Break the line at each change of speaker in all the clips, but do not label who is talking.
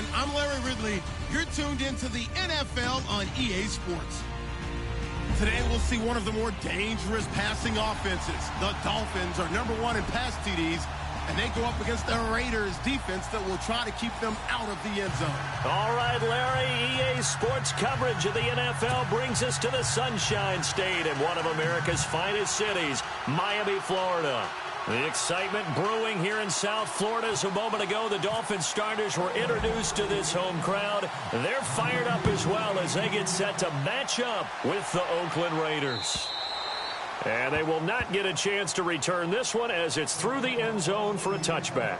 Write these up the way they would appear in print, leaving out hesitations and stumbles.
everyone. I'm Larry Ridley. You're tuned into the NFL on EA Sports. Today, we'll see one of the more dangerous passing offenses. The Dolphins are #1 in pass TDs, and they go up against the Raiders defense that will try to keep them out of the end zone.
All right, Larry, EA Sports coverage of the NFL brings us to the Sunshine State in one of America's finest cities, Miami, Florida. The excitement brewing here in South Florida as a moment ago. The Dolphins starters were introduced to this home crowd. They're fired up as well as they get set to match up with the Oakland Raiders. And they will not get a chance to return this one as it's through the end zone for a touchback.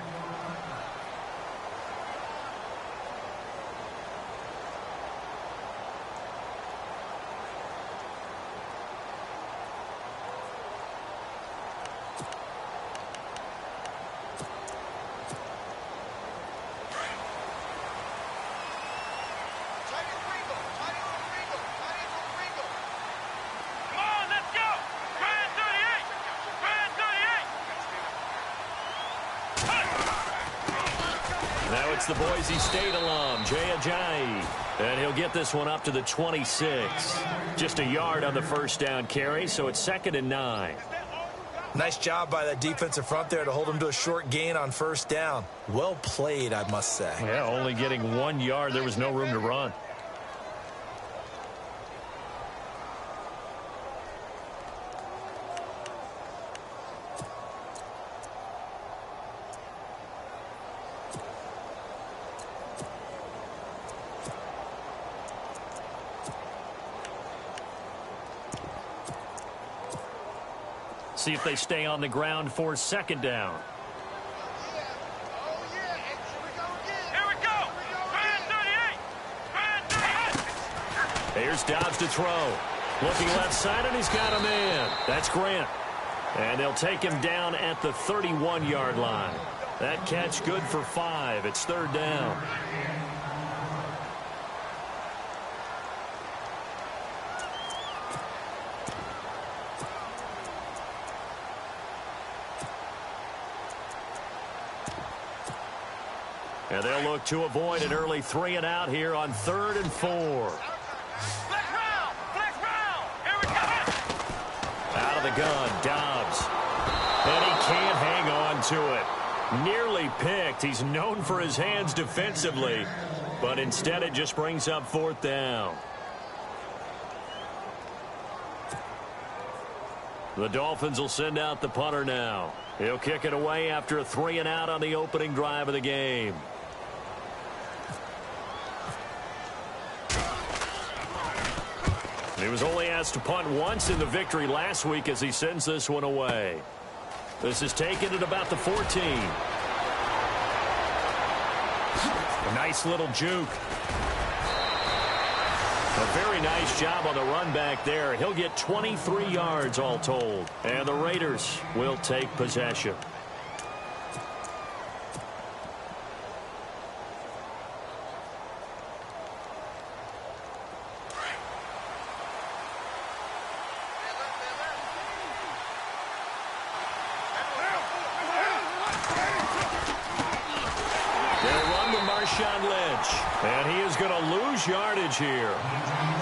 Now it's the Boise State alum, Yetidee, and he'll get this one up to the 26. Just a yard on the first down carry, so it's 2nd and 9.
Nice job by that defensive front there to hold him to a short gain on first down. Well played, I must say.
Yeah, only getting 1 yard. There was no room to run. See if they stay on the ground for 2nd down.
Here we go.
Here's Dobbs to throw. Looking left side, and he's got a man. That's Grant. And they'll take him down at the 31-yard line. That catch good for 5. It's 3rd down. And they'll look to avoid an early 3 and out here on 3rd and 4.
Flex round. Here we go.
Out of the gun, Dobbs. And he can't hang on to it. Nearly picked. He's known for his hands defensively, but instead it just brings up 4th down. The Dolphins will send out the punter now. He'll kick it away after a 3 and out on the opening drive of the game. He was only asked to punt once in the victory last week as he sends this one away. This is taken at about the 14. A nice little juke. A very nice job on the run back there. He'll get 23 yards all told. And the Raiders will take possession. And he is going to lose yardage here.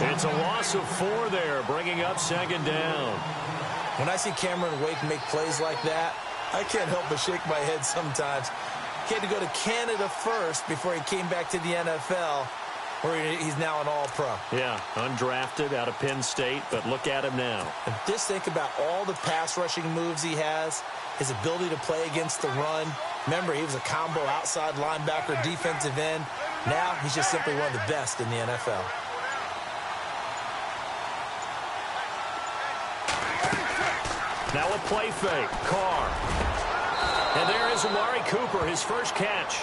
It's a loss of 4 there, bringing up 2nd down.
When I see Cameron Wake make plays like that, I can't help but shake my head sometimes. He had to go to Canada first before he came back to the NFL, where he's now an all-pro.
Yeah, undrafted out of Penn State, but look at him now.
And just think about all the pass-rushing moves he has, his ability to play against the run. Remember, he was a combo outside linebacker, defensive end. Now he's just simply one of the best in the NFL.
Now a play fake. Carr. And there is Amari Cooper, his first catch.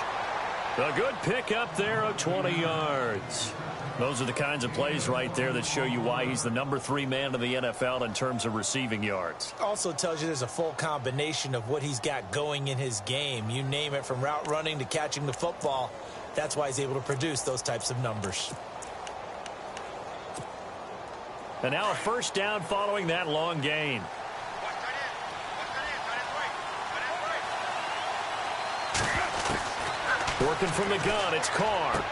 A good pickup there of 20 yards. Those are the kinds of plays right there that show you why he's the #3 man in the NFL in terms of receiving yards.
Also tells you there's a full combination of what he's got going in his game. You name it, from route running to catching the football. That's why he's able to produce those types of numbers.
And now a first down following that long gain. Working from the gun, it's Carr.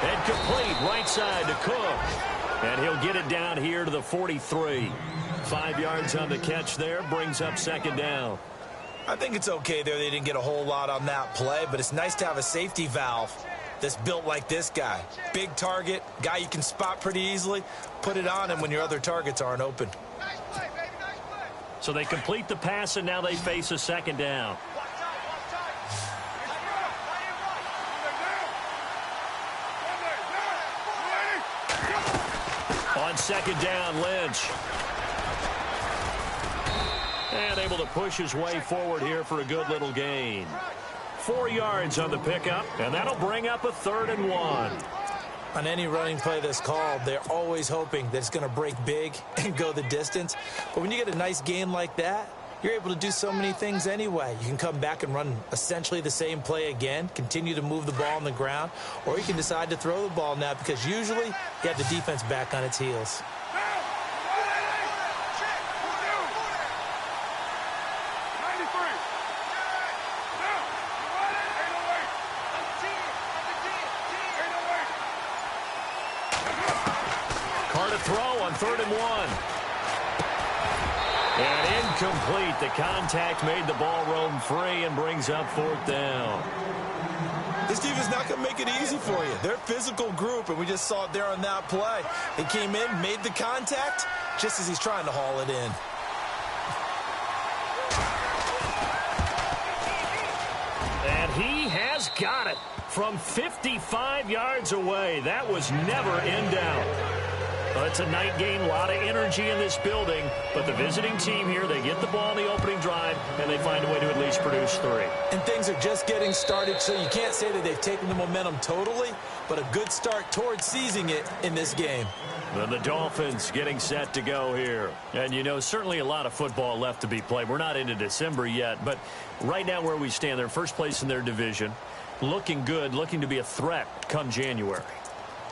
And complete right side to Cook. And he'll get it down here to the 43. 5 yards on the catch there, brings up second down.
I think it's okay there. They didn't get a whole lot on that play, but it's nice to have a safety valve that's built like this guy. Big target, guy you can spot pretty easily. Put it on him when your other targets aren't open.
Nice play, baby, nice play.
So they complete the pass, and now they face a second down. On second down, Lynch. And able to push his way forward here for a good little gain. 4 yards on the pickup, and that'll bring up a 3rd and 1.
On any running play that's called, they're always hoping that it's going to break big and go the distance. But when you get a nice gain like that, you're able to do so many things anyway. You can come back and run essentially the same play again, continue to move the ball on the ground, or you can decide to throw the ball now because usually you have the defense back on its heels.
Carr to throw on 3rd and 1. And incomplete. The contact made the ball roam free and brings up 4th down.
This team is not going to make it easy for you. They're a physical group, and we just saw it there on that play. He came in, made the contact, just as he's trying to haul it in.
And he has got it from 55 yards away. That was never in doubt. Well, it's a night game, a lot of energy in this building, but the visiting team here, they get the ball in the opening drive, and they find a way to at least produce 3.
And things are just getting started, so you can't say that they've taken the momentum totally, but a good start towards seizing it in this game.
And the Dolphins getting set to go here. And, you know, certainly a lot of football left to be played. We're not into December yet, but right now where we stand, they're first place in their division, looking good, looking to be a threat come January.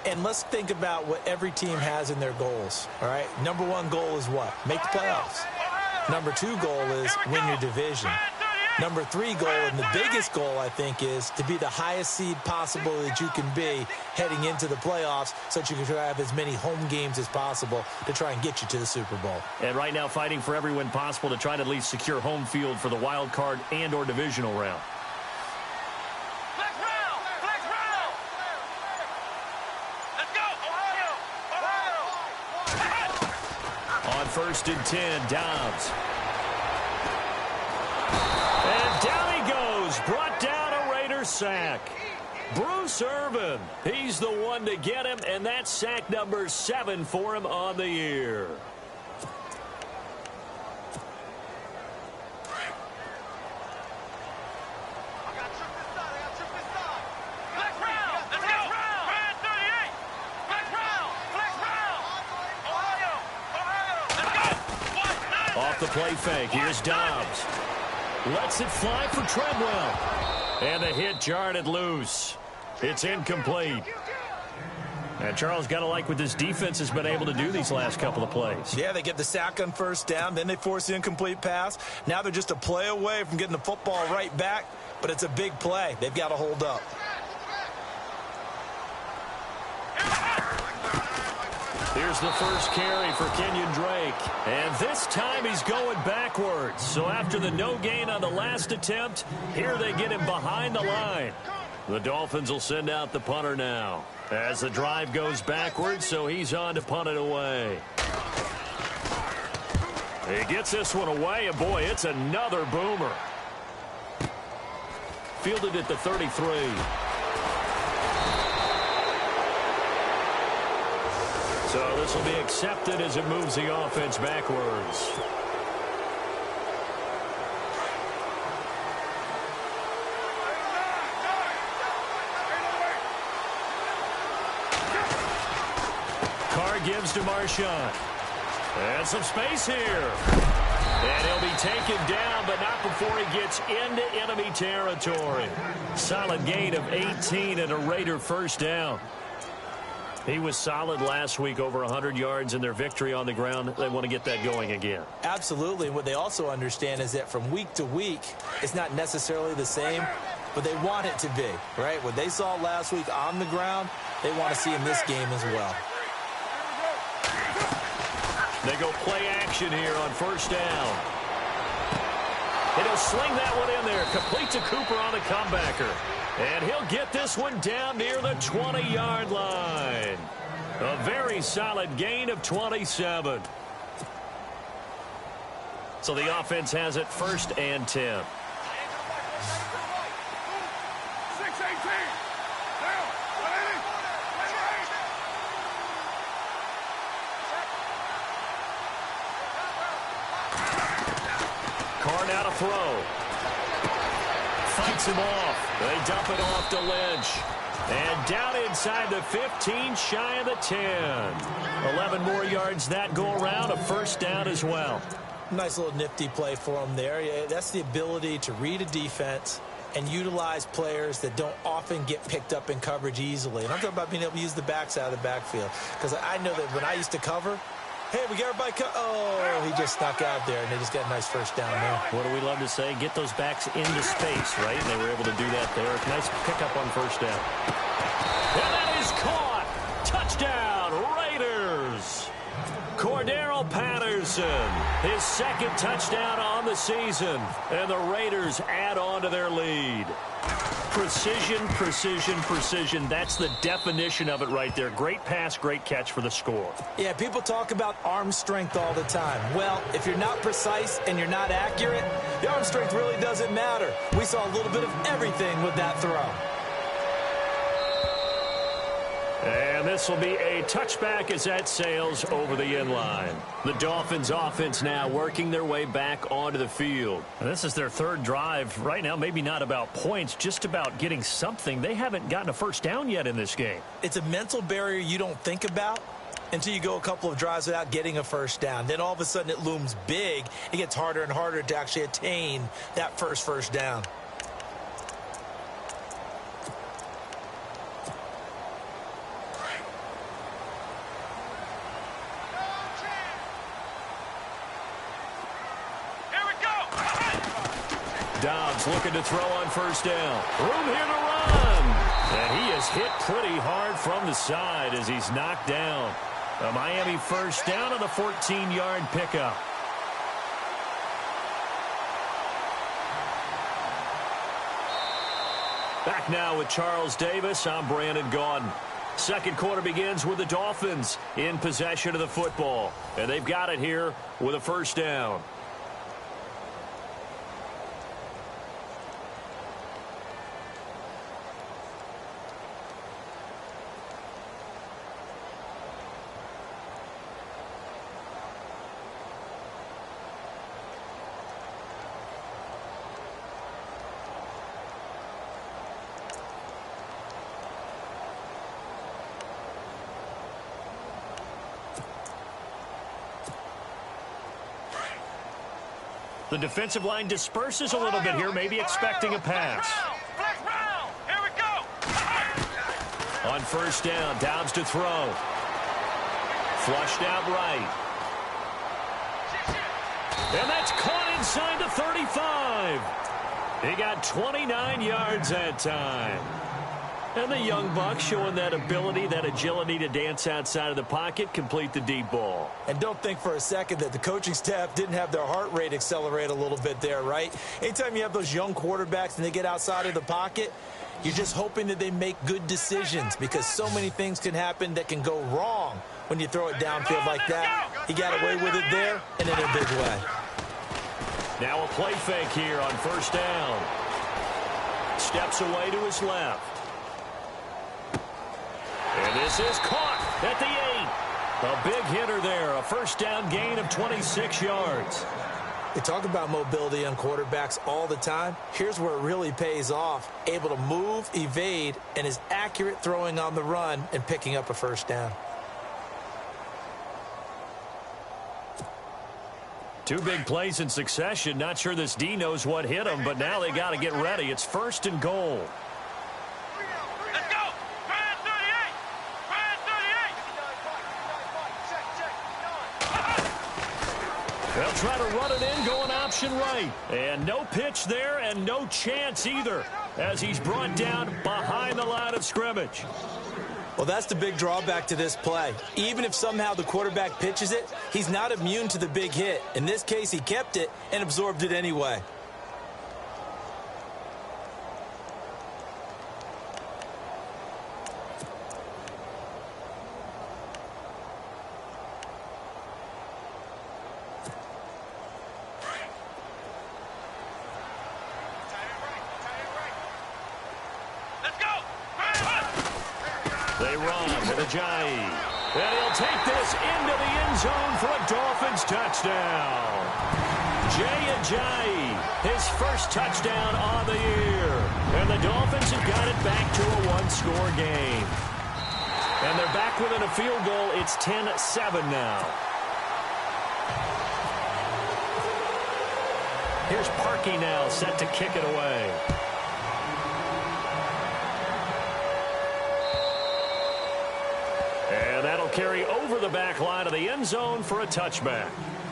And let's think about what every team has in their goals, all right? Number 1 goal is what? Make the playoffs. Number 2 goal is win your division. Number 3 goal, and the biggest goal, I think, is to be the highest seed possible that you can be heading into the playoffs so that you can have as many home games as possible to try and get you to the Super Bowl.
And right now fighting for every win possible to try to at least secure home field for the wild card and or divisional round. On 1st and 10, Dobbs. And down he goes. Brought down a Raider sack. Bruce Irvin, he's the one to get him, and that's sack number 7 for him on the year. Off the play fake, here's Dobbs. Lets it fly for Treadwell. And the hit jarred it loose. It's incomplete. And Charles, got to like what this defense has been able to do these last couple of plays.
Yeah, they get the sack on 1st down, then they force the incomplete pass. Now they're just a play away from getting the football right back, but it's a big play. They've got to hold up.
Here's the first carry for Kenyon Drake. And this time he's going backwards. So after the no gain on the last attempt, here they get him behind the line. The Dolphins will send out the punter now as the drive goes backwards, so he's on to punt it away. He gets this one away, and boy, it's another boomer. Fielded at the 33. So this will be accepted as it moves the offense backwards. Carr gives to Marshawn. And some space here. And he'll be taken down, but not before he gets into enemy territory. Solid gain of 18 and a Raider first down. He was solid last week, over 100 yards in their victory on the ground. They want to get that going again.
Absolutely. And what they also understand is that from week to week, it's not necessarily the same. but they want it to be, right? What they saw last week on the ground, they want to see in this game as well.
They go play action here on first down. And he'll sling that one in there. Complete to Cooper on the comebacker. And he'll get this one down near the 20-yard line. A very solid gain of 27. So the offense has it 1st and 10.
6-18. Down. 180.
Carr now to throw. Fights him off. They dump it off to Lynch. And down inside the 15, shy of the 10. 11 more yards that go around, a first down as well.
Nice little nifty play for him there. Yeah, that's the ability to read a defense and utilize players that don't often get picked up in coverage easily. And I'm talking about being able to use the backside of the backfield. Because I know that when I used to cover, hey, we got everybody oh, he just snuck out there, and they just got a nice first down there.
What do we love to say? Get those backs into space, right? And they were able to do that there. Nice pickup on first down. And that is caught. Touchdown, Raiders. Cordero Patterson, his 2nd touchdown on the season. And the Raiders add on to their lead. Precision, precision, precision. That's the definition of it right there. Great pass, great catch for the score.
Yeah, people talk about arm strength all the time. Well, if you're not precise and you're not accurate, the arm strength really doesn't matter. We saw a little bit of everything with that throw.
And this will be a touchback as that sails over the end line. The Dolphins offense now working their way back onto the field. And this is their 3rd drive. Right now, maybe not about points, just about getting something. They haven't gotten a first down yet in this game.
It's a mental barrier you don't think about until you go a couple of drives without getting a first down. Then all of a sudden it looms big. It gets harder and harder to actually attain that first down.
Dobbs looking to throw on first down. Room here to run. And he is hit pretty hard from the side as he's knocked down. A Miami first down on the 14-yard pickup. Back now with Charles Davis. I'm Brandon Gaudin. 2nd quarter begins with the Dolphins in possession of the football. And they've got it here with a first down. The defensive line disperses a little bit here, maybe expecting a pass.
Here we go.
On first down, Dobbs to throw. Flushed out right. And that's caught inside the 35. He got 29 yards that time. And the young buck showing that ability, that agility to dance outside of the pocket, complete the deep ball.
And don't think for a second that the coaching staff didn't have their heart rate accelerate a little bit there, right? Anytime you have those young quarterbacks and they get outside of the pocket, you're just hoping that they make good decisions because so many things can happen that can go wrong when you throw it downfield like that. He got away with it there and in a big way.
Now a play fake here on first down. Steps away to his left. And this is caught at the 8. A big hitter there. A first down gain of 26 yards.
They talk about mobility on quarterbacks all the time. Here's where it really pays off. Able to move, evade, and is accurate throwing on the run and picking up a first down.
Two big plays in succession. Not sure this D knows what hit him, but now they got to get ready. It's 1st and goal.
Let's go. Brand 38. Brand 38.
Well, try to run it in, going option right. And no pitch there and no chance either as he's brought down behind the line of scrimmage.
Well, that's the big drawback to this play. Even if somehow the quarterback pitches it, he's not immune to the big hit. In this case, he kept it and absorbed it anyway.
They run with Yetidee. And he'll take this into the end zone for a Dolphins touchdown. Yetidee, his first touchdown on the year. And the Dolphins have got it back to a one-score game. And they're back within a field goal. It's 10-7 now. Here's Parkey now set to kick it away. And that'll carry over the back line of the end zone for a touchback.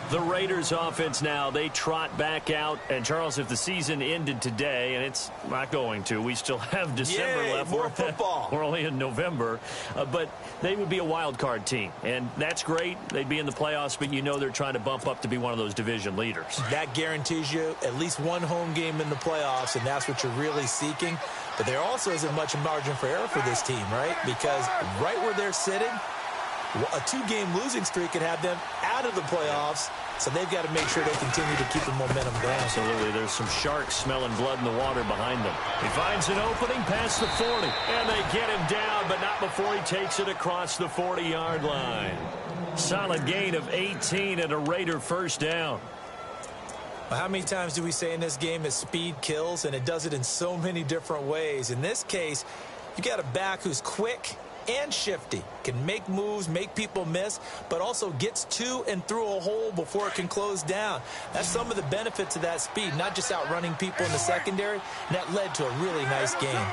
The Raiders offense now, they trot back out. And, Charles, if the season ended today, and it's not going to, we still have December left.
More football.
We're only in November. But they would be a wild card team. And that's great. They'd be in the playoffs, but you know they're trying to bump up to be one of those division leaders.
That guarantees you at least one home game in the playoffs, and that's what you're really seeking. But there also isn't much margin for error for this team, right? Because right where they're sitting, a two-game losing streak could have them out of the playoffs, so they've got to make sure they continue to keep the momentum going.
Absolutely. There's some sharks smelling blood in the water behind them. He finds an opening past the 40, and they get him down, but not before he takes it across the 40-yard line. Solid gain of 18 and a Raider first down.
Well, how many times do we say in this game that speed kills, and it does it in so many different ways? In this case, you got a back who's quick and shifty, can make moves, make people miss, but also gets to and through a hole before it can close down. That's some of the benefits of that speed, not just outrunning people in the secondary, and that led to a really nice game.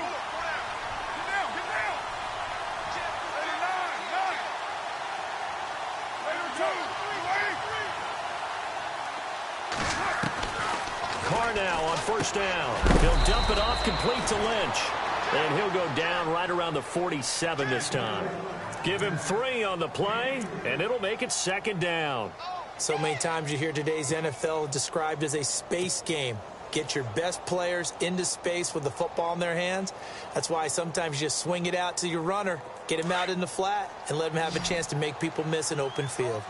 Carr now on first down. He'll dump it off complete to Lynch. And he'll go down right around the 47 this time. Give him 3 on the play, and it'll make it second down.
So many times you hear today's NFL described as a space game. Get your best players into space with the football in their hands. That's why sometimes you just swing it out to your runner, get him out in the flat, and let him have a chance to make people miss an open field.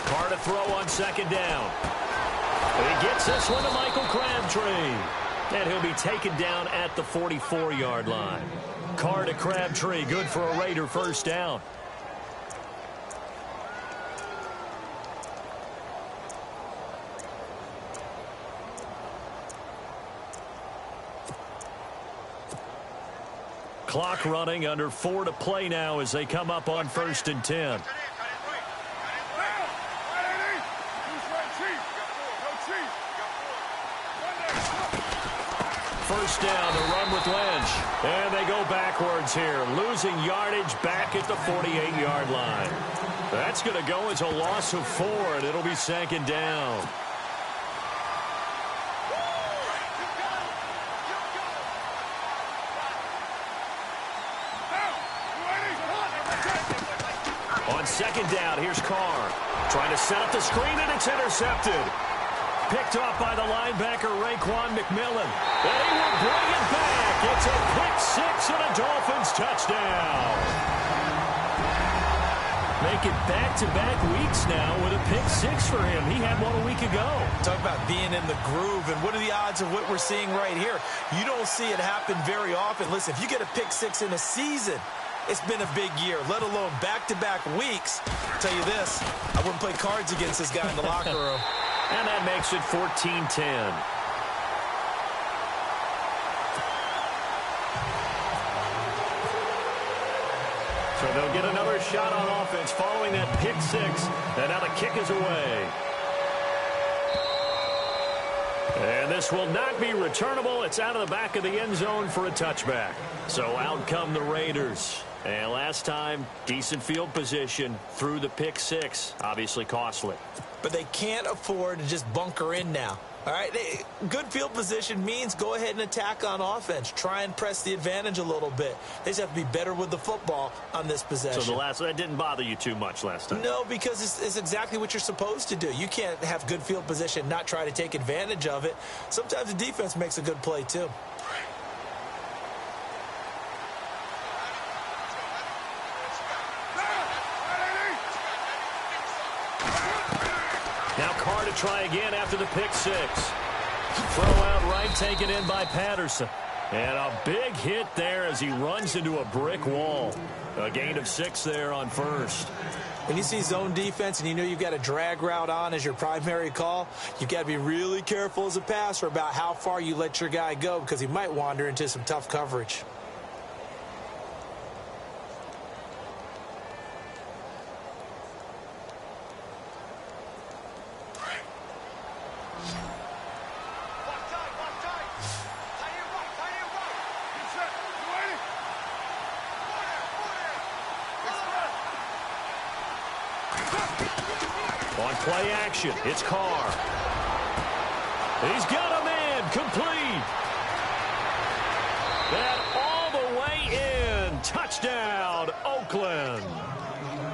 Carr to throw on second down. He gets this one to Michael Crabtree. And he'll be taken down at the 44-yard line. Carr to Crabtree, good for a Raider first down. Clock running, under 4 to play now as they come up on 1st and 10. First down, the run with Lynch. And they go backwards here, losing yardage back at the 48-yard line. That's going to go as a loss of 4, and it'll be second down. On second down, here's Carr. Trying to set up the screen, and it's intercepted. Picked off by the linebacker, Raekwon McMillan. And he will bring it back. It's a pick-6 and a Dolphins touchdown. Make it back-to-back weeks now with a pick-6 for him. He had one a week ago.
Talk about being in the groove, and what are the odds of what we're seeing right here? You don't see it happen very often. Listen, if you get a pick-6 in a season, it's been a big year, let alone back-to-back weeks. I'll tell you this, I wouldn't play cards against this guy in the locker room.
And that makes it 14-10. So they'll get another shot on offense following that pick-6. And now the kick is away. And this will not be returnable. It's out of the back of the end zone for a touchback. So out come the Raiders. And last time, decent field position through the pick six. Obviously costly.
But they can't afford to just bunker in now. All right, good field position means go ahead and attack on offense. Try and press the advantage a little bit. They just have to be better with the football on this possession.
So that didn't bother you too much last time?
No, because it's exactly what you're supposed to do. You can't have good field position and not try to take advantage of it. Sometimes the defense makes a good play, too.
Now Carr to try again after the pick six. Throw out right, taken in by Patterson. And a big hit there as he runs into a brick wall. A gain of 6 there on first.
When you see zone defense and you know you've got a drag route on as your primary call, you've got to be really careful as a passer about how far you let your guy go because he might wander into some tough coverage.
On play action, it's Carr. He's got a man, complete. And all the way in. Touchdown, Oakland.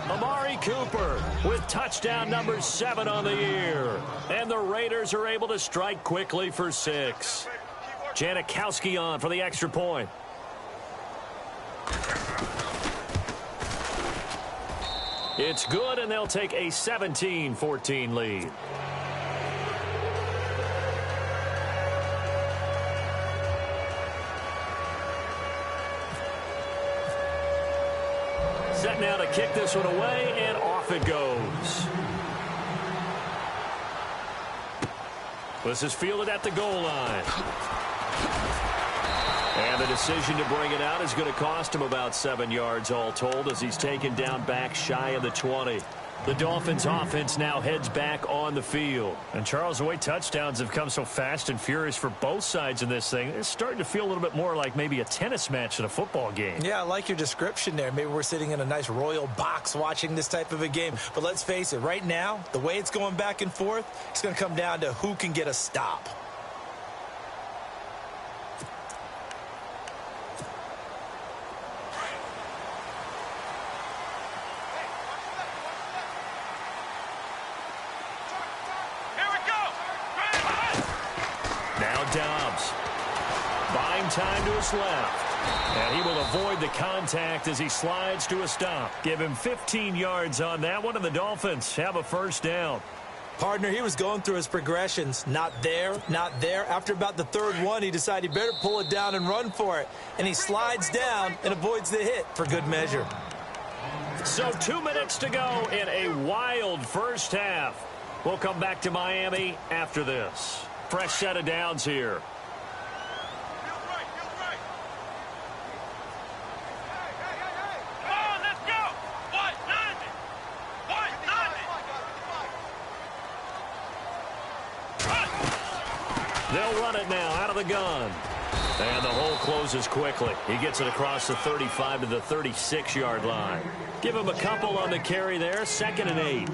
Amari Cooper with touchdown number 7 on the year. And the Raiders are able to strike quickly for 6. Janikowski on for the extra point. It's good, and they'll take a 17-14 lead. Set now to kick this one away, and off it goes. This is fielded at the goal line. And the decision to bring it out is going to cost him about 7 yards all told as he's taken down back shy of the 20. The Dolphins offense now heads back on the field. And Charles, the way touchdowns have come so fast and furious for both sides in this thing, it's starting to feel a little bit more like maybe a tennis match in a football game. Yeah, I like your description there. Maybe we're sitting in a nice royal box watching this type of a game. But let's face it, right now, the way it's going back and forth, it's going to come down to who can get a stop. Dobbs buying time to his left, and he will avoid the contact as he slides to a stop. Give him 15 yards on that one, and the Dolphins have a first down. Partner, he was going through his progressions. Not there, not there. After about the third one, he decided he better pull it down and run for it, and he slides down and avoids the hit for good measure. So 2 minutes to go in a wild first half. We'll come back to Miami after this. Fresh set of downs here.
Come on, let's go. What? Nothing. What? Nothing.
They'll run it now out of the gun. And the hole closes quickly. He gets it across the 35 to the 36-yard line. Give him a couple on the carry there. 2nd and 8.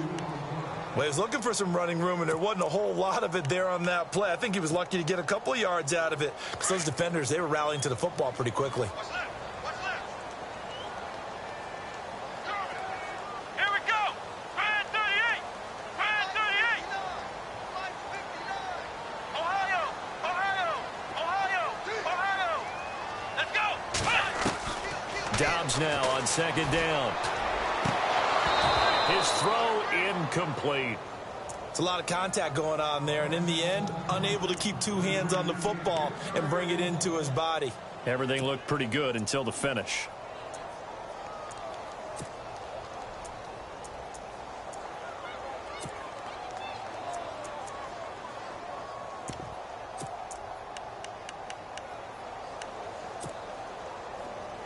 Well, he was looking for some running room, and there wasn't a whole lot of it there on that play. I think he was lucky to get a couple of yards out of it because those defenders, they were rallying to the football pretty quickly.
What's left? What's left? Here we go. Brand 38. Brand 38. Ohio. Ohio. Ohio. Ohio. Let's go.
Dobbs now on 2nd down. His throw incomplete.
It's a lot of contact going on there, and in the end, unable to keep 2 hands on the football and bring it into his body.
Everything looked pretty good until the finish.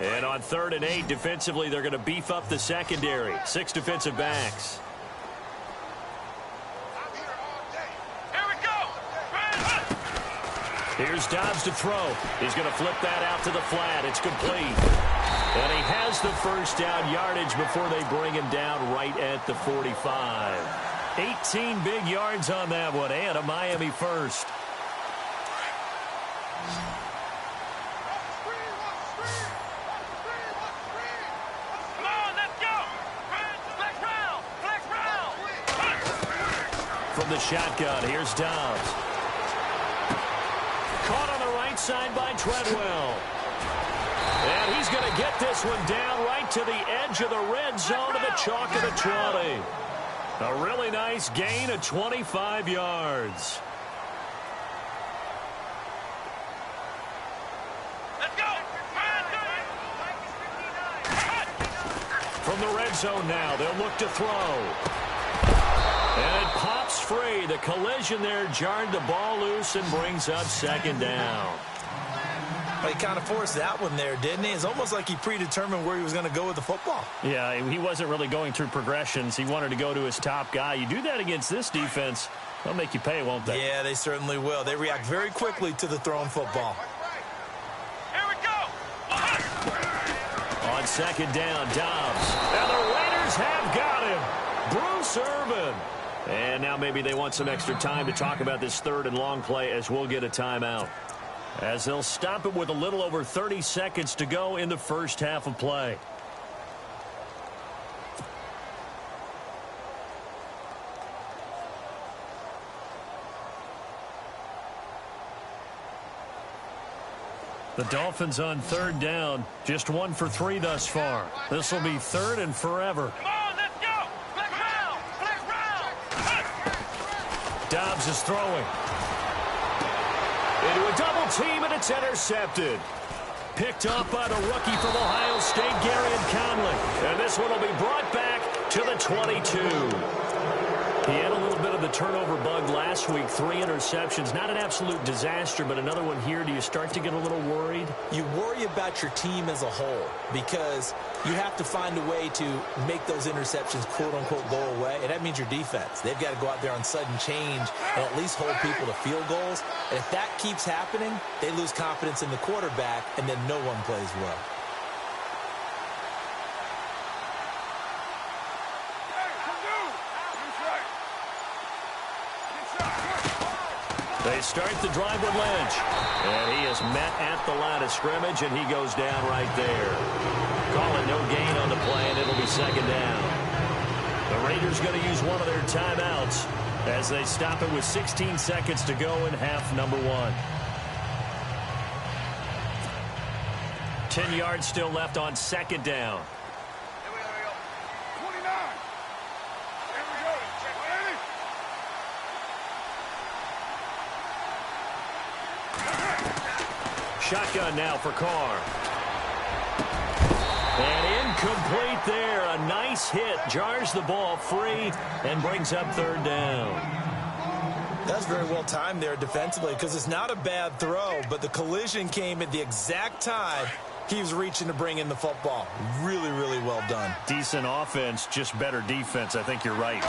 And on 3rd and 8, defensively, they're going to beef up the secondary. 6 defensive backs.
Here we go. Brand.
Here's Dobbs to throw. He's going to flip that out to the flat. It's complete. And he has the first down yardage before they bring him down right at the 45. 18 big yards on that one, and a Miami first.
Come on, let's go. Flex round. Flex round.
From the shotgun, here's Dobbs. Caught on the right side by Treadwell. And he's going to get this one down right to the edge of the red zone of the chalk of the 20. A really nice gain of 25 yards.
Let's go.
From the red zone now, they'll look to throw. And it pops free. The collision there jarred the ball loose and brings up second down.
He kind of forced that one there, didn't he? It's almost like he predetermined where he was going to go with the football.
Yeah, he wasn't really going through progressions. He wanted to go to his top guy. You do that against this defense, they'll make you pay, won't they?
Yeah, they certainly will. They react very quickly to the thrown football.
Here we go.
On second down, Dobbs. And the Raiders have got him. Bruce Irvin. And now maybe they want some extra time to talk about this third and long play as we'll get a timeout. As they'll stop it with a little over 30 seconds to go in the first half of play. The Dolphins on third down, just 1 for 3 thus far. This will be third and forever.
Come on, let's go. Flex round. Flex round.
Dobbs is throwing. Into a double team, and it's intercepted. Picked off by the rookie from Ohio State, Garyon Conley. And this one will be brought back to the 22. He had a little bit of the turnover bug last week, 3 interceptions. Not an absolute disaster, but another one here. Do you start to get a little worried?
You worry about your team as a whole because you have to find a way to make those interceptions, quote-unquote, go away. And that means your defense. They've got to go out there on sudden change and at least hold people to field goals. And if that keeps happening, they lose confidence in the quarterback, and then no one plays well.
They start the drive with Lynch. And he is met at the line of scrimmage, and he goes down right there. Call it no gain on the play, and it'll be second down. The Raiders going to use one of their timeouts as they stop it with 16 seconds to go in half number 1. 10 yards still left on second down.
Here we go. 29. Here we go. Ready?
Shotgun now for Carr. And incomplete there. A nice hit. Jars the ball free and brings up third down.
That's very well timed there defensively because it's not a bad throw, but the collision came at the exact time he was reaching to bring in the football. Really, really well done.
Decent offense, just better defense. I think you're right.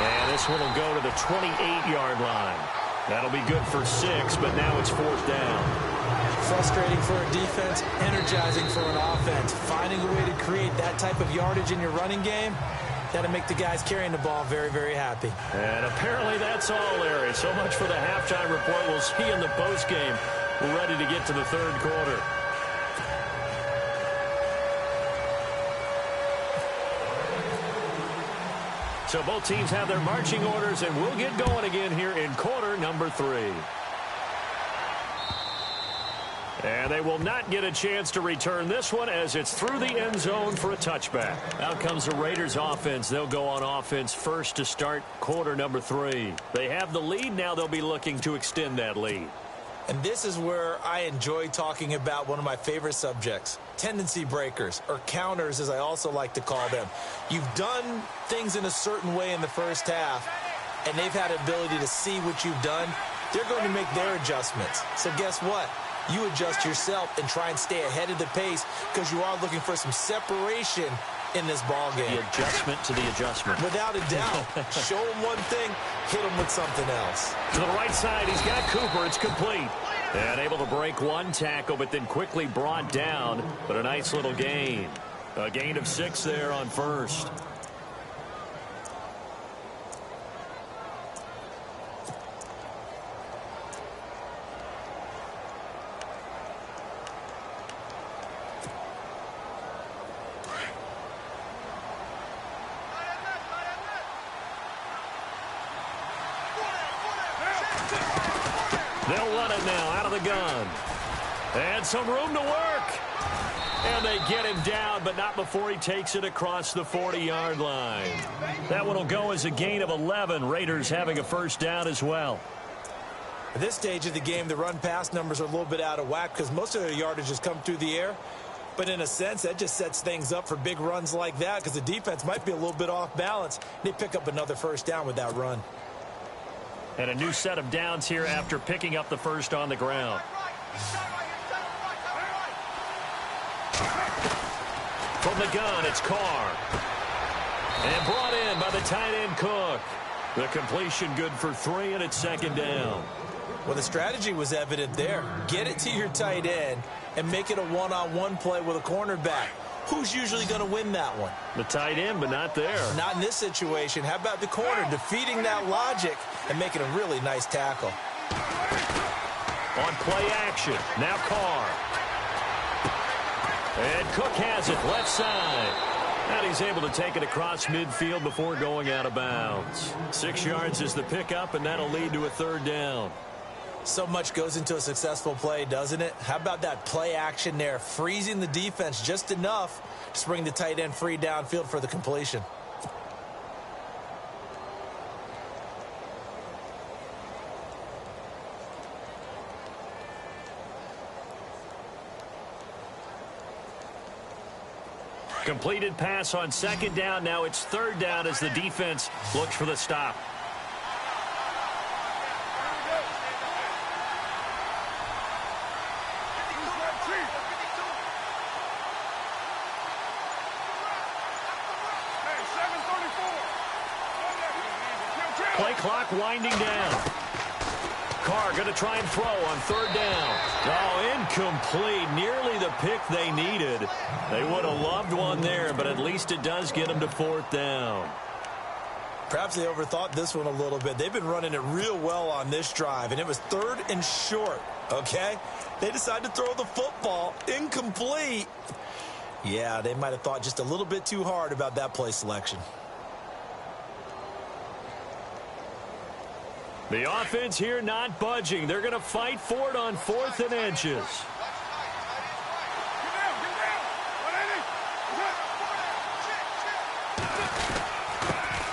And this one will go to the 28-yard line. That'll be good for 6, but now it's fourth down.
Frustrating for a defense, energizing for an offense. Finding a way to create that type of yardage in your running game, that'll make the guys carrying the ball very, very happy.
And apparently that's all, Larry. So much for the halftime report. We'll see you in the postgame. We're ready to get to the third quarter. So both teams have their marching orders, and we'll get going again here in quarter number 3. And they will not get a chance to return this one as it's through the end zone for a touchback. Out comes the Raiders offense. They'll go on offense first to start quarter number 3. They have the lead. Now they'll be looking to extend that lead.
And this is where I enjoy talking about one of my favorite subjects, tendency breakers, or counters as I also like to call them. You've done things in a certain way in the first half, and they've had the ability to see what you've done. They're going to make their adjustments. So guess what? You adjust yourself and try and stay ahead of the pace because you are looking for some separation in this ball game.
The adjustment to the adjustment.
Without a doubt. Show him one thing, hit him with something else.
To the right side, he's got Cooper. It's complete. And able to break one tackle, but then quickly brought down. But a nice little gain. A gain of 6 there on first. They'll run it now out of the gun. And some room to work. And they get him down, but not before he takes it across the 40-yard line. That one will go as a gain of 11. Raiders having a first down as well.
At this stage of the game, the run-pass numbers are a little bit out of whack because most of their yardage has come through the air. But in a sense, that just sets things up for big runs like that because the defense might be a little bit off balance. They pick up another first down with that run.
And a new set of downs here after picking up the first on the ground. From the gun, it's Carr. And brought in by the tight end Cook. The completion good for 3, and it's second down.
Well, the strategy was evident there. Get it to your tight end and make it a one-on-one play with a cornerback. Who's usually going to win that one?
The tight end, but not there.
Not in this situation. How about the corner defeating that logic and making a really nice tackle?
On play action, now Carr. And Cook has it left side. And he's able to take it across midfield before going out of bounds. 6 yards is the pickup, and that'll lead to a third down.
So much goes into a successful play, doesn't it? How about that play action there, freezing the defense just enough to bring the tight end free downfield for the completion.
Completed pass on second down. Now it's third down as the defense looks for the stop. Play clock winding down. Carr going to try and throw on third down. Oh, incomplete. Nearly the pick they needed. They would have loved one there, but at least it does get them to fourth down.
Perhaps they overthought this one a little bit. They've been running it real well on this drive, and it was third and short, okay? They decided to throw the football incomplete. Yeah, they might have thought just a little bit too hard about that play selection.
The offense here not budging. They're going to fight for it on 4th and inches.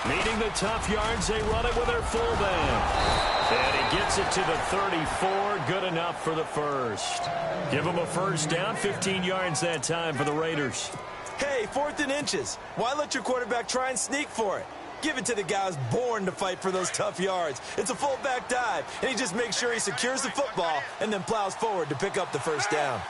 Needing the tough yards, they run it with their fullback. And he gets it to the 34. Good enough for the first. Give them a first down. 15 yards that time for the Raiders.
Hey, 4th and inches. Why let your quarterback try and sneak for it? Give it to the guy who's born to fight for those tough yards. It's a fullback dive, and he just makes sure he secures the football and then plows forward to pick up the first down.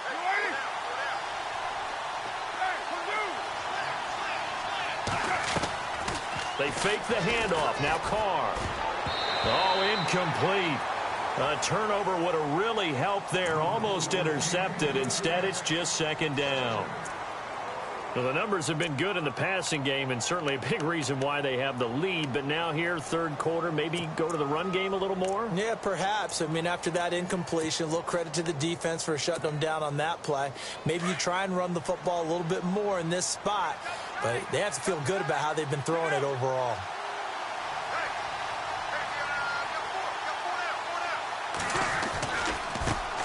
They fake the handoff. Now Carr. Oh, incomplete. A turnover would have really helped there. Almost intercepted. Instead, it's just second down. Well, the numbers have been good in the passing game, and certainly a big reason why they have the lead. But now here, third quarter, maybe go to the run game a little more?
Yeah, perhaps. I mean, after that incompletion, a little credit to the defense for shutting them down on that play. Maybe you try and run the football a little bit more in this spot. But they have to feel good about how they've been throwing it overall.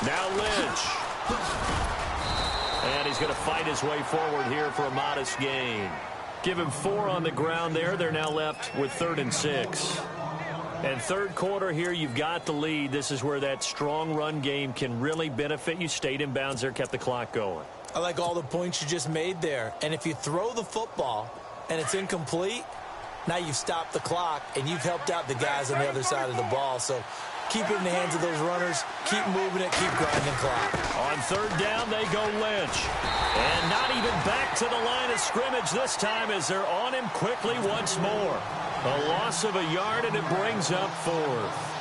Now Lynch. And he's going to fight his way forward here for a modest gain. Give him 4 on the ground there. They're now left with 3rd and 6. And third quarter here, you've got the lead. This is where that strong run game can really benefit you. Stayed in bounds there, kept the clock going.
I like all the points you just made there. And if you throw the football and it's incomplete, now you've stopped the clock and you've helped out the guys on the other side of the ball. So keep it in the hands of those runners. Keep moving it. Keep grinding clock.
On third down, they go Lynch. And not even back to the line of scrimmage this time as they're on him quickly once more. A loss of a yard, and it brings up 4th.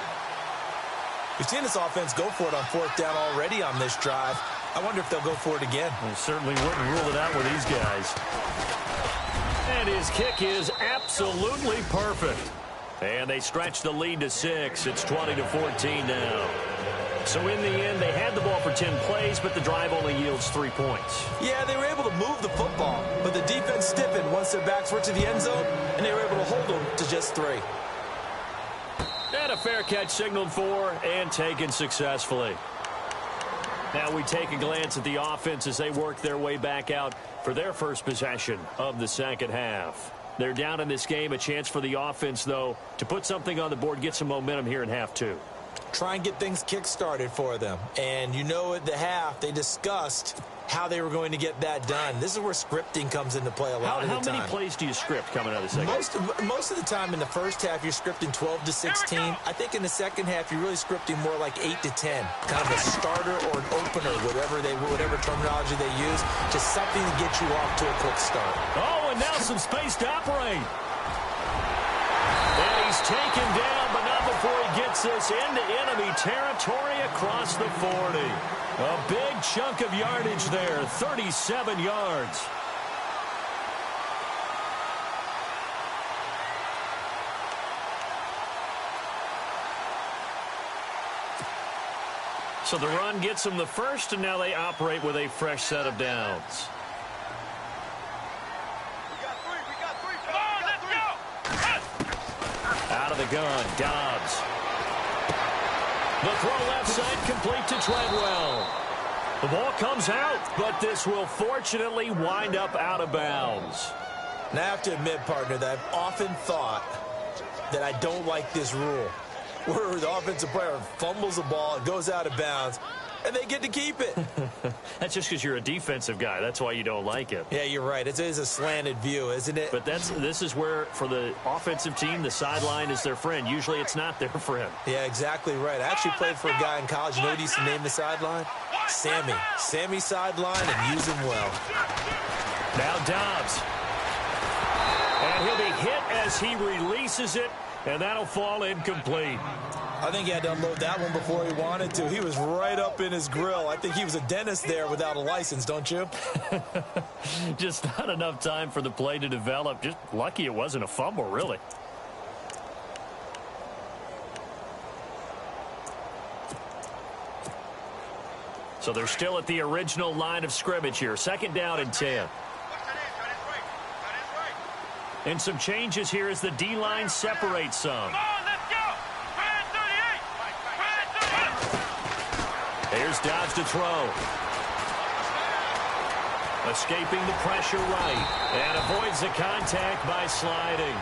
We've seen this offense go for it on 4th down already on this drive. I wonder if they'll go for it again.
They certainly wouldn't rule it out with these guys. And his kick is absolutely perfect. And they stretch the lead to 6. It's 20-14 now. So in the end, they had the ball for 10 plays, but the drive only yields 3 points.
Yeah, they were able to move the football, but the defense stiffened once their backs were to the end zone, and they were able to hold them to just 3.
And a fair catch signaled for and taken successfully. Now we take a glance at the offense as they work their way back out for their first possession of the second half. They're down in this game. A chance for the offense, though, to put something on the board, get some momentum here in half 2.
Try and get things kick-started for them. And you know at the half, they discussed how they were going to get that done. This is where scripting comes into play a lot of the time.
How many plays do you script coming out of the second?
Most of the time in the first half, you're scripting 12 to 16. I think in the second half, you're really scripting more like 8 to 10. Kind of a starter or an opener, whatever terminology they use. Just something to get you off to a quick start.
Oh, and now some space to operate. And he's taken down, but not before he gets this into enemy territory across the 40. A big chunk of yardage there, 37 yards. So the run gets them the first, and now they operate with a fresh set of downs. Out of the gun, Dobbs. The throw left side complete to Treadwell. The ball comes out, but this will fortunately wind up out of bounds.
Now, I have to admit, partner, that I've often thought that I don't like this rule, where the offensive player fumbles the ball, it goes out of bounds, and they get to keep it.
That's just because you're a defensive guy. That's why you don't like it.
Yeah, you're right. It is a slanted view, isn't it?
But this is where, for the offensive team, the sideline is their friend. Usually it's not their friend.
Yeah, exactly right. I actually played for a guy in college. You know what he used to name the sideline? Sammy. Sammy sideline, and use him well.
Now Dobbs. And he'll be hit as he releases it, and that'll fall incomplete.
I think he had to unload that one before he wanted to. He was right up in his grill. I think he was a dentist there without a license, don't you?
Just not enough time for the play to develop. Just lucky it wasn't a fumble, really. So they're still at the original line of scrimmage here. 2nd down and 10. And some changes here as the D-line separates some. Here's Dobbs to throw. Escaping the pressure right. And avoids the contact by sliding.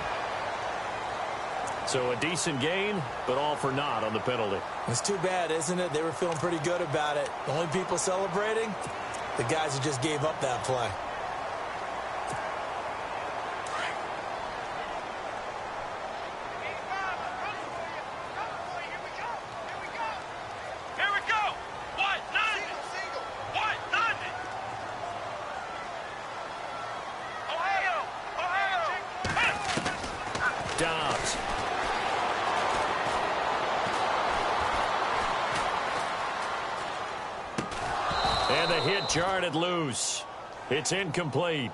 So a decent gain, but all for naught on the penalty.
It's too bad, isn't it? They were feeling pretty good about it. The only people celebrating, the guys who just gave up that play.
Dobbs. And the hit jarred it loose. It's incomplete.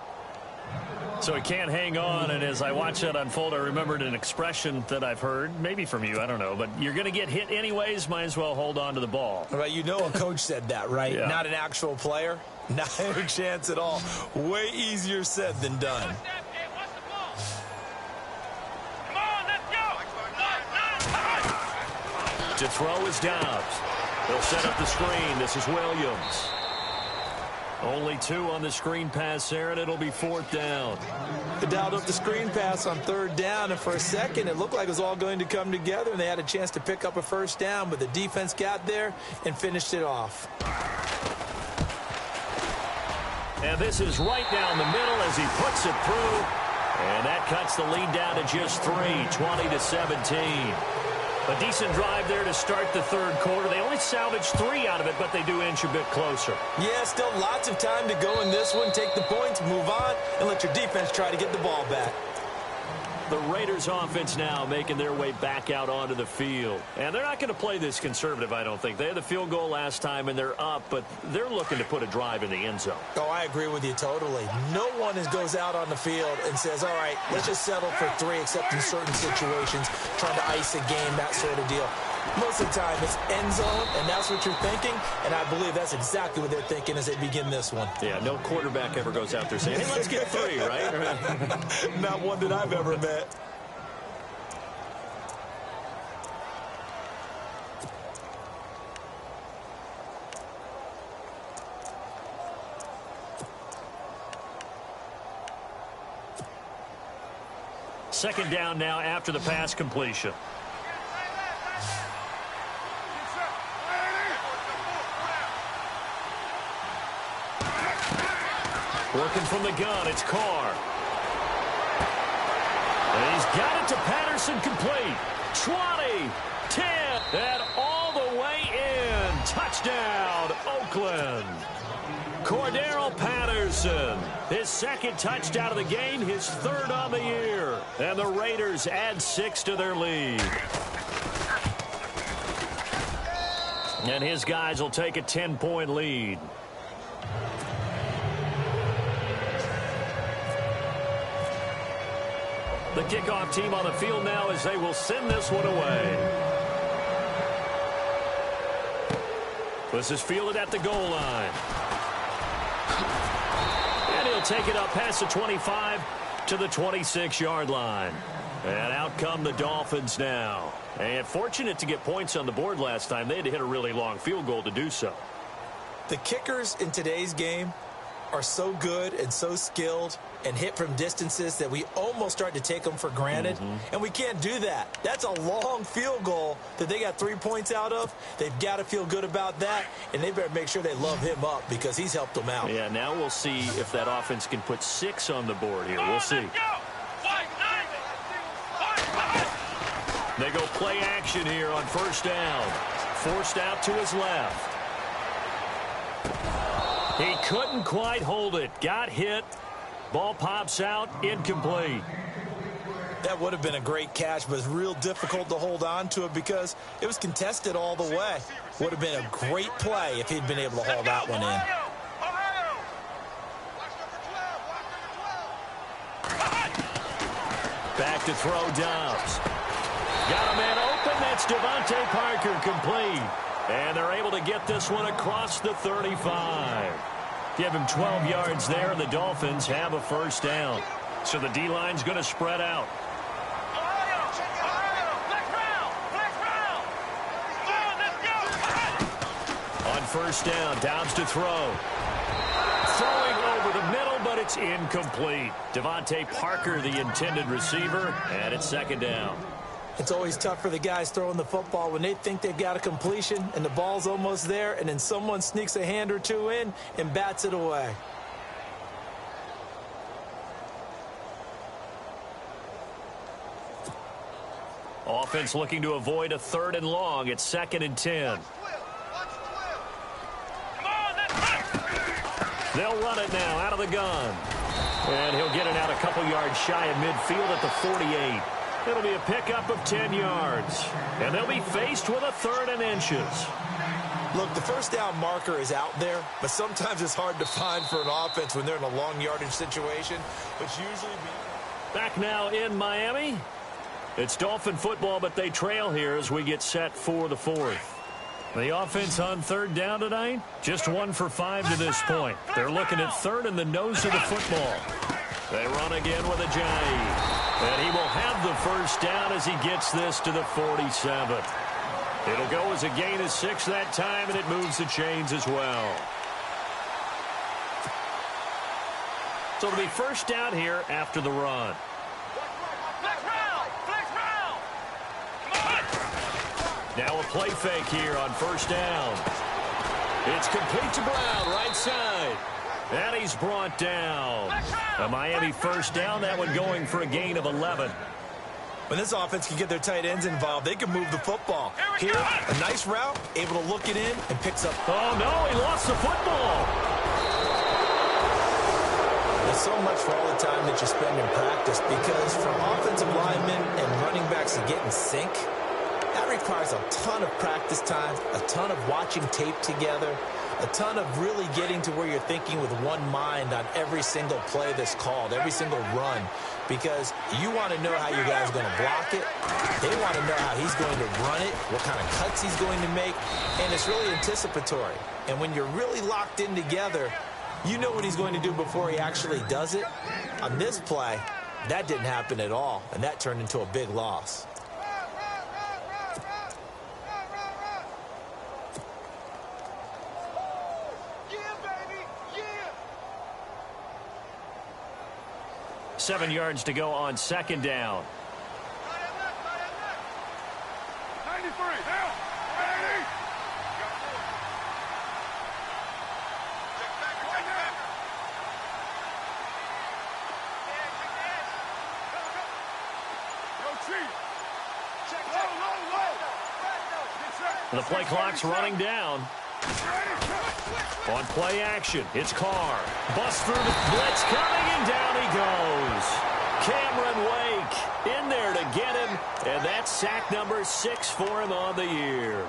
So he can't hang on, and as I watch that unfold, I remembered an expression that I've heard, maybe from you, I don't know, but you're going to get hit anyways, might as well hold on to the ball.
Right, you know a coach said that, right?
Yeah.
Not an actual player. Not a chance at all. Way easier said than done.
To throw is Dobbs. They'll set up the screen. This is Williams. Only 2 on the screen pass there, and it'll be 4th down.
They dialed up the screen pass on 3rd down, and for a second, it looked like it was all going to come together, and they had a chance to pick up a 1st down, but the defense got there and finished it off.
And this is right down the middle as he puts it through, and that cuts the lead down to just 3, 20-17. A decent drive there to start the 3rd quarter. They only salvaged 3 out of it, but they do inch a bit closer.
Yeah, still lots of time to go in this one. Take the points, line and let your defense try to get the ball back.
The Raiders offense now making their way back out onto the field. And they're not going to play this conservative, I don't think. They had the field goal last time, and they're up, but they're looking to put a drive in the end zone.
Oh, I agree with you totally. No one goes out on the field and says, all right, let's just settle for 3, except in certain situations, trying to ice a game, that sort of deal. Most of the time, it's end zone, and that's what you're thinking, and I believe that's exactly what they're thinking as they begin this one.
Yeah, no quarterback ever goes out there saying, hey, let's get 3, right?
Not one that I've ever met.
Second down now after the pass completion. Working from the gun, it's Carr. And he's got it to Patterson, complete. 20, 10, and all the way in. Touchdown, Oakland. Cordero Patterson, his second touchdown of the game, his third on the year. And the Raiders add 6 to their lead. And his guys will take a 10-point lead. The kickoff team on the field now as they will send this one away. This is fielded at the goal line. And he'll take it up past the 25 to the 26-yard line. And out come the Dolphins now. And fortunate to get points on the board last time. They had to hit a really long field goal to do so.
The kickers in today's game are so good and so skilled and hit from distances that we almost start to take them for granted. And we can't do that. That's a long field goal that they got 3 points out of. They've got to feel good about that, and they better make sure they love him up because he's helped them out.
Yeah, now we'll see if that offense can put 6 on the board here. We'll see. They go play action here on first down. Forced out to his left. He couldn't quite hold it. Got hit. Ball pops out. Incomplete.
That would have been a great catch, but it's real difficult to hold on to it because it was contested all the way. Would have been a great play if he'd been able to haul that one in.
Back to throw Dobbs. Got a man open. That's Devontae Parker, complete. And they're able to get this one across the 35. Give him 12 yards there, and the Dolphins have a first down. So the D-line's going to spread out. On first down, Dobbs to throw. Throwing over the middle, but it's incomplete. Devontae Parker, the intended receiver, and it's second down.
It's always tough for the guys throwing the football when they think they've got a completion and the ball's almost there, and then someone sneaks a hand or two in and bats it away.
Offense looking to avoid a 3rd and long. It's 2nd and 10. They'll run it now out of the gun. And he'll get it out a couple yards shy of midfield at the 48. It'll be a pickup of 10 yards. And they'll be faced with a 3rd and inches.
Look, the first down marker is out there, but sometimes it's hard to find for an offense when they're in a long yardage situation, which usually
Back now in Miami. It's Dolphin football, but they trail here as we get set for the 4th. The offense on 3rd down tonight, just 1 for 5 to this point. They're looking at 3rd in the nose of the football. They run again with Yetidee. And he will have the first down as he gets this to the 47. It'll go as a gain of 6 that time, and it moves the chains as well. So it'll be first down here after the run. Now a play fake here on first down. It's complete to Brown, right side. And he's brought down. A Miami first down, that one going for a gain of 11.
When this offense can get their tight ends involved, they can move the football. Here, a nice route, able to look it in, and picks up.
Oh, no, he lost the football.
The so much for all the time that you spend in practice, because for offensive linemen and running backs to get in sync, that requires a ton of practice time, a ton of watching tape together, a ton of really getting to where you're thinking with one mind on every single play that's called, every single run, because you want to know how your guy's going to block it. They want to know how he's going to run it, what kind of cuts he's going to make, and it's really anticipatory. And when you're really locked in together, you know what he's going to do before he actually does it. On this play, that didn't happen at all, and that turned into a big loss.
Yeah, baby, yeah.
7 yards to go on second down.
93, down, 80.
The play clock's running down. On play action, it's Carr. Busts through the blitz coming, and down he goes. Cameron Wake in there to get him, and that's sack number 6 for him on the year.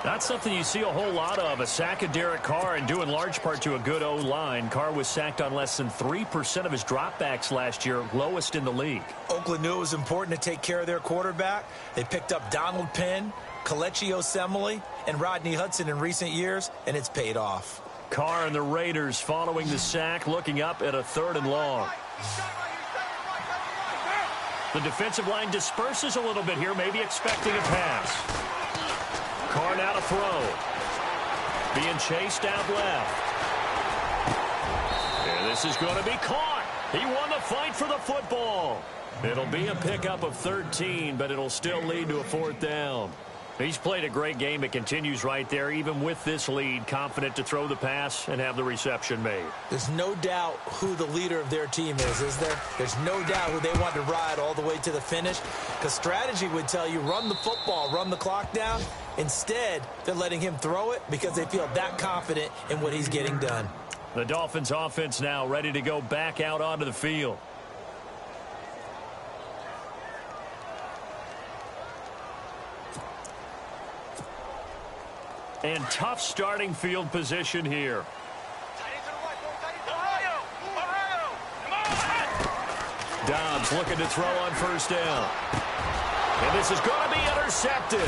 That's something you see a whole lot of, a sack of Derek Carr, and due in large part to a good O-line. Carr was sacked on less than 3% of his dropbacks last year, lowest in the league.
Oakland knew it was important to take care of their quarterback. They picked up Donald Penn, Kelechi Osemele, and Rodney Hudson in recent years, and it's paid off.
Carr and the Raiders following the sack, looking up at a 3rd and long. The defensive line disperses a little bit here, maybe expecting a pass. Carr now to throw. Being chased out left. And this is going to be caught. He won the fight for the football. It'll be a pickup of 13, but it'll still lead to a 4th down. He's played a great game. It continues right there, even with this lead, confident to throw the pass and have the reception made.
There's no doubt who the leader of their team is there? There's no doubt who they want to ride all the way to the finish, because strategy would tell you run the football, run the clock down. Instead, they're letting him throw it because they feel that confident in what he's getting done.
The Dolphins offense now ready to go back out onto the field. And tough starting field position here. Dobbs looking to throw on 1st down. And this is going to be intercepted.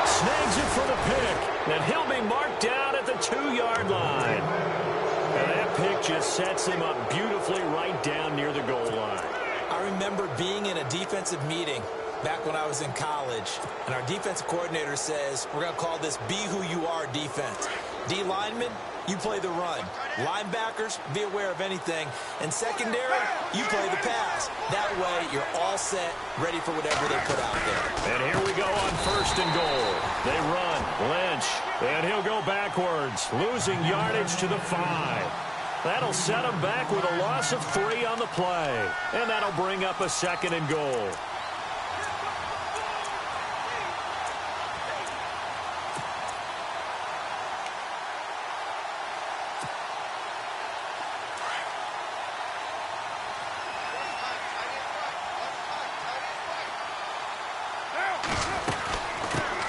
Snags it for the pick. And he'll be marked down at the 2-yard line. And that pick just sets him up beautifully right down near the goal line.
I remember being in a defensive meeting back when I was in college, and our defensive coordinator says, we're going to call this Be Who You Are defense. D linemen, you play the run. Linebackers, be aware of anything. And secondary, you play the pass. That way, you're all set, ready for whatever they put out there.
And here we go on 1st and goal. They run. Lynch. And he'll go backwards, losing yardage to the 5. That'll set him back with a loss of 3 on the play. And that'll bring up a 2nd and goal.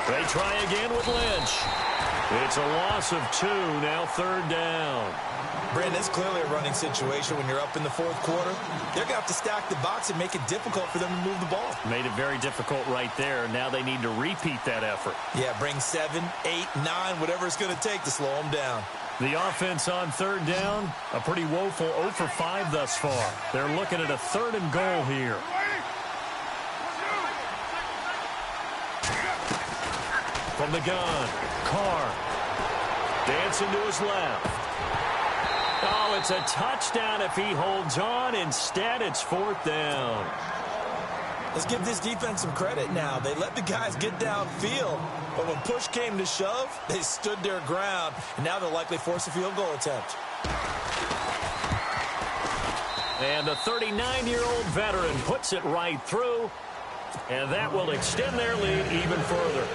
They try again with Lynch. It's a loss of 2, now 3rd down.
Brandon, it's clearly a running situation when you're up in the 4th quarter. They're going to have to stack the box and make it difficult for them to move the ball.
Made it very difficult right there. Now they need to repeat that effort.
Yeah, bring 7, 8, 9, whatever it's going to take to slow them down.
The offense on 3rd down, a pretty woeful 0 for 5 thus far. They're looking at a 3rd and goal here. From the gun, Carr dancing to his left. Oh, it's a touchdown if he holds on. Instead, it's 4th down.
Let's give this defense some credit now. They let the guys get downfield, but when push came to shove, they stood their ground, and now they'll likely force a field goal attempt.
And the 39-year-old veteran puts it right through, and that will extend their lead even further.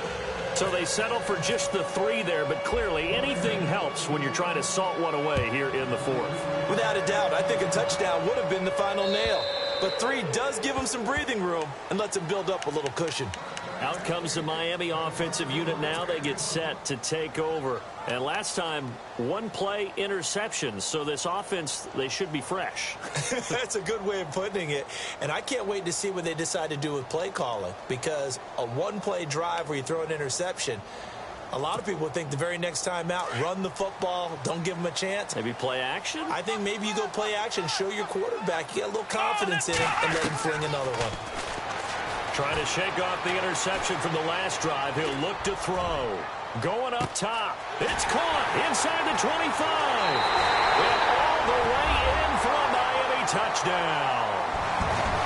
So they settle for just the 3 there, but clearly anything helps when you're trying to salt one away here in the 4th.
Without a doubt, I think a touchdown would have been the final nail. But 3 does give them some breathing room and lets them build up a little cushion.
Out comes the Miami offensive unit now. They get set to take over. And last time, 1 play interception. So this offense, they should be fresh.
That's a good way of putting it. And I can't wait to see what they decide to do with play calling. Because a 1-play drive where you throw an interception, a lot of people think the very next time out, run the football, don't give them a chance.
Maybe play action?
I think maybe you go play action, show your quarterback you got a little confidence in him, and let him fling another one.
Trying to shake off the interception from the last drive. He'll look to throw. Going up top. It's caught inside the 25. And all the way in for a Miami touchdown.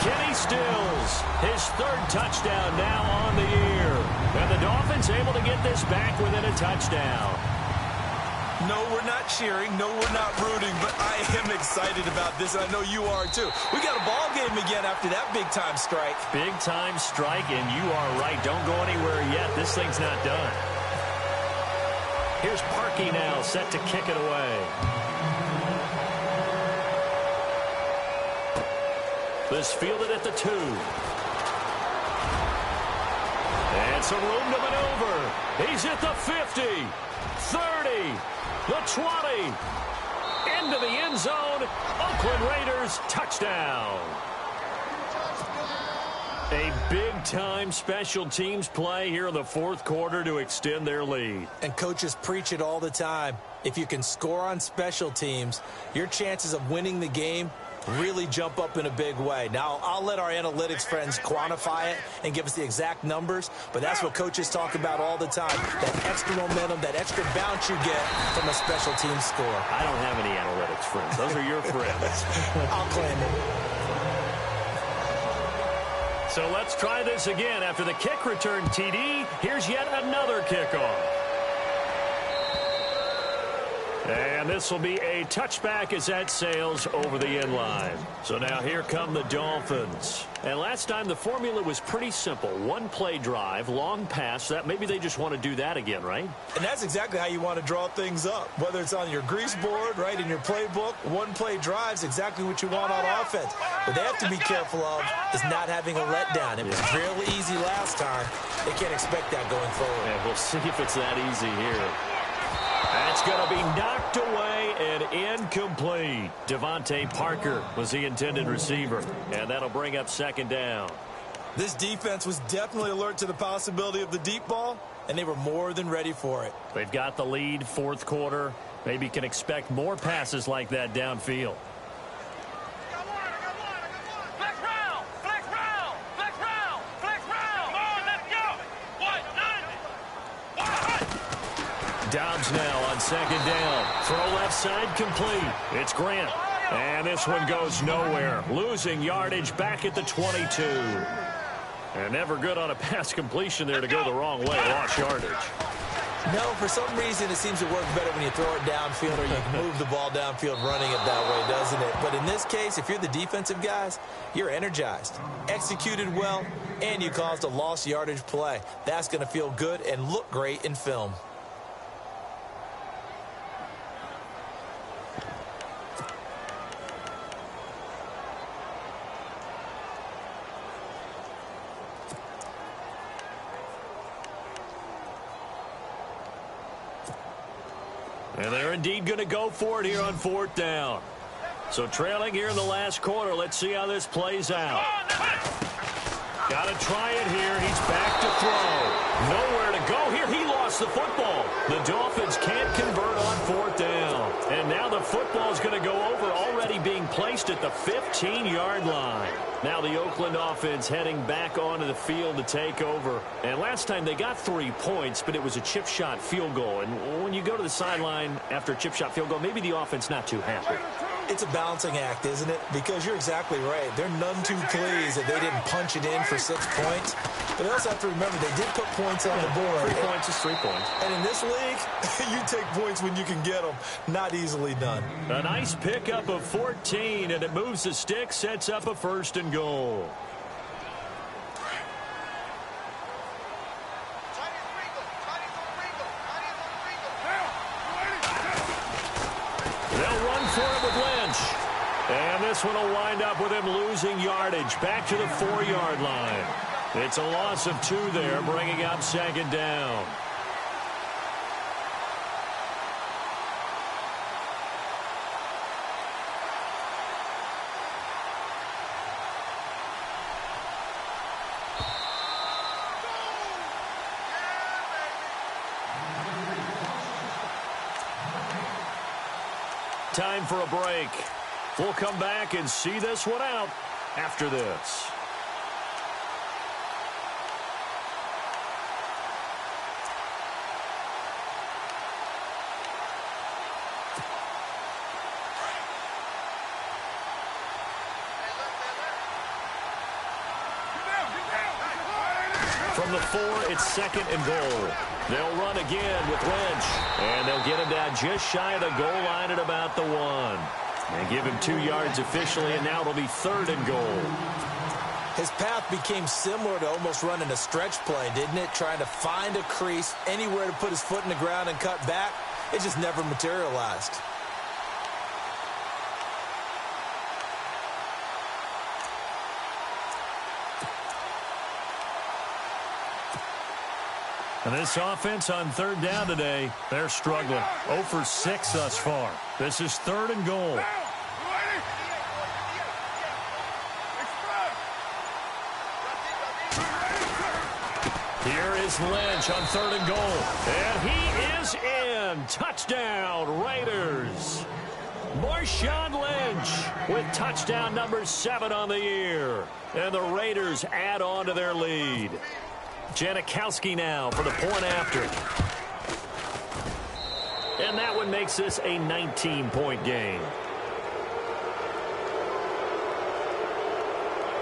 Kenny Stills, his 3rd touchdown now on the year. And the Dolphins able to get this back within a touchdown.
No, we're not cheering. No, we're not rooting. But I am excited about this, and I know you are too. We got a ball game again after that big-time strike.
Big-time strike, and you are right. Don't go anywhere yet. This thing's not done. Here's Parkey now, set to kick it away. This fielded at the 2. And some room to maneuver. He's at the 50, 30, the 20. Into the end zone. Oakland Raiders touchdown. A big-time special teams play here in the 4th quarter to extend their lead.
And coaches preach it all the time. If you can score on special teams, your chances of winning the game really jump up in a big way. Now, I'll let our analytics friends quantify it and give us the exact numbers, but that's what coaches talk about all the time. That extra momentum, that extra bounce you get from a special team score.
I don't have any analytics friends. Those are your friends.
I'll claim it.
So let's try this again. After the kick return TD, here's yet another kickoff. And this will be a touchback as that sails over the end line. So now here come the Dolphins. And last time the formula was pretty simple. 1-play drive, long pass. That maybe they just want to do that again, right?
And that's exactly how you want to draw things up. Whether it's on your grease board, right, in your playbook, 1-play drive is exactly what you want on offense. What they have to be careful of is not having a letdown. It was fairly easy last time. They can't expect that going forward.
And we'll see if it's that easy here. That's going to be knocked away and incomplete. Devontae Parker was the intended receiver, and that'll bring up 2nd down.
This defense was definitely alert to the possibility of the deep ball, and they were more than ready for it.
They've got the lead, 4th quarter. Maybe can expect more passes like that downfield. Dobbs now on 2nd down. Throw left side complete. It's Grant. And this one goes nowhere. Losing yardage back at the 22. And never good on a pass completion there to go the wrong way. Lost yardage.
No, for some reason it seems to work better when you throw it downfield or you can move the ball downfield running it that way, doesn't it? But in this case, if you're the defensive guys, you're energized, executed well, and you caused a lost yardage play. That's going to feel good and look great in film.
And they're indeed going to go for it here on 4th down. So trailing here in the last quarter. Let's see how this plays out. Got to try it here. He's back to throw. Nowhere to go here. He lost the football. The Dolphins can't convert on 4th down. And now the football is going to go over, already being placed at the 15-yard line. Now the Oakland offense heading back onto the field to take over. And last time they got 3 points, but it was a chip shot field goal. And when you go to the sideline after a chip shot field goal, maybe the offense not too happy.
It's a balancing act, isn't it? Because you're exactly right. They're none too pleased that they didn't punch it in for 6 points. But they also have to remember they did put points on the board.
3 points is 3 points.
And in this league, you take points when you can get them. Not easily done.
A nice pickup of 14, and it moves the stick, sets up a 1st and goal. this one will wind up with him losing yardage back to the 4-yard line. It's a loss of 2 there, bringing up second down. Time for a break. We'll come back and see this one out after this. From the 4, it's second and goal. They'll run again with Lynch. And they'll get him down just shy of the goal line at about the 1. And give him 2 yards officially, and now it'll be third and goal.
His path became similar to almost running a stretch play, didn't it? Trying to find a crease, anywhere to put his foot in the ground and cut back. It just never materialized.
And this offense on third down today, they're struggling. 0 for 6 thus far. This is third and goal. Here is Lynch on third and goal. And he is in. Touchdown, Raiders. Marshawn Lynch with touchdown number 7 on the year. And the Raiders add on to their lead. Janikowski now for the point after. And that one makes this a 19-point game.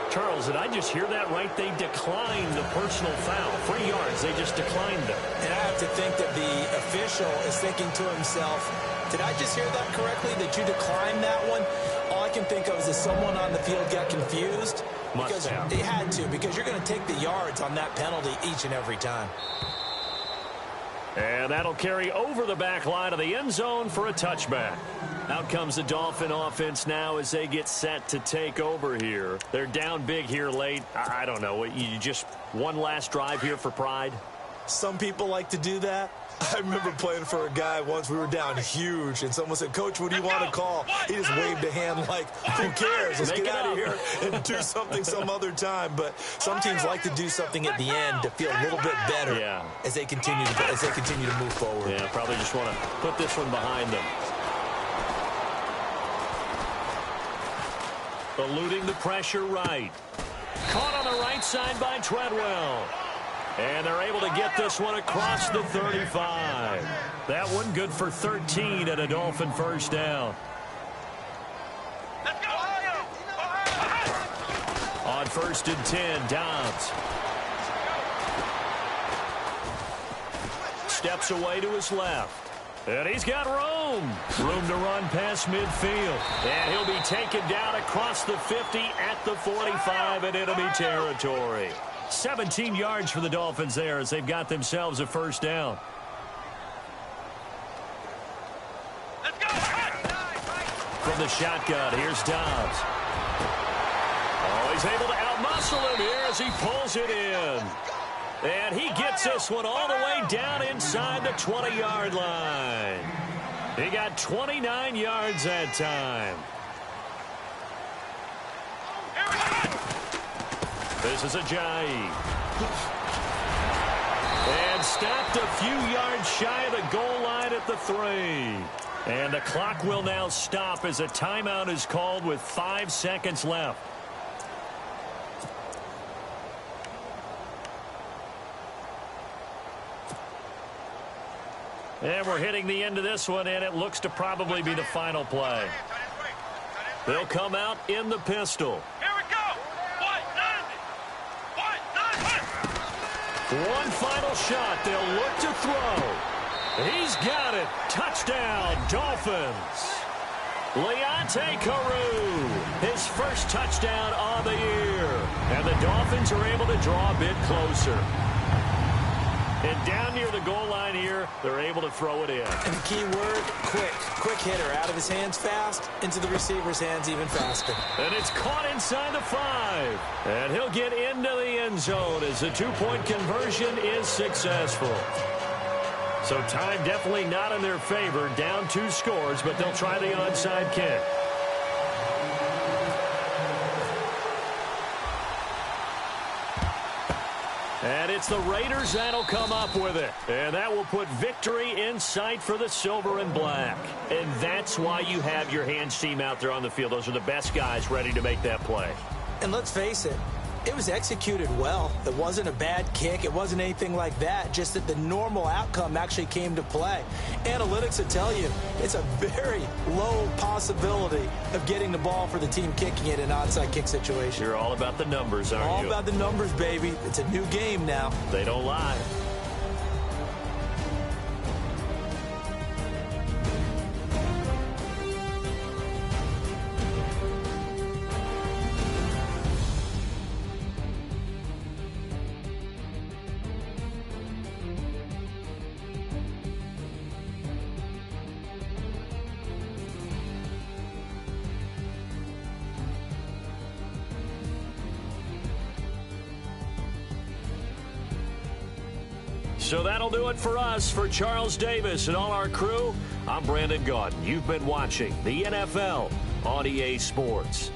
Charles, did I just hear that right? They declined the personal foul. 3 yards, they just declined them.
And I have to think that the official is thinking to himself, did I just hear that correctly, that you declined that one? All I can think of is that someone on the field got confused. Because they had to, because you're going to take the yards on that penalty each and every time.
And that'll carry over the back line of the end zone for a touchback. Out comes the Dolphin offense now as they get set to take over here. They're down big here late. I don't know. You just one last drive here for pride?
Some people like to do that. I remember playing for a guy once. We were down huge, and someone said, "Coach, what do you want to call?" He just waved a hand like, "Who cares? Let's get out of here and do something some other time." But some teams like to do something at the end to feel a little bit better as they continue to move forward.
Yeah, probably just want to put this one behind them. Eluding the pressure right. Caught on the right side by Treadwell. And they're able to get this one across the 35. That one good for 13 and a Dolphin first down.
Let's go,
On first and 10, Dobbs. Steps away to his left. And he's got room. Room to run past midfield. And he'll be taken down across the 50 at the 45 in enemy territory. 17 yards for the Dolphins there as they've got themselves a first down.
Let's go.
From the shotgun, here's Dobbs. Oh, he's able to outmuscle him here as he pulls it in. And he gets this one all the way down inside the 20-yard line. He got 29 yards that time. This is Ajayi. And stopped a few yards shy of the goal line at the 3. And the clock will now stop as a timeout is called with 5 seconds left. And we're hitting the end of this one, and it looks to probably be the final play. They'll come out in the pistol.
Here we go.
One final shot. They'll look to throw. He's got it. Touchdown, Dolphins. Leonte Carew, his first touchdown of the year. And the Dolphins are able to draw a bit closer. And down near the goal line here, they're able to throw it in.
And the key word, quick. Quick hitter. Out of his hands fast, into the receiver's hands even faster.
And it's caught inside the 5. And he'll get into the end zone as the two-point conversion is successful. So time definitely not in their favor. Down 2 scores, but they'll try the onside kick. And it's the Raiders that'll come up with it. And that will put victory in sight for the silver and black. And that's why you have your hands team out there on the field. Those are the best guys ready to make that play.
And let's face it, it was executed well. It wasn't a bad kick. It wasn't anything like that. Just that the normal outcome actually came to play. Analytics will tell you it's a very low possibility of getting the ball for the team kicking it in an onside kick situation.
You're all about the numbers, aren't you?
All about the numbers, baby. It's a new game now.
They don't lie. So that'll do it for us. For Charles Davis and all our crew, I'm Brandon Gaudin. You've been watching the NFL on EA Sports.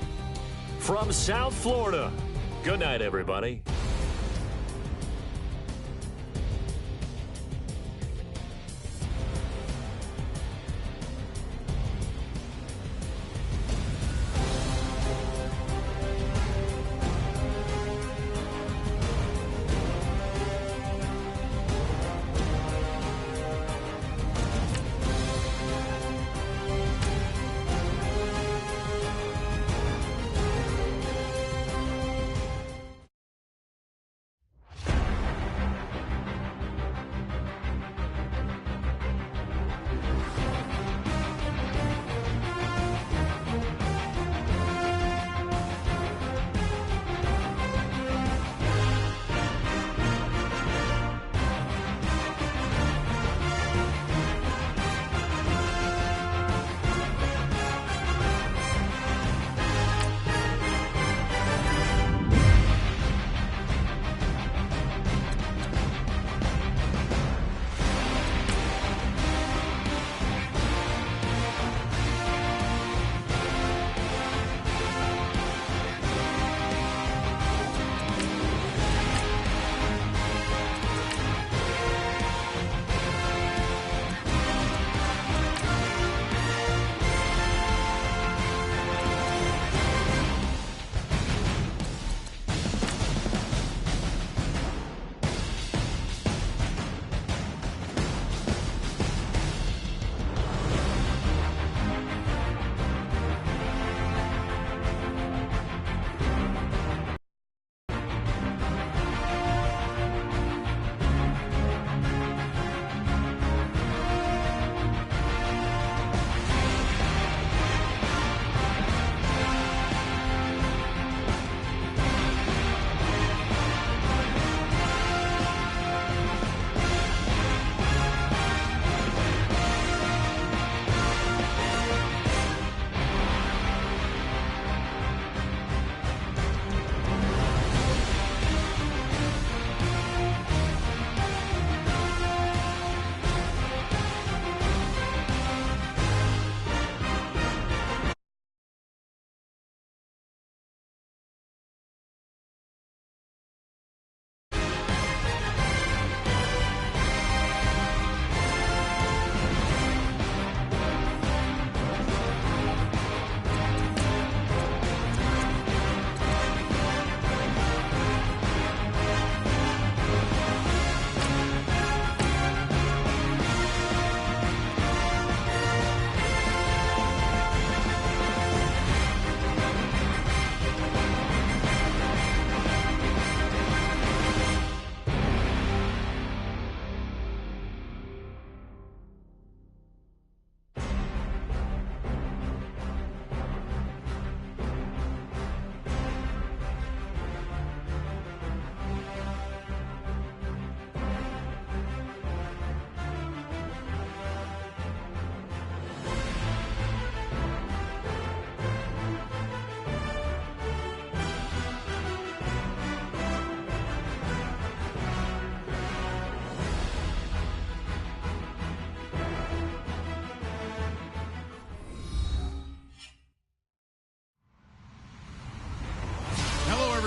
From South Florida, good night, everybody.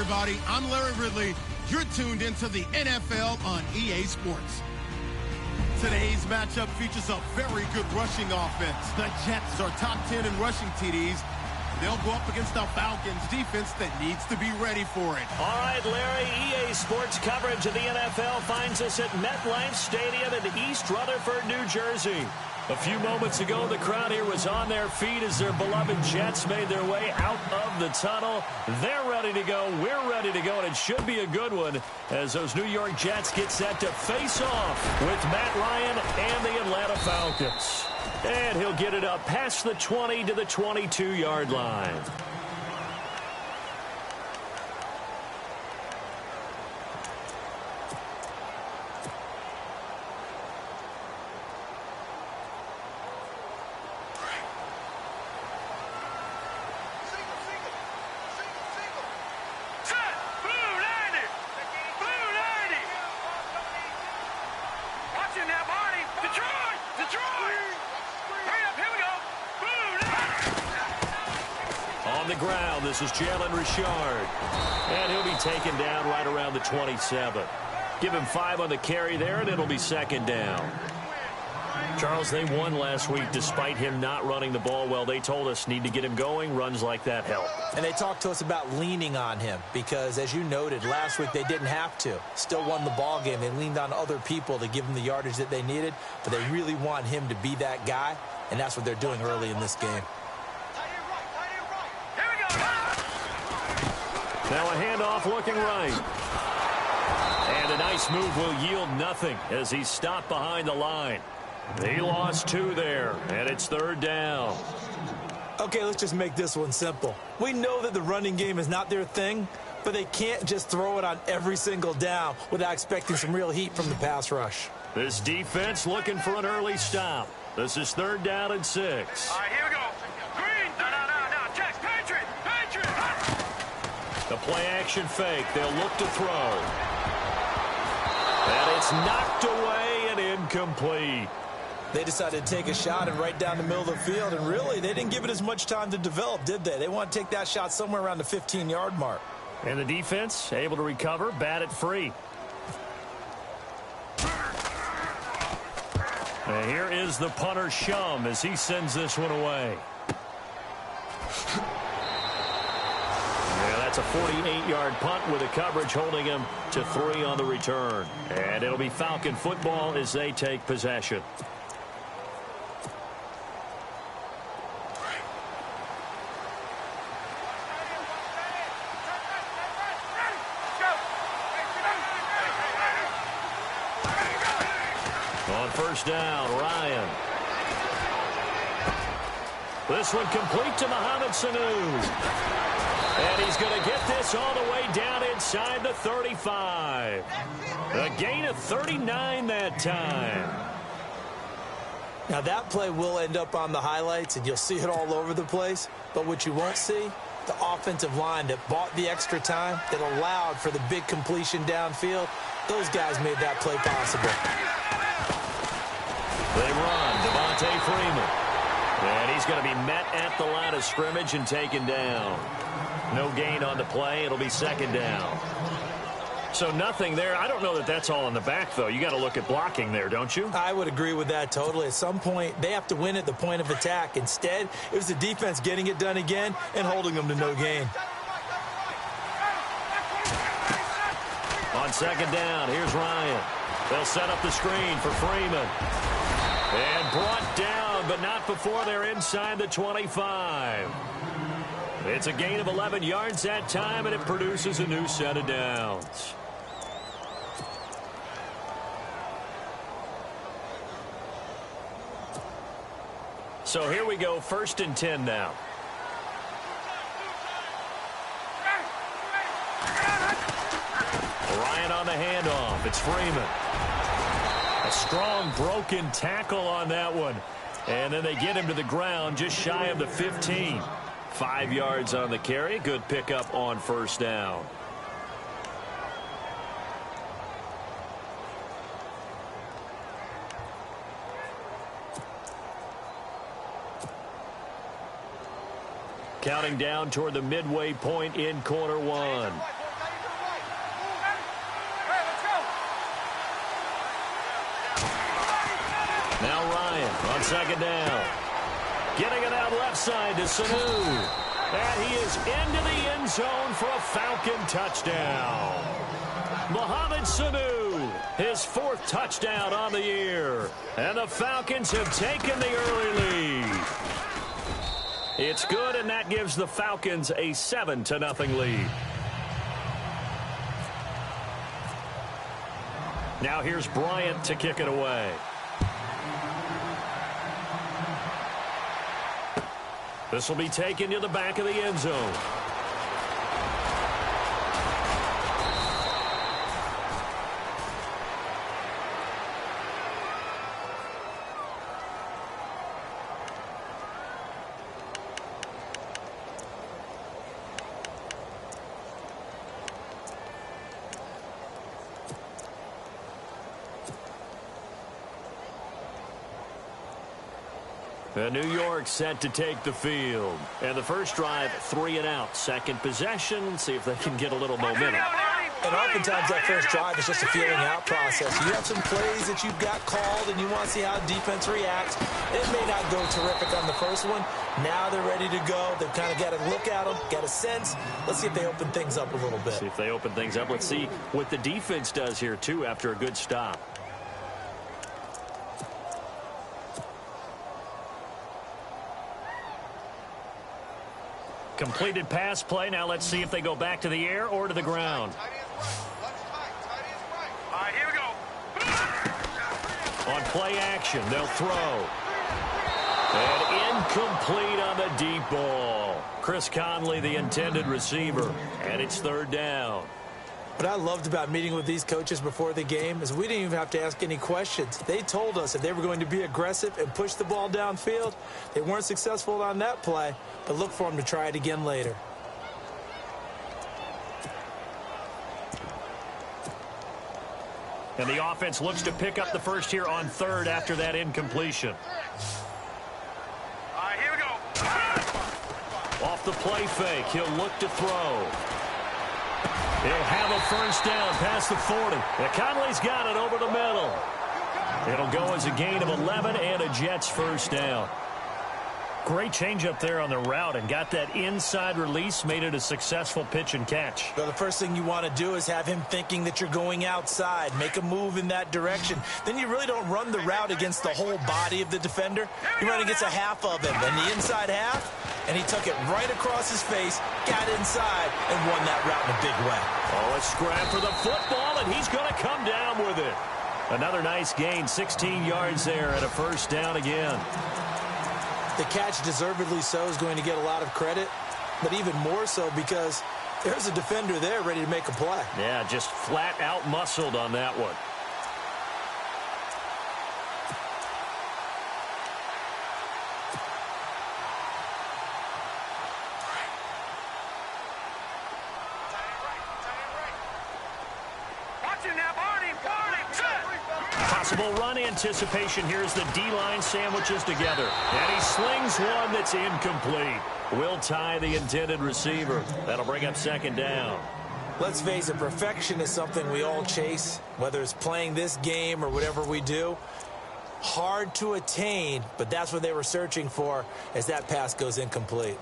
everybody. I'm Larry Ridley. You're tuned into the NFL on EA Sports. Today's matchup features a very good rushing offense. The Jets are top 10 in rushing TDs. They'll go up against the Falcons defense that needs to be ready for it.
All right, Larry, EA Sports coverage of the NFL finds us at MetLife Stadium in East Rutherford, New Jersey. A few moments ago, the crowd here was on their feet as their beloved Jets made their way out of the tunnel. They're ready to go. We're ready to go, and it should be a good one as those New York Jets get set to face off with Matt Ryan and the Atlanta Falcons. And he'll get it up past the 20 to the 22-yard line. On the ground, this is Jalen Richard. And he'll be taken down right around the 27. Give him 5 on the carry there, and it'll be second down. Charles, they won last week despite him not running the ball well. They told us need to get him going. Runs like that help.
And they talked to us about leaning on him because, as you noted, last week they didn't have to. Still won the ball game. They leaned on other people to give them the yardage that they needed, but they really want him to be that guy, and that's what they're doing early in this game.
Now a handoff looking right. And a nice move will yield nothing as he's stopped behind the line. He lost 2 there, and it's third down.
Okay, let's just make this one simple. We know that the running game is not their thing, but they can't just throw it on every single down without expecting some real heat from the pass rush.
This defense looking for an early stop. This is third down and 6.
All right, here we go. Green. No. Jack, Patriot.
The play-action fake. They'll look to throw. And it's knocked away and incomplete.
They decided to take a shot and right down the middle of the field, and really, they didn't give it as much time to develop, did they? They want to take that shot somewhere around the 15-yard mark.
And the defense able to recover, bat it free. And here is the punter, Shum, as he sends this one away. That's a 48-yard punt with a coverage holding him to 3 on the return. And it'll be Falcon football as they take possession. On first down, Ryan. This one complete to Mohamed Sanu. And he's going to get this all the way down inside the 35. A gain of 39 that time.
Now, that play will end up on the highlights, and you'll see it all over the place. But what you won't see, the offensive line that bought the extra time, that allowed for the big completion downfield, those guys made that play possible.
They run, Devontae Freeman. And he's going to be met at the line of scrimmage and taken down. No gain on the play. It'll be second down. So nothing there. I don't know that that's all in the back, though. You got to look at blocking there, don't you?
I would agree with that totally. At some point, they have to win at the point of attack. Instead, it was the defense getting it done again and holding them to no gain.
On second down, here's Ryan. They'll set up the screen for Freeman. And brought down, but not before they're inside the 25. It's a gain of 11 yards that time, and it produces a new set of downs. So here we go, 1st and 10 now. Ryan on the handoff. It's Freeman. A strong broken tackle on that one. And then they get him to the ground just shy of the 15. 5 yards on the carry. Good pickup on first down. Counting down toward the midway point in quarter one. Now Ryan on second down. Getting it out left side to Sanu. And he is into the end zone for a Falcon touchdown. Mohamed Sanu, his 4th touchdown on the year. And the Falcons have taken the early lead. It's good, and that gives the Falcons a 7-0 lead. Now here's Bryant to kick it away. This will be taken to the back of the end zone. New York set to take the field. And the first drive, 3 and out. Second possession, see if they can get a little momentum.
And oftentimes that first drive is just a feeling out process. You have some plays that you've got called, and you want to see how defense reacts. It may not go terrific on the first one. Now they're ready to go. They've kind of got to look at them, get a sense. Let's see if they open things up a little bit.
See if they open things up. Let's see what the defense does here, too, after a good stop. Completed pass play. Now let's see if they go back to the air or to the ground.
All right, here we go.
On play action, they'll throw. And incomplete on the deep ball. Chris Conley, the intended receiver. And it's 3rd down.
What I loved about meeting with these coaches before the game is we didn't even have to ask any questions. They told us if they were going to be aggressive and push the ball downfield. They weren't successful on that play, but look for them to try it again later.
And the offense looks to pick up the first here on 3rd after that incompletion.
All right, here we go.
Off the play fake, he'll look to throw. He'll have a first down past the 40. And Conley's got it over the middle. It'll go as a gain of 11 and a Jets first down. Great change up there on the route and got that inside release, made it a successful pitch and catch.
Well, the first thing you want to do is have him thinking that you're going outside, make a move in that direction. Then you really don't run the route against the whole body of the defender. You run against a half of him, and the inside half, and he took it right across his face, got inside, and won that route in a big way.
Oh, a scrap for the football, and he's going to come down with it. Another nice gain, 16 yards there, and a first down again.
The catch, deservedly so, is going to get a lot of credit, but even more so because there's a defender there ready to make a play.
Yeah, just flat out muscled on that one.
Watch it now, Barney.
Possible run anticipation. Here's the D-line sandwiches together. And he slings one that's incomplete. Will tie the intended receiver. That'll bring up 2nd down.
Let's face it, perfection is something we all chase, whether it's playing this game or whatever we do. Hard to attain, but that's what they were searching for as that pass goes incomplete.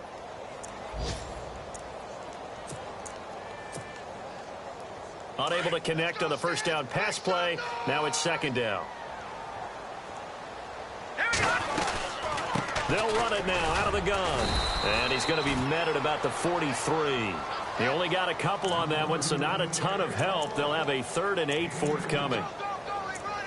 Unable to connect on the first down pass play. Now it's 2nd down. They'll run it now out of the gun. And he's going to be met at about the 43. He only got a couple on that one, so not a ton of help. They'll have a 3rd and 8 forthcoming.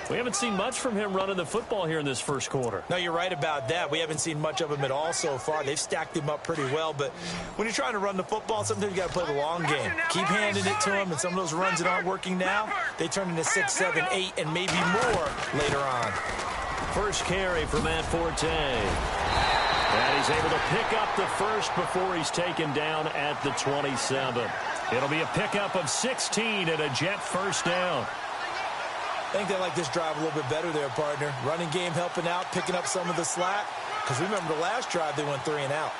We haven't seen much from him running the football here in this first quarter.
No, you're right about that. We haven't seen much of him at all so far. They've stacked him up pretty well, but when you're trying to run the football, sometimes you got to play the long game. Keep handing it to him, and some of those runs that aren't working now, they turn into 6, 7, 8, and maybe more later on.
First carry for Matt Forte. And he's able to pick up the first before he's taken down at the 27. It'll be a pickup of 16 and a Jet first down.
I think they like this drive a little bit better there, partner. Running game helping out, picking up some of the slack. Because remember the last drive, they went 3 and out.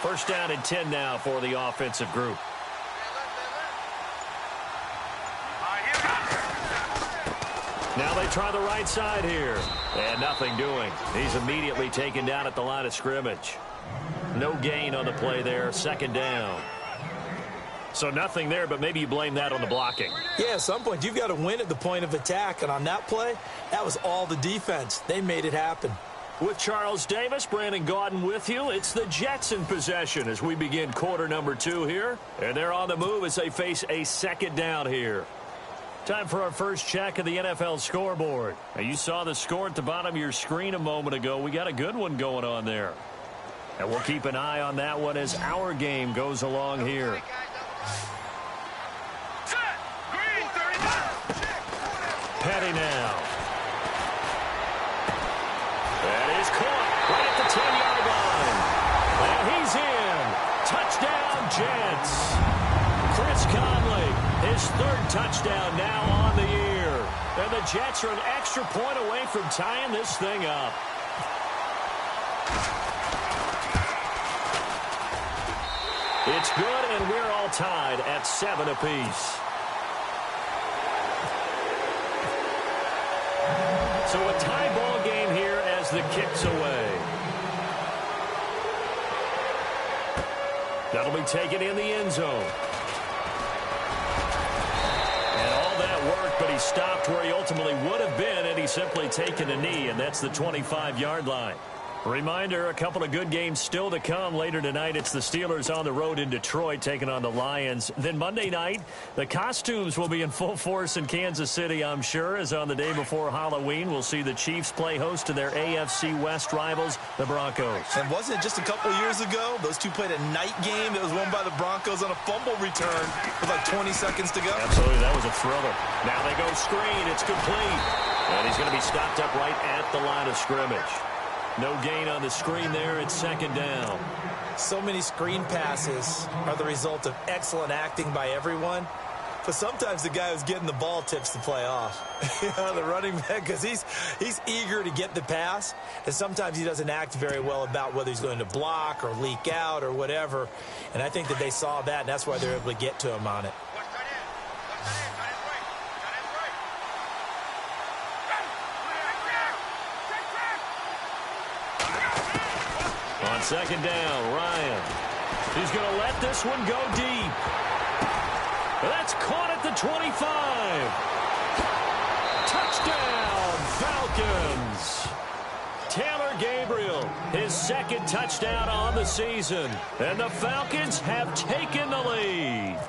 First down and 10 now for the offensive group. Now they try the right side here. And nothing doing. He's immediately taken down at the line of scrimmage. No gain on the play there. Second down. So nothing there, but maybe you blame that on the blocking.
Yeah, at some point you've got to win at the point of attack. And on that play, that was all the defense. They made it happen.
With Charles Davis, Brandon Gaudin with you. It's the Jets in possession as we begin quarter number 2 here. And they're on the move as they face a second down here. Time for our first check of the NFL scoreboard. Now, you saw the score at the bottom of your screen a moment ago. We got a good one going on there. And we'll keep an eye on that one as our game goes along here. Petty now. That is caught right at the 10-yard line. And he's in. Touchdown, Jets. Chris Conley, his 3rd touchdown now on the year. And the Jets are an extra point away from tying this thing up. It's good, and we're all tied at 7 apiece. So a tie ball game here as the kick's away. That'll be taken in the end zone. And all that worked, but he stopped where he ultimately would have been, and he's simply taken a knee, and that's the 25-yard line. Reminder, a couple of good games still to come. Later tonight, it's the Steelers on the road in Detroit taking on the Lions. Then Monday night, the costumes will be in full force in Kansas City, I'm sure, as on the day before Halloween, we'll see the Chiefs play host to their AFC West rivals, the Broncos.
And wasn't it just a couple years ago, those two played a night game that was won by the Broncos on a fumble return with like 20 seconds to go?
Absolutely, that was a thriller. Now they go screen, it's complete. And he's going to be stopped up right at the line of scrimmage. No gain on the screen there. It's second down.
So many screen passes are the result of excellent acting by everyone. But sometimes the guy who's getting the ball tips the play off. The running back, because he's eager to get the pass. And sometimes he doesn't act very well about whether he's going to block or leak out or whatever. And I think that they saw that, and that's why they're able to get to him on it.
On second down, Ryan. He's going to let this one go deep. That's caught at the 25. Touchdown, Falcons. Taylor Gabriel, his 2nd touchdown on the season. And the Falcons have taken the lead.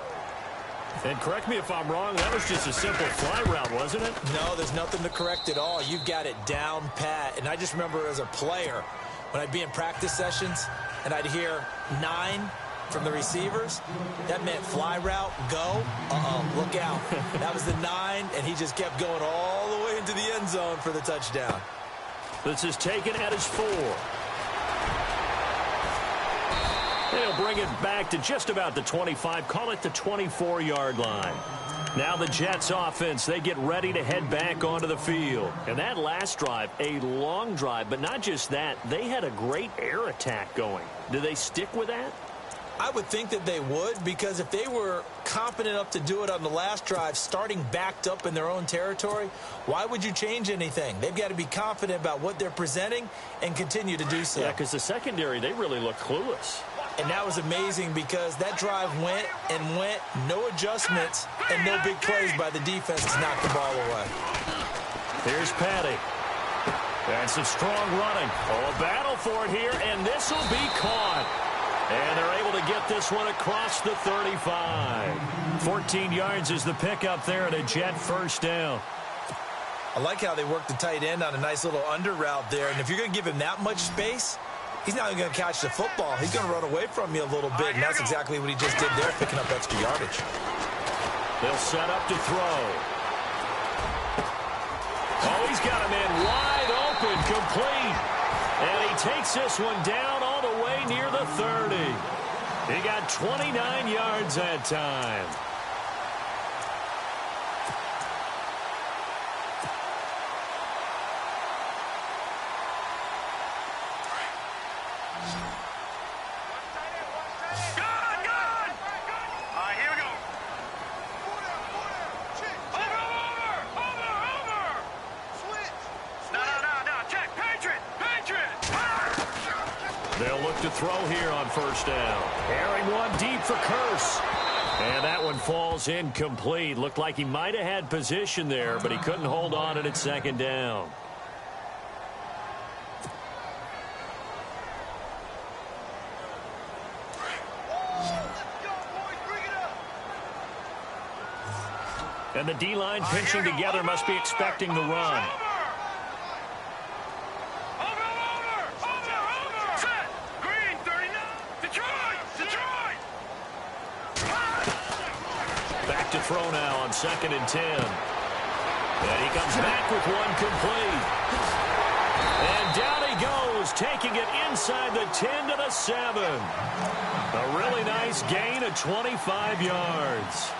And correct me if I'm wrong, that was just a simple fly route, wasn't it?
No, there's nothing to correct at all. You've got it down pat. And I just remember as a player, when I'd be in practice sessions and I'd hear 9 from the receivers, that meant fly route, go, look out. That was the 9, and he just kept going all the way into the end zone for the touchdown.
This is taken at his 4. They'll bring it back to just about the 25, call it the 24-yard line. Now the Jets offense, they get ready to head back onto the field. And that last drive, a long drive, but not just that, they had a great air attack going. Do they stick with that?
I would think that they would, because if they were confident enough to do it on the last drive, starting backed up in their own territory, why would you change anything? They've got to be confident about what they're presenting and continue to do so.
Yeah, because the secondary, they really look clueless.
And that was amazing because that drive went and went, no adjustments, and no big plays by the defense to knock the ball away.
Here's Patty. That's some strong running. Oh, a battle for it here, and this will be caught. And they're able to get this one across the 35. 14 yards is the pickup there at a Jet first down.
I like how they worked the tight end on a nice little under route there. And if you're going to give him that much space, he's not even going to catch the football. He's going to run away from you a little bit, and that's exactly what he just did there, picking up extra yardage.
They'll set up to throw. Oh, he's got a man wide open, complete. And he takes this one down all the way near the 30. He got 29 yards that time. back to throw here on first down. Airing one deep for Curse. And that one falls incomplete. Looked like he might have had position there, but he couldn't hold on at second down. And the D-line pinching together must be expecting the run. Back to throw now on 2nd and 10. And he comes back with one complete. And down he goes, taking it inside the 10 to the 7. A really nice gain of 25 yards.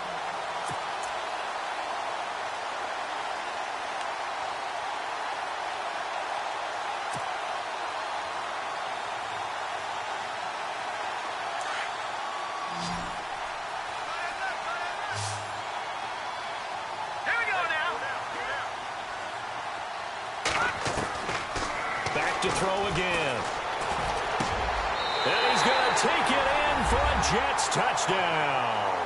To throw again. And he's going to take it in for a Jets touchdown.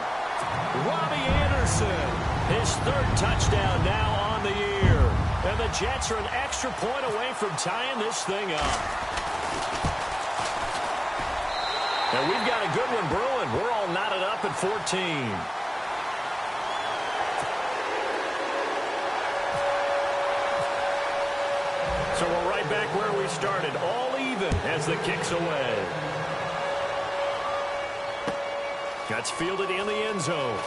Robbie Anderson, his 3rd touchdown now on the year. And the Jets are an extra point away from tying this thing up. And we've got a good one brewing. We're all knotted up at 14. So we're right back where we started, all even as the kick's away. That's fielded in the end zone.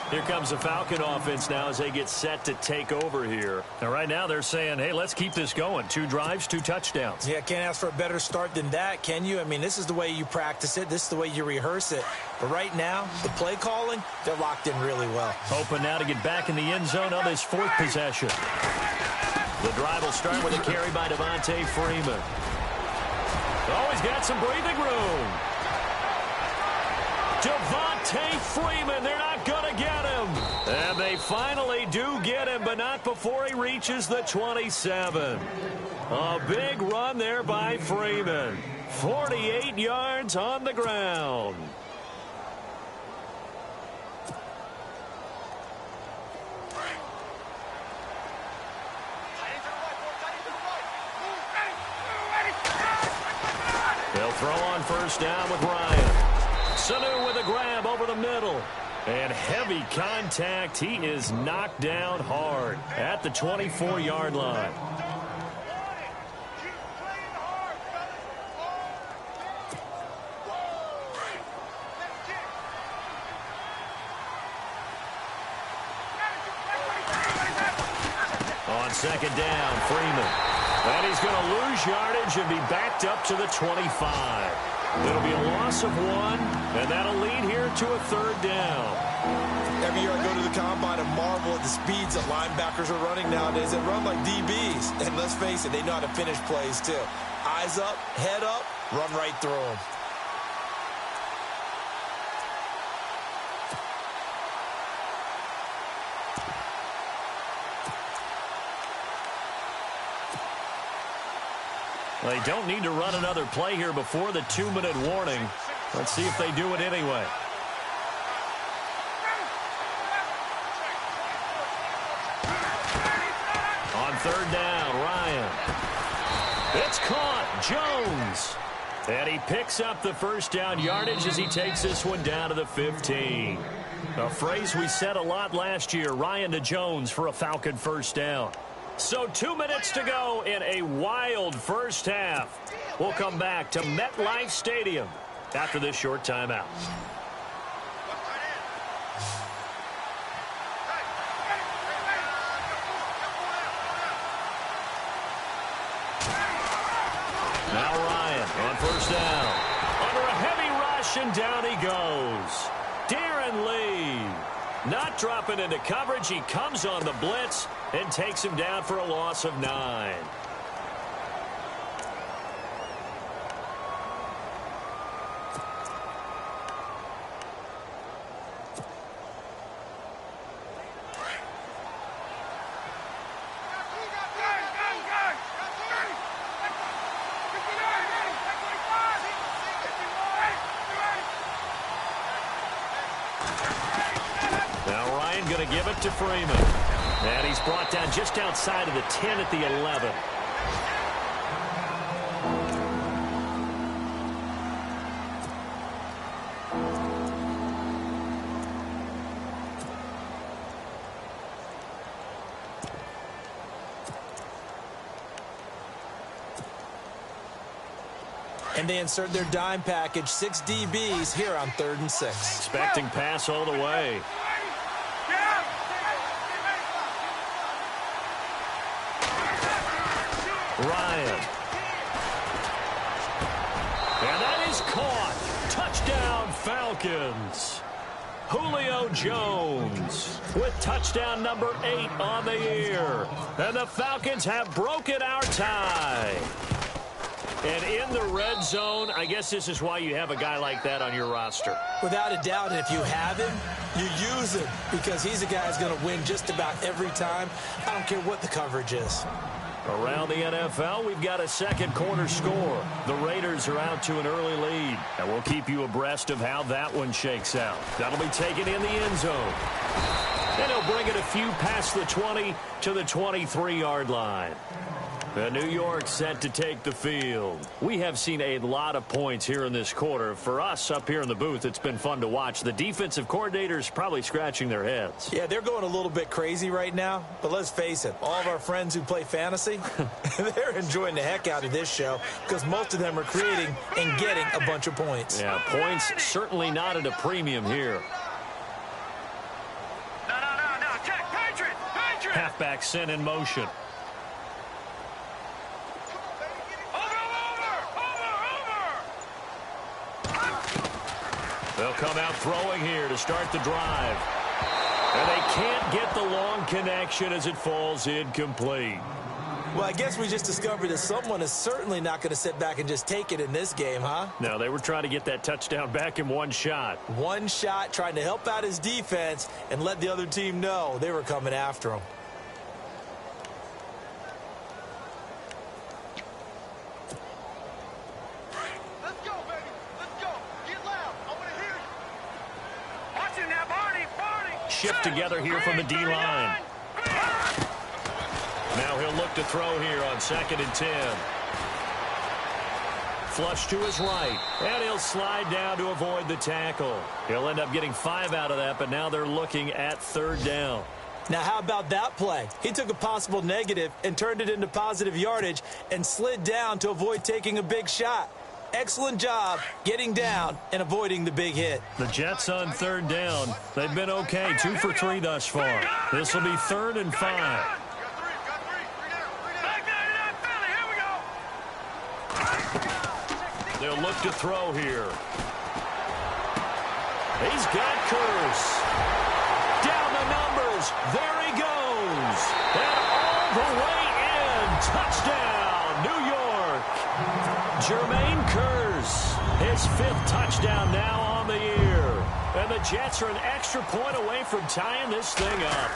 Here comes the Falcon offense now as they get set to take over here. And right now they're saying, hey, let's keep this going. 2 drives, 2 touchdowns.
Yeah, can't ask for a better start than that, can you? I mean, this is the way you practice it. This is the way you rehearse it. But right now, the play calling, they're locked in really well.
Hoping now to get back in the end zone on this 4th possession. The drive will start with a carry by Devontae Freeman. Oh, he's got some breathing room. Devontae Freeman, they're not going to get him. And they finally do get him, but not before he reaches the 27. A big run there by Freeman. 48 yards on the ground. They'll throw on first down with Ryan. Sanu with a grab over the middle. And heavy contact. He is knocked down hard at the 24-yard line. On 2nd down, Freeman. And he's going to lose yardage and be backed up to the 25. It'll be a loss of 1, and that'll lead here to a 3rd down.
Every year I go to the combine and marvel at the speeds that linebackers are running nowadays. They run like DBs. And let's face it, they know how to finish plays too. Eyes up, head up, run right through them.
They don't need to run another play here before the 2-minute warning. Let's see if they do it anyway. On 3rd down, Ryan. It's caught. Jones. And he picks up the first down yardage as he takes this one down to the 15. A phrase we said a lot last year, Ryan to Jones for a Falcon first down. So 2 minutes to go in a wild first half. We'll come back to MetLife Stadium after this short timeout. Now Ryan on first down. Under a heavy rush, and down he goes. Darren Lee. Not dropping into coverage. He comes on the blitz and takes him down for a loss of 9. going to give it to Freeman. And he's brought down just outside of the 10 at the 11.
And they insert their dime package, 6 DBs here on 3rd and 6.
Expecting pass all the way. Ryan. And that is caught. Touchdown, Falcons. Julio Jones with touchdown number 8 on the year. And the Falcons have broken our tie. And in the red zone, I guess this is why you have a guy like that on your roster.
Without a doubt, and if you have him, you use him because he's a guy who's going to win just about every time. I don't care what the coverage is.
Around the NFL, we've got a second quarter score. The Raiders are out to an early lead, and we'll keep you abreast of how that one shakes out. That'll be taken in the end zone. And he'll bring it a few past the 20 to the 23-yard line. The New York set to take the field. We have seen a lot of points here in this quarter. For us up here in the booth, it's been fun to watch. The defensive coordinators probably scratching their heads.
Yeah, they're going a little bit crazy right now. But let's face it, all of our friends who play fantasy, they're enjoying the heck out of this show because most of them are creating and getting a bunch of points.
Yeah, points certainly not at a premium here.
No. Check. Patriot.
Halfback sent in motion. They'll come out throwing here to start the drive. And they can't get the long connection as it falls incomplete.
Well, I guess we just discovered that someone is certainly not going to sit back and just take it in this game, huh?
No, they were trying to get that touchdown back in one shot.
One shot, trying to help out his defense and let the other team know they were coming after him.
Shift together here from the D-line. Now he'll look to throw here on 2nd and 10. Flush to his right, and he'll slide down to avoid the tackle. He'll end up getting 5 out of that, but now they're looking at 3rd down.
Now, how about that play? He took a possible negative and turned it into positive yardage and slid down to avoid taking a big shot. Excellent job getting down and avoiding the big hit.
The Jets on 3rd down. They've been okay, 2 for 3 thus far. This will be 3rd and 5. They'll look to throw here. He's got Curse. Down the numbers. There he goes. And all the way in. Touchdown, New York. Jermaine Curse, his 5th touchdown now on the year. And the Jets are an extra point away from tying this thing up.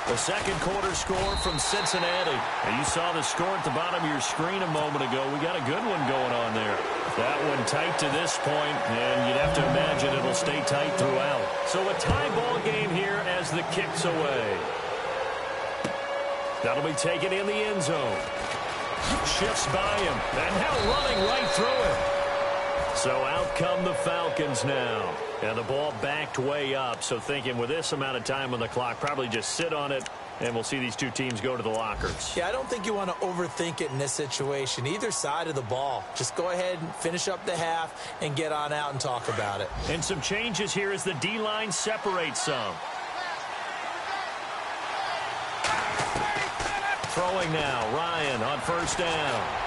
The second quarter score from Cincinnati. And you saw the score at the bottom of your screen a moment ago. We got a good one going on there. That one tight to this point, and you'd have to imagine it'll stay tight throughout. So a tie ball game here as the kick's away. That'll be taken in the end zone. Shifts by him, and now running right through him. So out come the Falcons now. And the ball backed way up, so thinking with this amount of time on the clock, probably just sit on it, and we'll see these two teams go to the lockers.
Yeah, I don't think you want to overthink it in this situation. Either side of the ball. Just go ahead and finish up the half and get on out and talk about it.
And some changes here as the D-line separates some. Throwing now, Ryan on 1st down.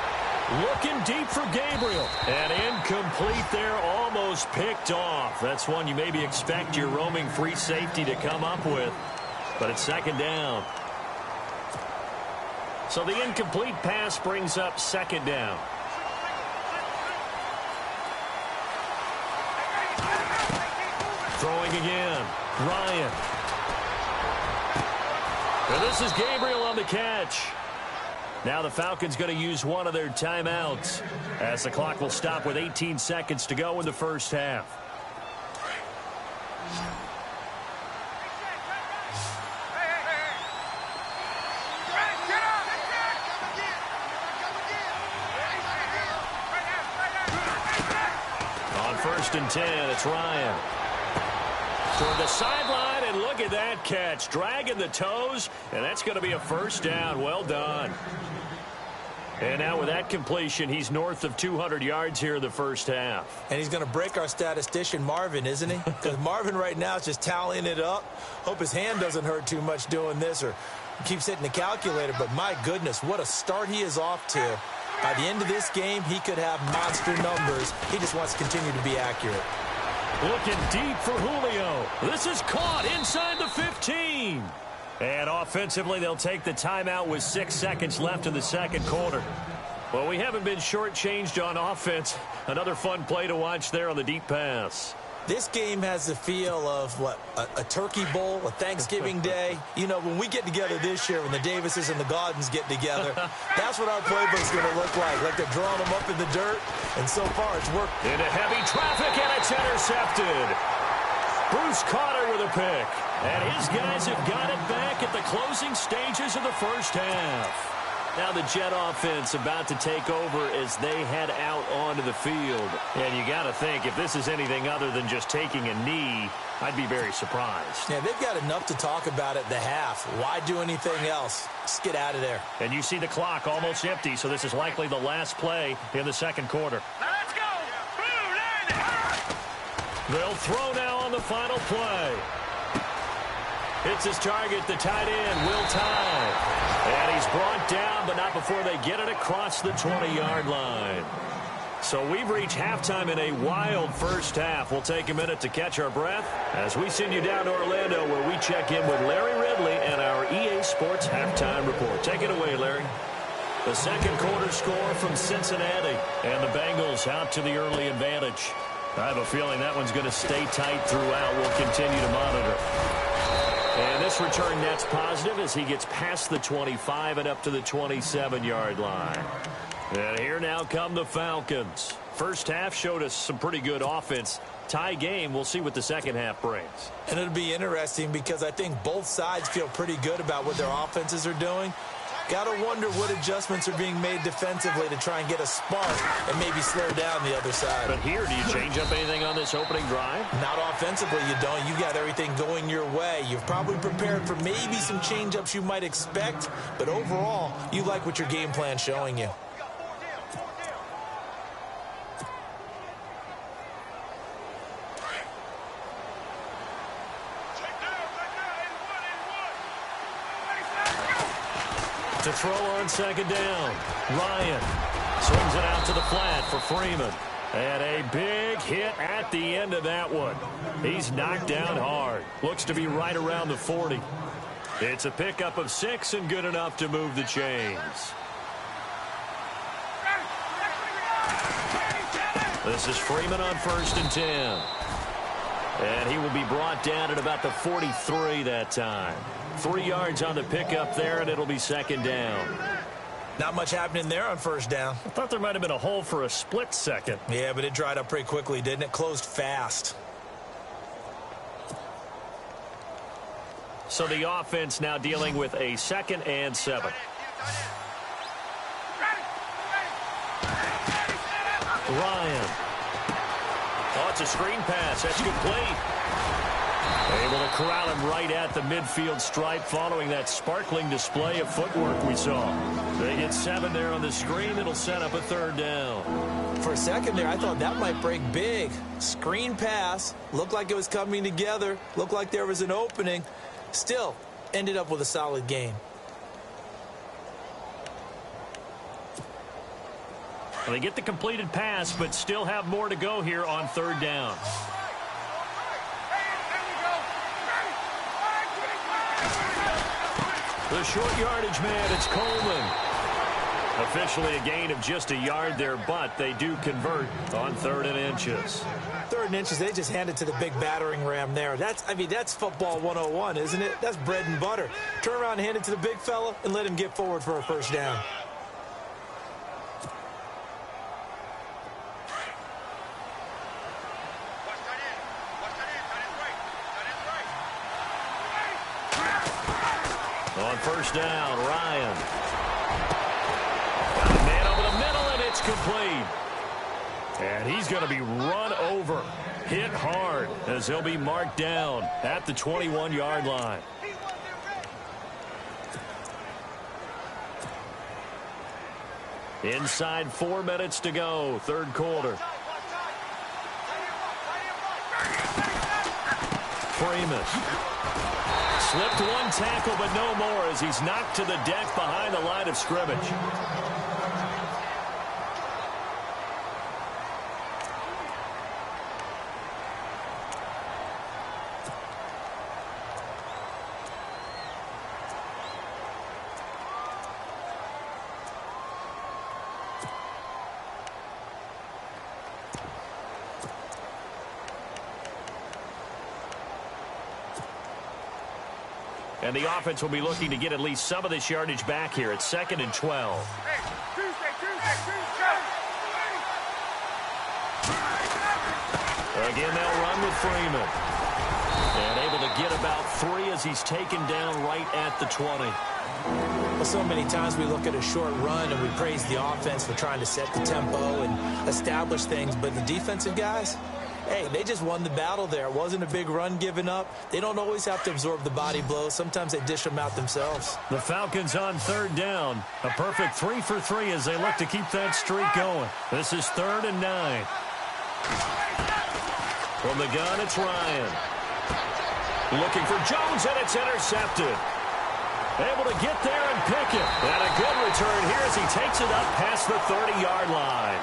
Looking deep for Gabriel. And incomplete there, almost picked off. That's one you maybe expect your roaming free safety to come up with. But it's 2nd down. So the incomplete pass brings up 2nd down. Throwing again, Ryan. And this is Gabriel on the catch. Now the Falcons going to use one of their timeouts as the clock will stop with 18 seconds to go in the first half. first and 10. It's Ryan. Toward the sideline, and look at that catch. Dragging the toes, and that's going to be a first down. Well done. And now with that completion, he's north of 200 yards here in the first half.
And he's going to break our statistician, Marvin, isn't he? Because Marvin right now is just tallying it up. Hope his hand doesn't hurt too much doing this or keeps hitting the calculator. But my goodness, what a start he is off to. By the end of this game, he could have monster numbers. He just wants to continue to be accurate.
Looking deep for Julio. This is caught inside the 15. And offensively, they'll take the timeout with 6 seconds left in the second quarter. Well, we haven't been shortchanged on offense. Another fun play to watch there on the deep pass.
This game has the feel of, what, a turkey bowl, a Thanksgiving day. You know, when we get together this year, when the Davises and the Gaudens get together, that's what our playbook's going to look like. Like they're drawing them up in the dirt, and so far it's worked.
Into heavy traffic, and it's intercepted. Bruce Cotter with a pick. And his guys have got it back at the closing stages of the first half. Now the Jet offense about to take over as they head out onto the field. And you got to think, if this is anything other than just taking a knee, I'd be very surprised.
Yeah, they've got enough to talk about at the half. Why do anything else? Just get out of there.
And you see the clock almost empty, so this is likely the last play in the second quarter.
Let's go. Blue line.
They'll throw now on the final play. Hits his target, the tight end, Will Tye. And he's brought down, but not before they get it across the 20-yard line. So we've reached halftime in a wild first half. We'll take a minute to catch our breath as we send you down to Orlando, where we check in with Larry Ridley and our EA Sports Halftime Report. Take it away, Larry. The second quarter score from Cincinnati, and the Bengals out to the early advantage. I have a feeling that one's going to stay tight throughout. We'll continue to monitor. And this return net's positive as he gets past the 25 and up to the 27-yard line. And here now come the Falcons. First half showed us some pretty good offense. Tie game. We'll see what the second half brings.
And it'll be interesting because I think both sides feel pretty good about what their offenses are doing. Got to wonder what adjustments are being made defensively to try and get a spark and maybe slow down the other side.
But here, do you change up anything on this opening drive?
Not offensively, you don't. You got everything going your way. You've probably prepared for maybe some change-ups you might expect, but overall, you like what your game plan's showing you.
To throw on second down. Ryan swings it out to the flat for Freeman. And a big hit at the end of that one. He's knocked down hard. Looks to be right around the 40. It's a pickup of 6 and good enough to move the chains. This is Freeman on first and 10. And he will be brought down at about the 43 that time. 3 yards on the pickup there, and it'll be second down.
Not much happening there on first down.
I thought there might have been a hole for a split second.
Yeah, but it dried up pretty quickly, didn't it? Closed fast.
So the offense now dealing with a 2nd and 7. Ryan. Oh, it's a screen pass. That's complete. Able to corral him right at the midfield stripe following that sparkling display of footwork we saw. They get 7 there on the screen. It'll set up a 3rd down.
For a second there, I thought that might break big. Screen pass. Looked like it was coming together. Looked like there was an opening. Still, ended up with a solid game.
Well, they get the completed pass, but still have more to go here on 3rd down. The short yardage man, it's Coleman. Officially a gain of just a yard there, but they do convert on 3rd and inches.
3rd and inches, they just hand it to the big battering ram there. That's football 101, isn't it? That's bread and butter. Turn around and hand it to the big fella and let him get forward for a first down.
On first down, Ryan. Got a man over the middle, and it's complete. And he's going to be run over, hit hard, as he'll be marked down at the 21-yard line. Inside 4 minutes to go, third quarter. Freeman. Slipped one tackle, but no more as he's knocked to the deck behind the line of scrimmage. And the offense will be looking to get at least some of this yardage back here at 2nd and 12. Again, they'll run with Freeman. And able to get about 3 as he's taken down right at the 20.
Well, so many times we look at a short run and we praise the offense for trying to set the tempo and establish things. But the defensive guys, hey, they just won the battle there. It wasn't a big run given up. They don't always have to absorb the body blows. Sometimes they dish them out themselves.
The Falcons on 3rd down. A perfect 3 for 3 as they look to keep that streak going. This is 3rd and 9. From the gun, it's Ryan. Looking for Jones, and it's intercepted. Able to get there and pick it. And a good return here as he takes it up past the 30-yard line.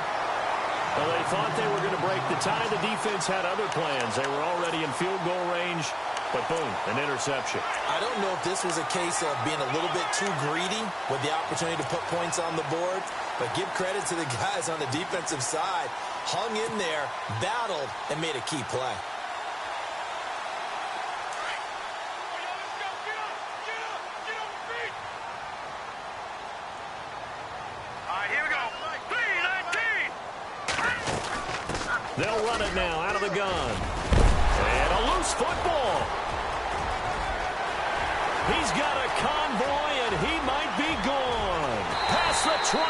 Well, they thought they were going to break the tie. The defense had other plans. They were already in field goal range, but boom, an interception.
I don't know if this was a case of being a little bit too greedy with the opportunity to put points on the board, but give credit to the guys on the defensive side. Hung in there, battled, and made a key play.
They'll run it now out of the gun. And a loose football. He's got a convoy, and he might be gone. Past the 20.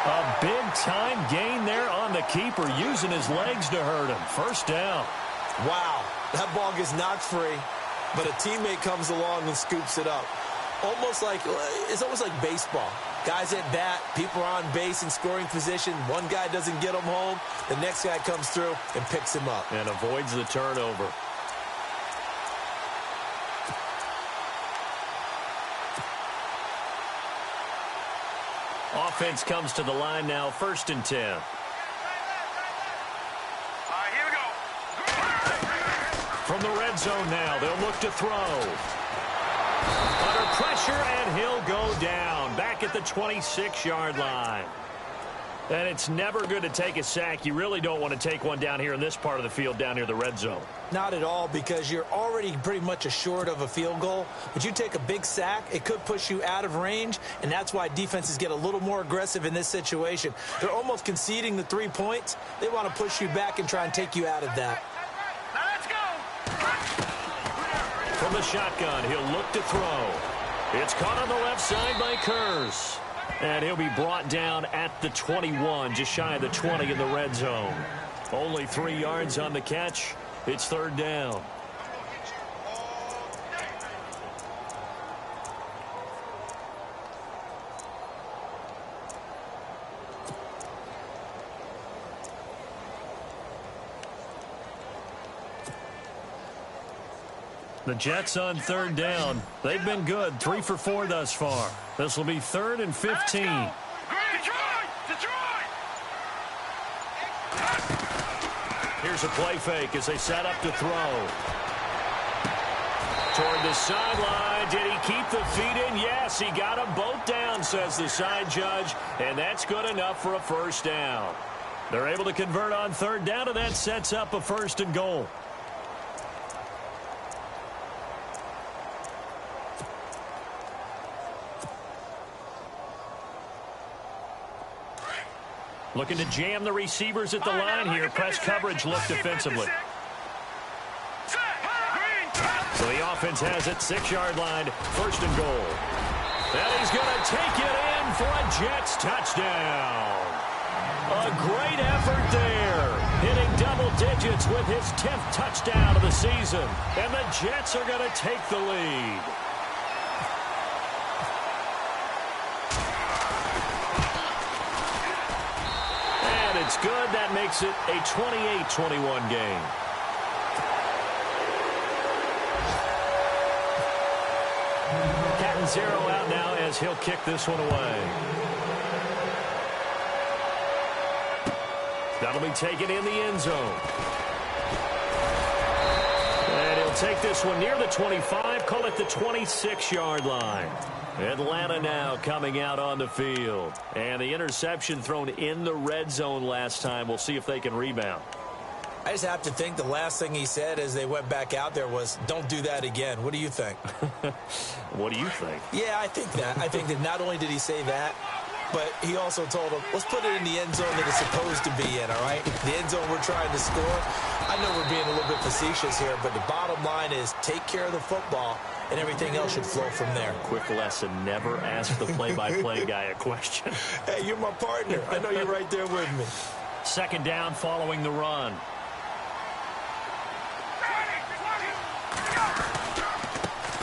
A big-time gain there on the keeper, using his legs to hurt him. First down.
Wow, that ball gets knocked free, but a teammate comes along and scoops it up. It's almost like baseball. Guys at bat, people are on base in scoring position. One guy doesn't get him home. The next guy comes through and picks him up.
And avoids the turnover. Offense comes to the line now, 1st and 10.
Here we go.
From the red zone now, they'll look to throw. Under pressure, and he'll go down. Back at the 26-yard line. And it's never good to take a sack. You really don't want to take one down here in this part of the field, down near the red zone.
Not at all, because you're already pretty much assured of a field goal. But you take a big sack, it could push you out of range, and that's why defenses get a little more aggressive in this situation. They're almost conceding the 3 points. They want to push you back and try and take you out of that.
Now let's go.
From the shotgun, he'll look to throw. It's caught on the left side by Kurz. And he'll be brought down at the 21, just shy of the 20 in the red zone. Only 3 yards on the catch. It's 3rd down. The Jets on 3rd down. They've been good, 3 for 4 thus far. This will be 3rd and 15. Here's a play fake as they set up to throw. Toward the sideline. Did he keep the feet in? Yes, he got them both down, says the side judge. And that's good enough for a 1st down. They're able to convert on 3rd down, and that sets up a 1st and goal. Looking to jam the receivers at the line here. Press coverage look defensively. So the offense has it, 6-yard line, 1st and goal. And he's going to take it in for a Jets touchdown. A great effort there. Hitting double digits with his 10th touchdown of the season. And the Jets are going to take the lead. And it's good. That makes it a 28-21 game. Zero out now as he'll kick this one away. That'll be taken in the end zone. And he'll take this one near the 25, call it the 26-yard line. Atlanta now coming out on the field. And the interception thrown in the red zone last time. We'll see if they can rebound.
I just have to think the last thing he said as they went back out there was, don't do that again. What do you think?
What do you think?
Yeah, I think that. I think that not only did he say that, but he also told him, let's put it in the end zone that it's supposed to be in, all right? The end zone we're trying to score. I know we're being a little bit facetious here, but the bottom line is take care of the football, and everything else should flow from there.
Quick lesson, never ask the play-by-play guy a question.
Hey, you're my partner. I know you're right there with me.
Second down following the run.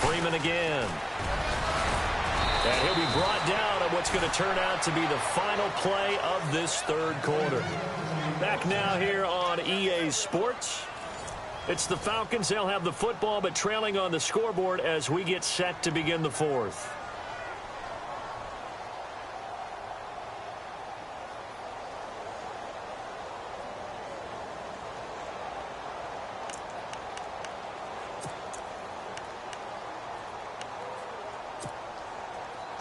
Freeman again. And he'll be brought down at what's going to turn out to be the final play of this third quarter. Back now here on EA Sports. It's the Falcons. They'll have the football, but trailing on the scoreboard as we get set to begin the fourth.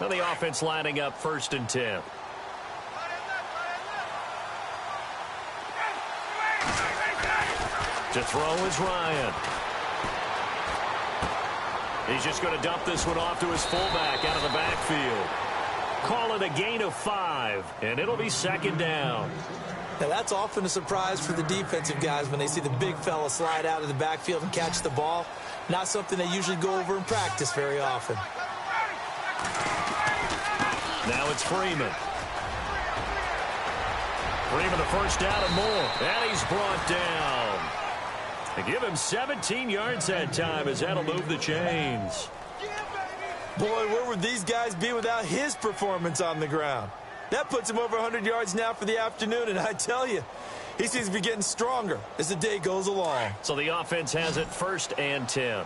Now the offense lining up 1st and 10. To throw is Ryan. He's just going to dump this one off to his fullback out of the backfield. Call it a gain of 5, and it'll be 2nd down.
Now, that's often a surprise for the defensive guys when they see the big fella slide out of the backfield and catch the ball. Not something they usually go over in practice very often.
Now it's Freeman. Freeman the first down and more. And he's brought down. They give him 17 yards that time as that'll move the chains.
Boy, where would these guys be without his performance on the ground? That puts him over 100 yards now for the afternoon, and I tell you, he seems to be getting stronger as the day goes along.
So the offense has it 1st and 10.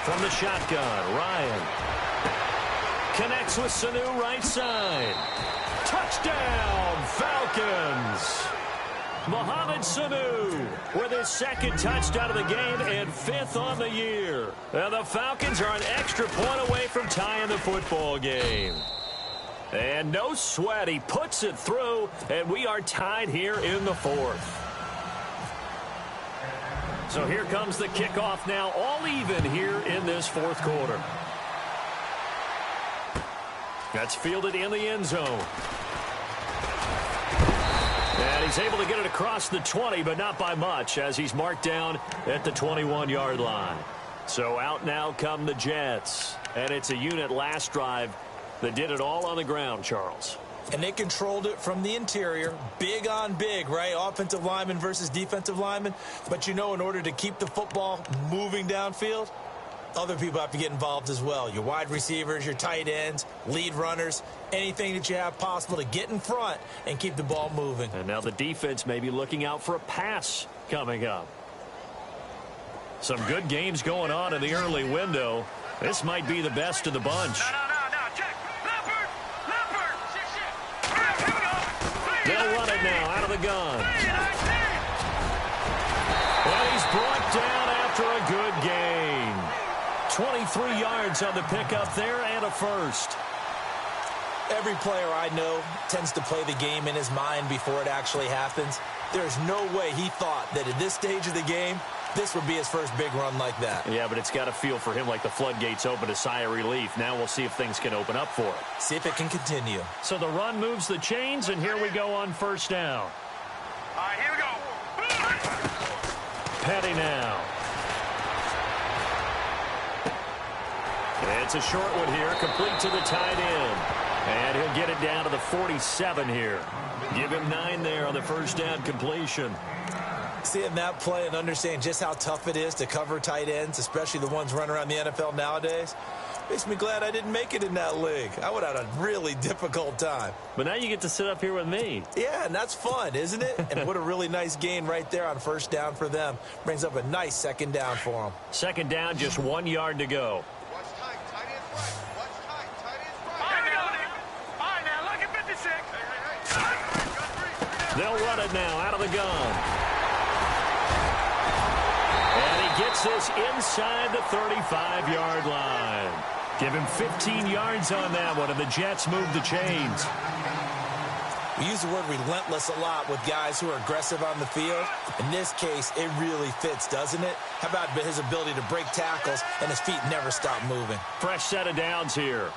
From the shotgun, Ryan connects with Sanu right side. Touchdown, Falcons. Mohamed Sanu with his 2nd touchdown of the game and 5th on the year. And the Falcons are an extra point away from tying the football game. And no sweat, he puts it through, and we are tied here in the 4th. So here comes the kickoff now, all even here in this 4th quarter. That's fielded in the end zone. And he's able to get it across the 20, but not by much, as he's marked down at the 21-yard line. So out now come the Jets. And it's a unit last drive that did it all on the ground, Charles.
And they controlled it from the interior. Big on big, right? Offensive lineman versus defensive lineman. But, you know, in order to keep the football moving downfield, other people have to get involved as well. Your wide receivers, your tight ends, lead runners, anything that you have possible to get in front and keep the ball moving.
And now the defense may be looking out for a pass coming up. Some good games going on in the early window. This might be the best of the bunch. They'll run it now out of the gun. And he's brought down after a good game. 23 yards on the pickup there and a first.
Every player I know tends to play the game in his mind before it actually happens. There's no way he thought that at this stage of the game, this would be his first big run like that.
Yeah, but it's got to feel for him like the floodgates open, a sigh of relief. Now we'll see if things can open up for him.
See if it can continue.
So the run moves the chains, and here we go on 1st down.
All right, here we go.
Petty now. It's a short one here, complete to the tight end. And he'll get it down to the 47 here. Give him 9 there on the first down completion.
Seeing that play and understanding just how tough it is to cover tight ends, especially the ones running around the NFL nowadays, makes me glad I didn't make it in that league. I would have had a really difficult time.
But now you get to sit up here with me.
Yeah, and that's fun, isn't it? And what a really nice gain right there on first down for them. Brings up a nice second down for them.
Second down, just 1 yard to go.
Watch tight. Tight end's right. Watch tight. Tight end's right. Here we go, Nick. All right, now, look at 56.
They'll run it now out of the gun. And he gets this inside the 35-yard line. Give him 15 yards on that one, and the Jets move the chains.
We use the word relentless a lot with guys who are aggressive on the field. In this case, it really fits, doesn't it? How about his ability to break tackles and his feet never stop moving?
Fresh set of downs here.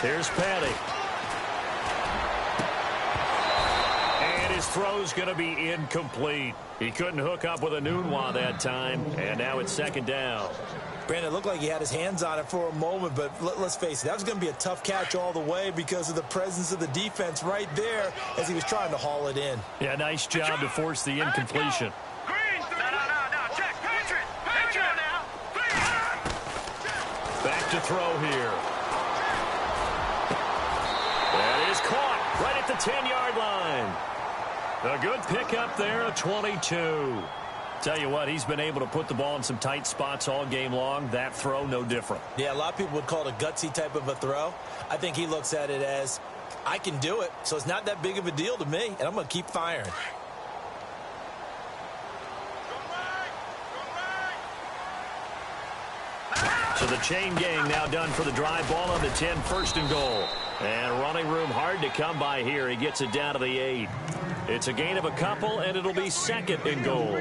Here's Patty. And his throw's going to be incomplete. He couldn't hook up with a Nunwa that time, and now it's second down.
Brandon, it looked like he had his hands on it for a moment, but let's face it, that was going to be a tough catch all the way because of the presence of the defense right there as he was trying to haul it in.
Yeah, nice job to force the incompletion.
No, check. Patriot now.
Back to throw here. That is caught right at the 10-yard line. A good pickup there, a 22. Tell you what, he's been able to put the ball in some tight spots all game long. That throw, no different.
Yeah, a lot of people would call it a gutsy type of a throw. I think he looks at it as, I can do it, so it's not that big of a deal to me, and I'm going to keep firing.
So the chain gang now done for the drive. Ball on the 10, first and goal. And running room hard to come by here. He gets it down to the 8. It's a gain of a couple, and it'll be second and goal.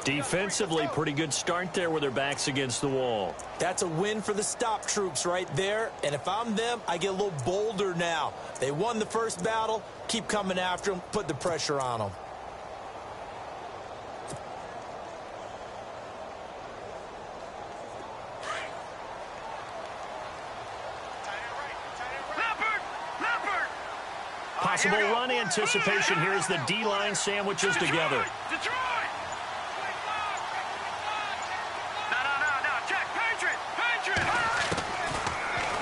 Defensively, pretty good start there with their backs against the wall.
That's a win for the stop troops right there. And if I'm them, I get a little bolder now. They won the first battle. Keep coming after them. Put the pressure on them.
Possible run anticipation here as the D-line sandwiches together.
Detroit! No, check. Patriot!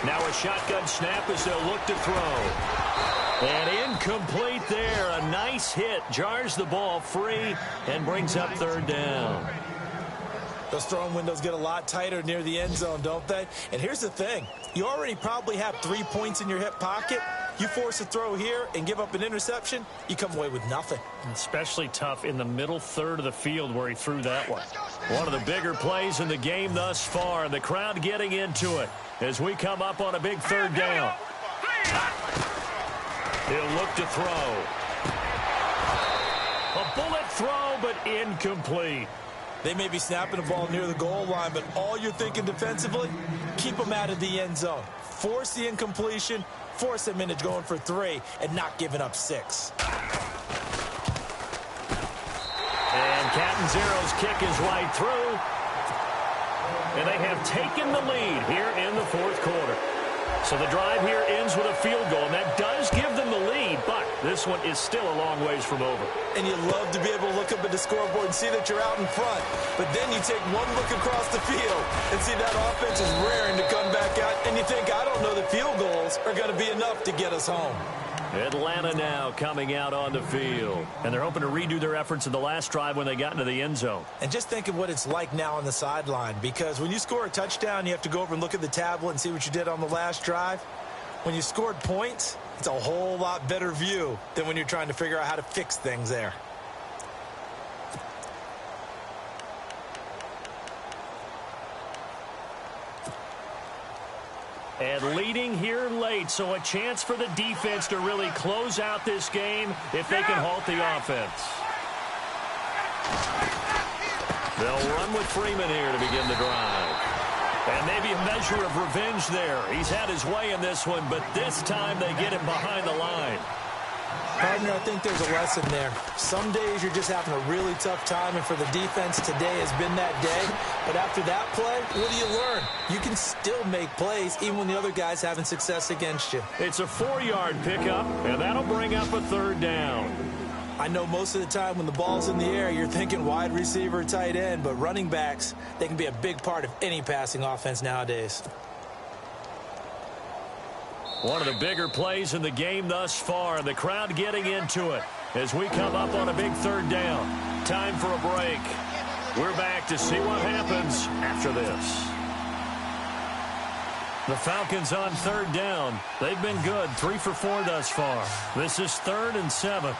Now a shotgun snap as they'll look to throw. And incomplete there. A nice hit. Jars the ball free and brings up third down.
Those throwing windows get a lot tighter near the end zone, don't they? And here's the thing. You already probably have 3 points in your hip pocket. You force a throw here and give up an interception, you come away with nothing.
Especially tough in the middle third of the field where he threw that one. One of the bigger plays in the game thus far. The crowd getting into it as we come up on a big third down. He'll look to throw. A bullet throw, but incomplete.
They may be snapping the ball near the goal line, but all you're thinking defensively, keep them out of the end zone. Force the incompletion, force them into going for 3, and not giving up 6.
And Catanzaro's kick is right through. And they have taken the lead here in the fourth quarter. So the drive here ends with a field goal, and that does give them the lead, but this one is still a long ways from over.
And you love to be able to look up at the scoreboard and see that you're out in front. But then you take one look across the field and see that offense is raring to come back out, and you think, I don't know that field goals are going to be enough to get us home.
Atlanta now coming out on the field. And they're hoping to redo their efforts in the last drive when they got into the end zone.
And just think of what it's like now on the sideline, because when you score a touchdown, you have to go over and look at the tablet and see what you did on the last drive. When you scored points, it's a whole lot better view than when you're trying to figure out how to fix things there.
And leading here late, so a chance for the defense to really close out this game if they can halt the offense. They'll run with Freeman here to begin the drive. And maybe a measure of revenge there. He's had his way in this one, but this time they get him behind the line.
Partner, I think there's a lesson there. Some days you're just having a really tough time, and for the defense, today has been that day. But after that play, what do you learn? You can still make plays even when the other guy's having success against you.
It's a 4-yard pickup, and that'll bring up a third down.
I know most of the time when the ball's in the air, you're thinking wide receiver, tight end, but running backs, they can be a big part of any passing offense nowadays.
One of the bigger plays in the game thus far, and the crowd getting into it as we come up on a big third down. Time for a break. We're back to see what happens after this. The Falcons on third down. They've been good, 3 for 4 thus far. This is 3rd and 7.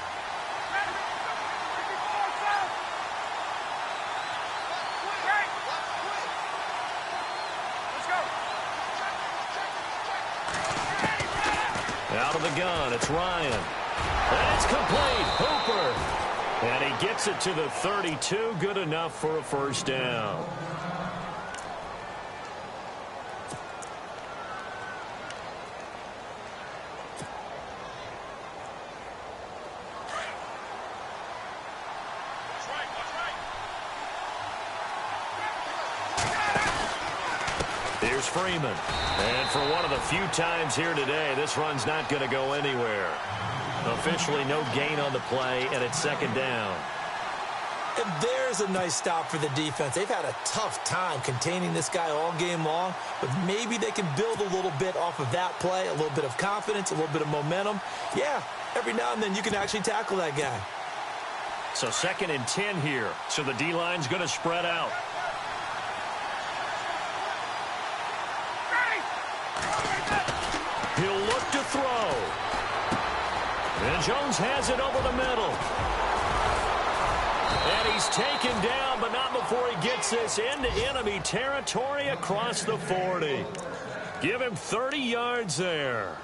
Out of the gun, it's Ryan. And it's complete. Hooper. And he gets it to the 32. Good enough for a first down. Here's Freeman. And for one of the few times here today, this run's not going to go anywhere. Officially no gain on the play, and it's 2nd down.
And there's a nice stop for the defense. They've had a tough time containing this guy all game long, but maybe they can build a little bit off of that play, a little bit of confidence, a little bit of momentum. Yeah, every now and then you can actually tackle that guy.
So 2nd and 10 here. So the D-line's going to spread out. He'll look to throw. And Jones has it over the middle. And he's taken down, but not before he gets this into enemy territory across the 40. Give him 30 yards there.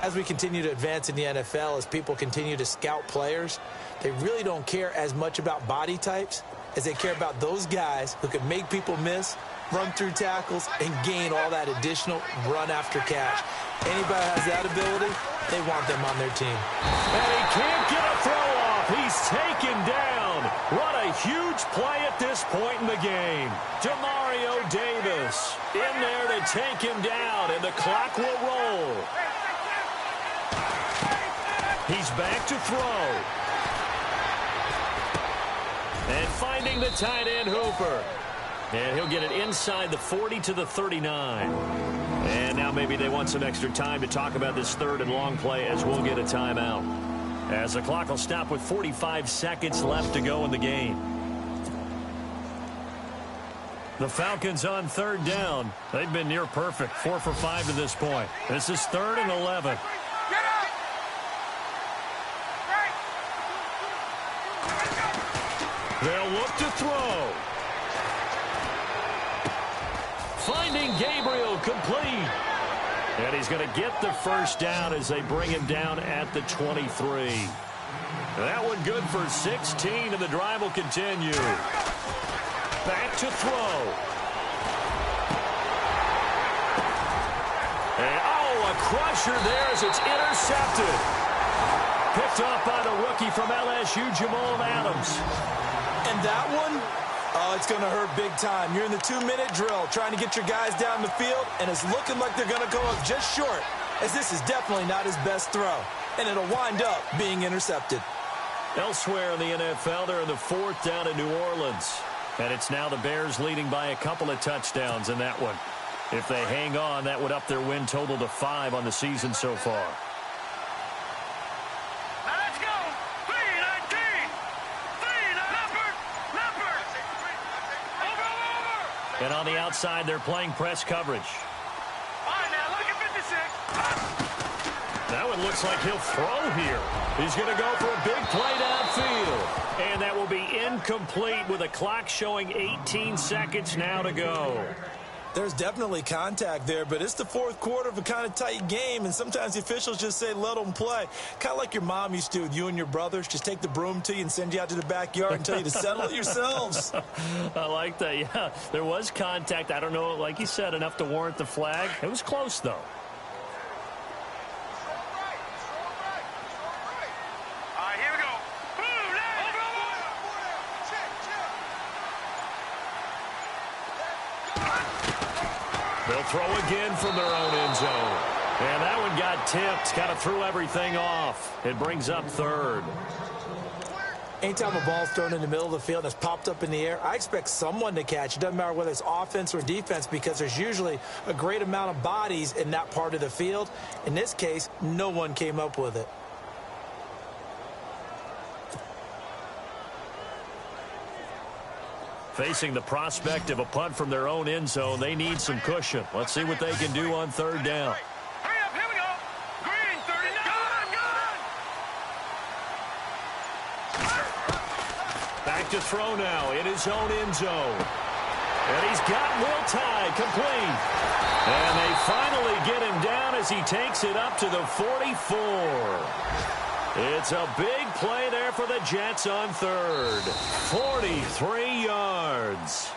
As we continue to advance in the NFL, as people continue to scout players, they really don't care as much about body types as they care about those guys who can make people miss, run through tackles, and gain all that additional run after catch. Anybody has that ability, they want them on their team.
And he can't get a throw off. He's taken down. What a huge play at this point in the game. Demario Davis in there to take him down, and the clock will roll. He's back to throw. And finding the tight end, Hooper. And he'll get it inside the 40 to the 39. And now maybe they want some extra time to talk about this 3rd and long play, as we'll get a timeout. As the clock will stop with 45 seconds left to go in the game. The Falcons on 3rd down. They've been near perfect, 4 for 5 to this point. This is 3rd and 11. They'll look to throw. Finding Gabriel complete. And he's going to get the first down as they bring him down at the 23. That one good for 16, and the drive will continue. Back to throw. And, oh, a crusher there as it's intercepted. Picked off by the rookie from LSU, Jamal Adams.
And that one, oh, it's going to hurt big time. You're in the 2-minute drill trying to get your guys down the field, and it's looking like they're going to go up just short, as this is definitely not his best throw, and it'll wind up being intercepted.
Elsewhere in the NFL, they're in the 4th down in New Orleans, and it's now the Bears leading by a couple of touchdowns in that one. If they hang on, that would up their win total to 5 on the season so far. And on the outside, they're playing press coverage. That one looks like he'll throw here. He's going to go for a big play downfield. And that will be incomplete with a clock showing 18 seconds now to go.
There's definitely contact there, but it's the 4th quarter of a kind of tight game, and sometimes the officials just say let them play. Kind of like your mom used to with you and your brothers. Just take the broom to you and send you out to the backyard and tell you to settle it yourselves.
I like that, yeah. There was contact. I don't know, like you said, enough to warrant the flag. It was close, though. They'll throw again from their own end zone. And that one got tipped. Kind of threw everything off. It brings up third.
Anytime a ball's thrown in the middle of the field that's popped up in the air, I expect someone to catch. It doesn't matter whether it's offense or defense because there's usually a great amount of bodies in that part of the field. In this case, no one came up with it.
Facing the prospect of a punt from their own end zone, they need some cushion. Let's see what they can do on third down.
Hurry up, here we go. Green, 39.
Back to throw now in his own end zone. And he's got Will Tide complete. And they finally get him down as he takes it up to the 44. It's a big play there for the Jets on third. 43 yards.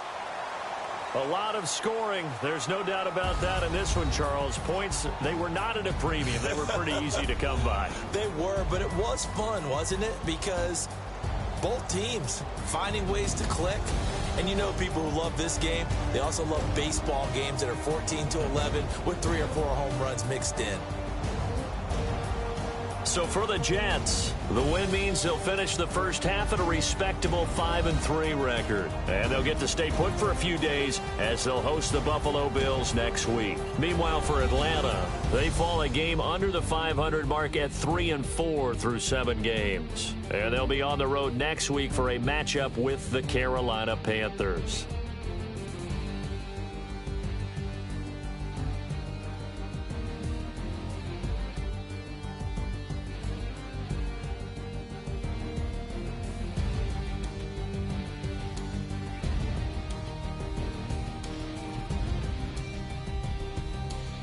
A lot of scoring. There's no doubt about that in this one, Charles. Points, they were not at a premium. They were pretty easy to come by.
They were, but it was fun, wasn't it? Because both teams finding ways to click. And you know people who love this game, they also love baseball games that are 14-11 with 3 or 4 home runs mixed in.
So for the Jets, the win means they'll finish the first half at a respectable 5-3 record. And they'll get to stay put for a few days as they'll host the Buffalo Bills next week. Meanwhile, for Atlanta, they fall a game under the 500 mark at 3-4 through 7 games. And they'll be on the road next week for a matchup with the Carolina Panthers.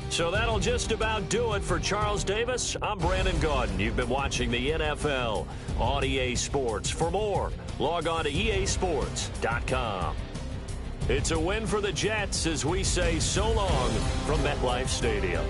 So that'll just about do it for Charles Davis. I'm Brandon Gaudin. You've been watching the NFL on EA Sports. For more, log on to easports.com. It's a win for the Jets as we say so long from MetLife Stadium.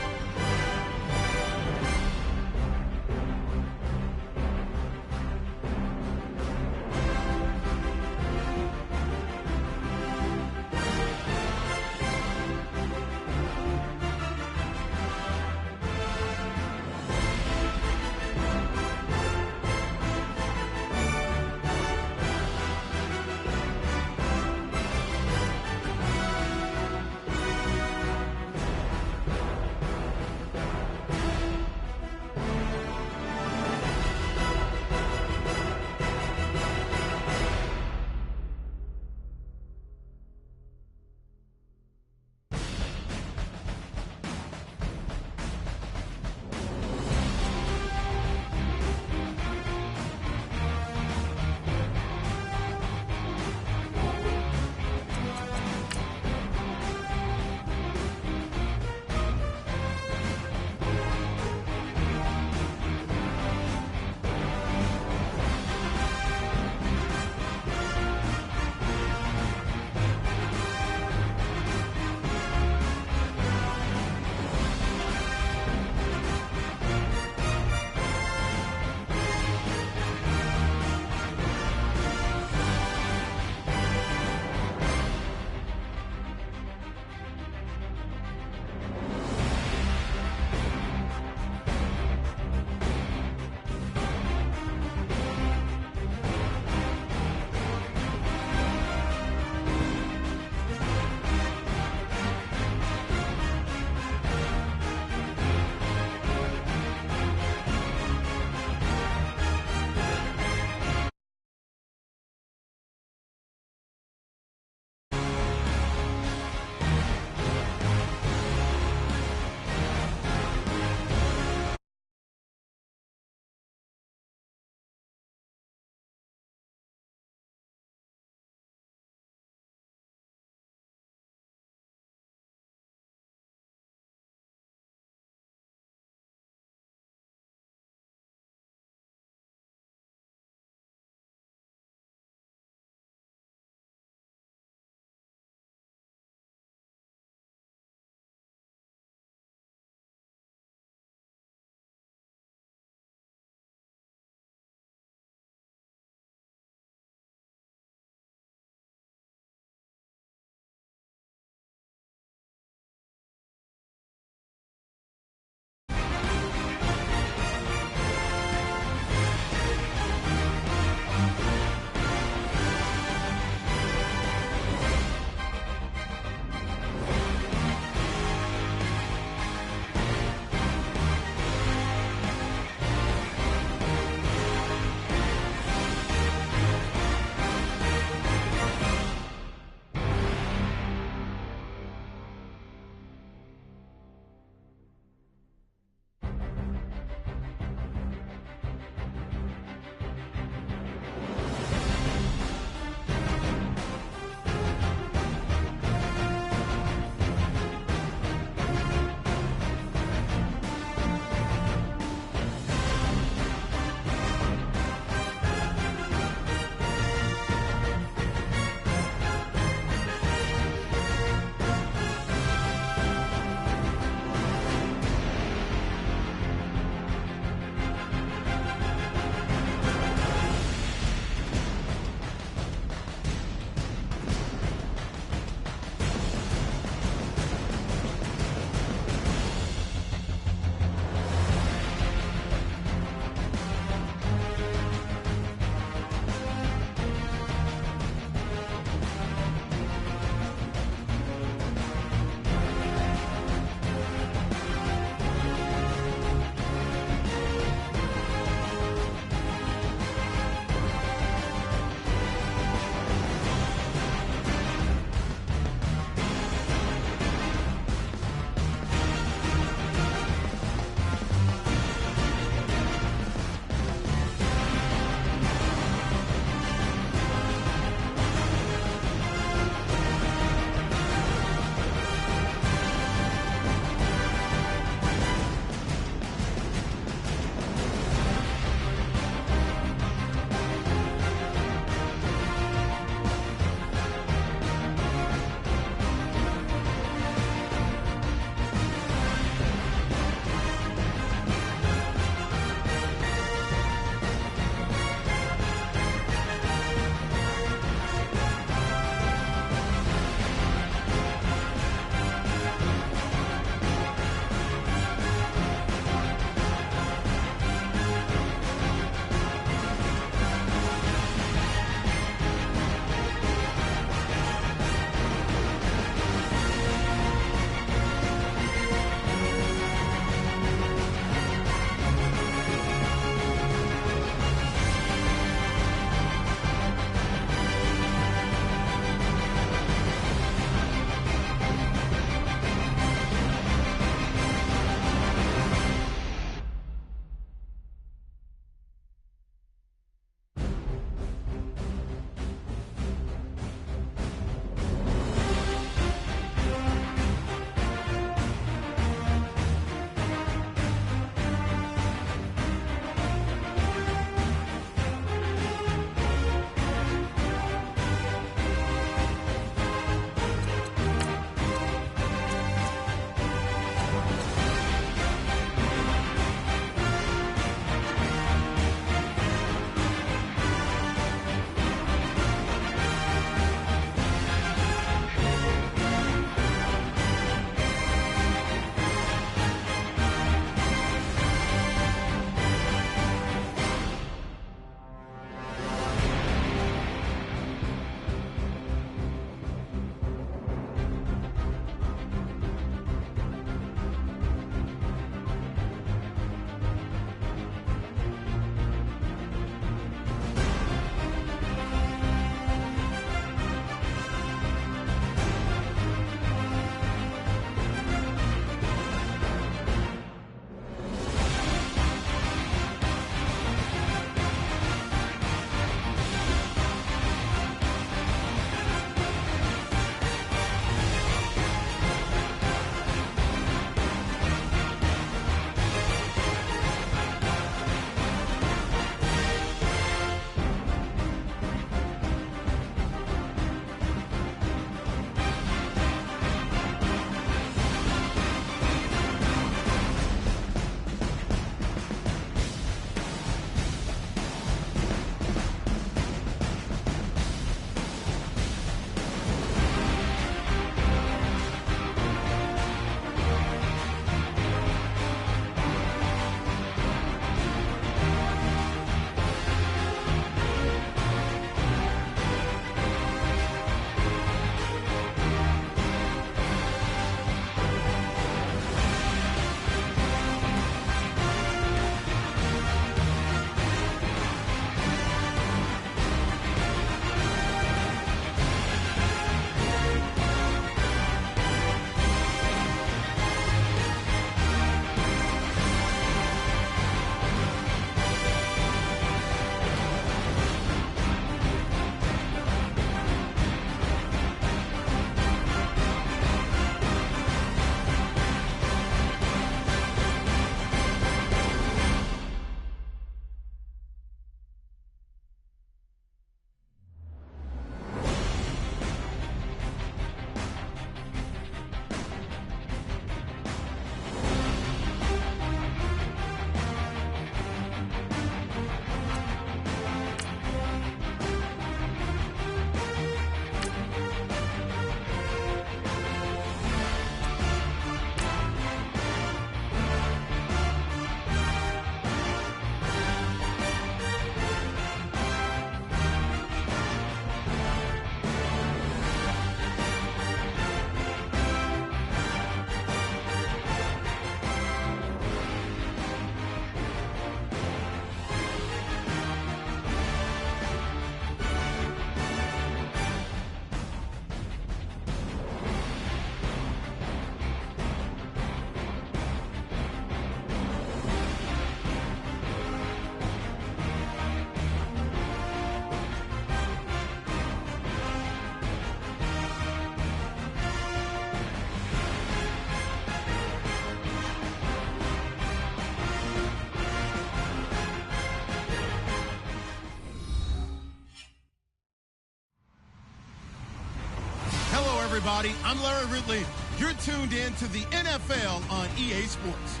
everybody. I'm Larry Ridley. You're tuned in to the NFL on EA Sports.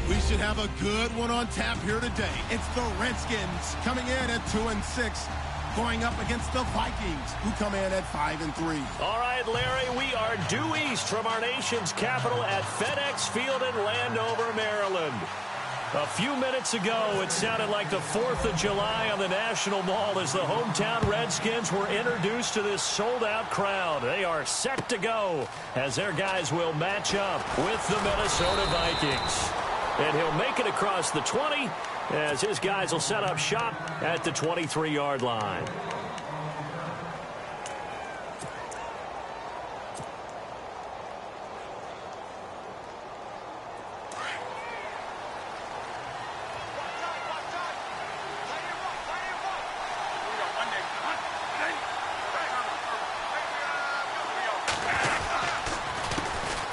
We should have a good one on tap here today. It's the Redskins coming in at 2-6, going up against the Vikings, who come in at 5-3.
All right, Larry, we are due east from our nation's capital at FedEx Field in Landover, Maryland. A few minutes ago, it sounded like the 4th of July on the National Mall as the hometown Redskins were introduced to this sold-out crowd. They are set to go as their guys will match up with the Minnesota Vikings. And he'll make it across the 20 as his guys will set up shop at the 23-yard line.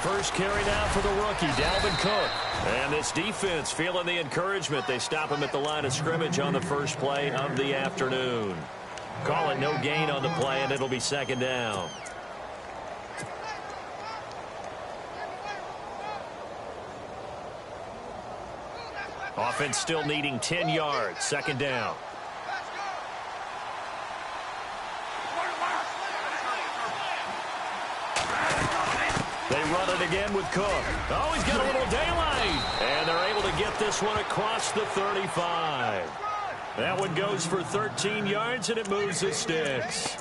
First carry now for the rookie, Dalvin Cook. And this defense feeling the encouragement. They stop him at the line of scrimmage on the first play of the afternoon. Call it no gain on the play, and it'll be second down. Offense still needing 10 yards. Second down. They run it again with Cook. Oh, he's got a little daylight. And they're able to get this one across the 35. That one goes for 13 yards, and it moves the sticks.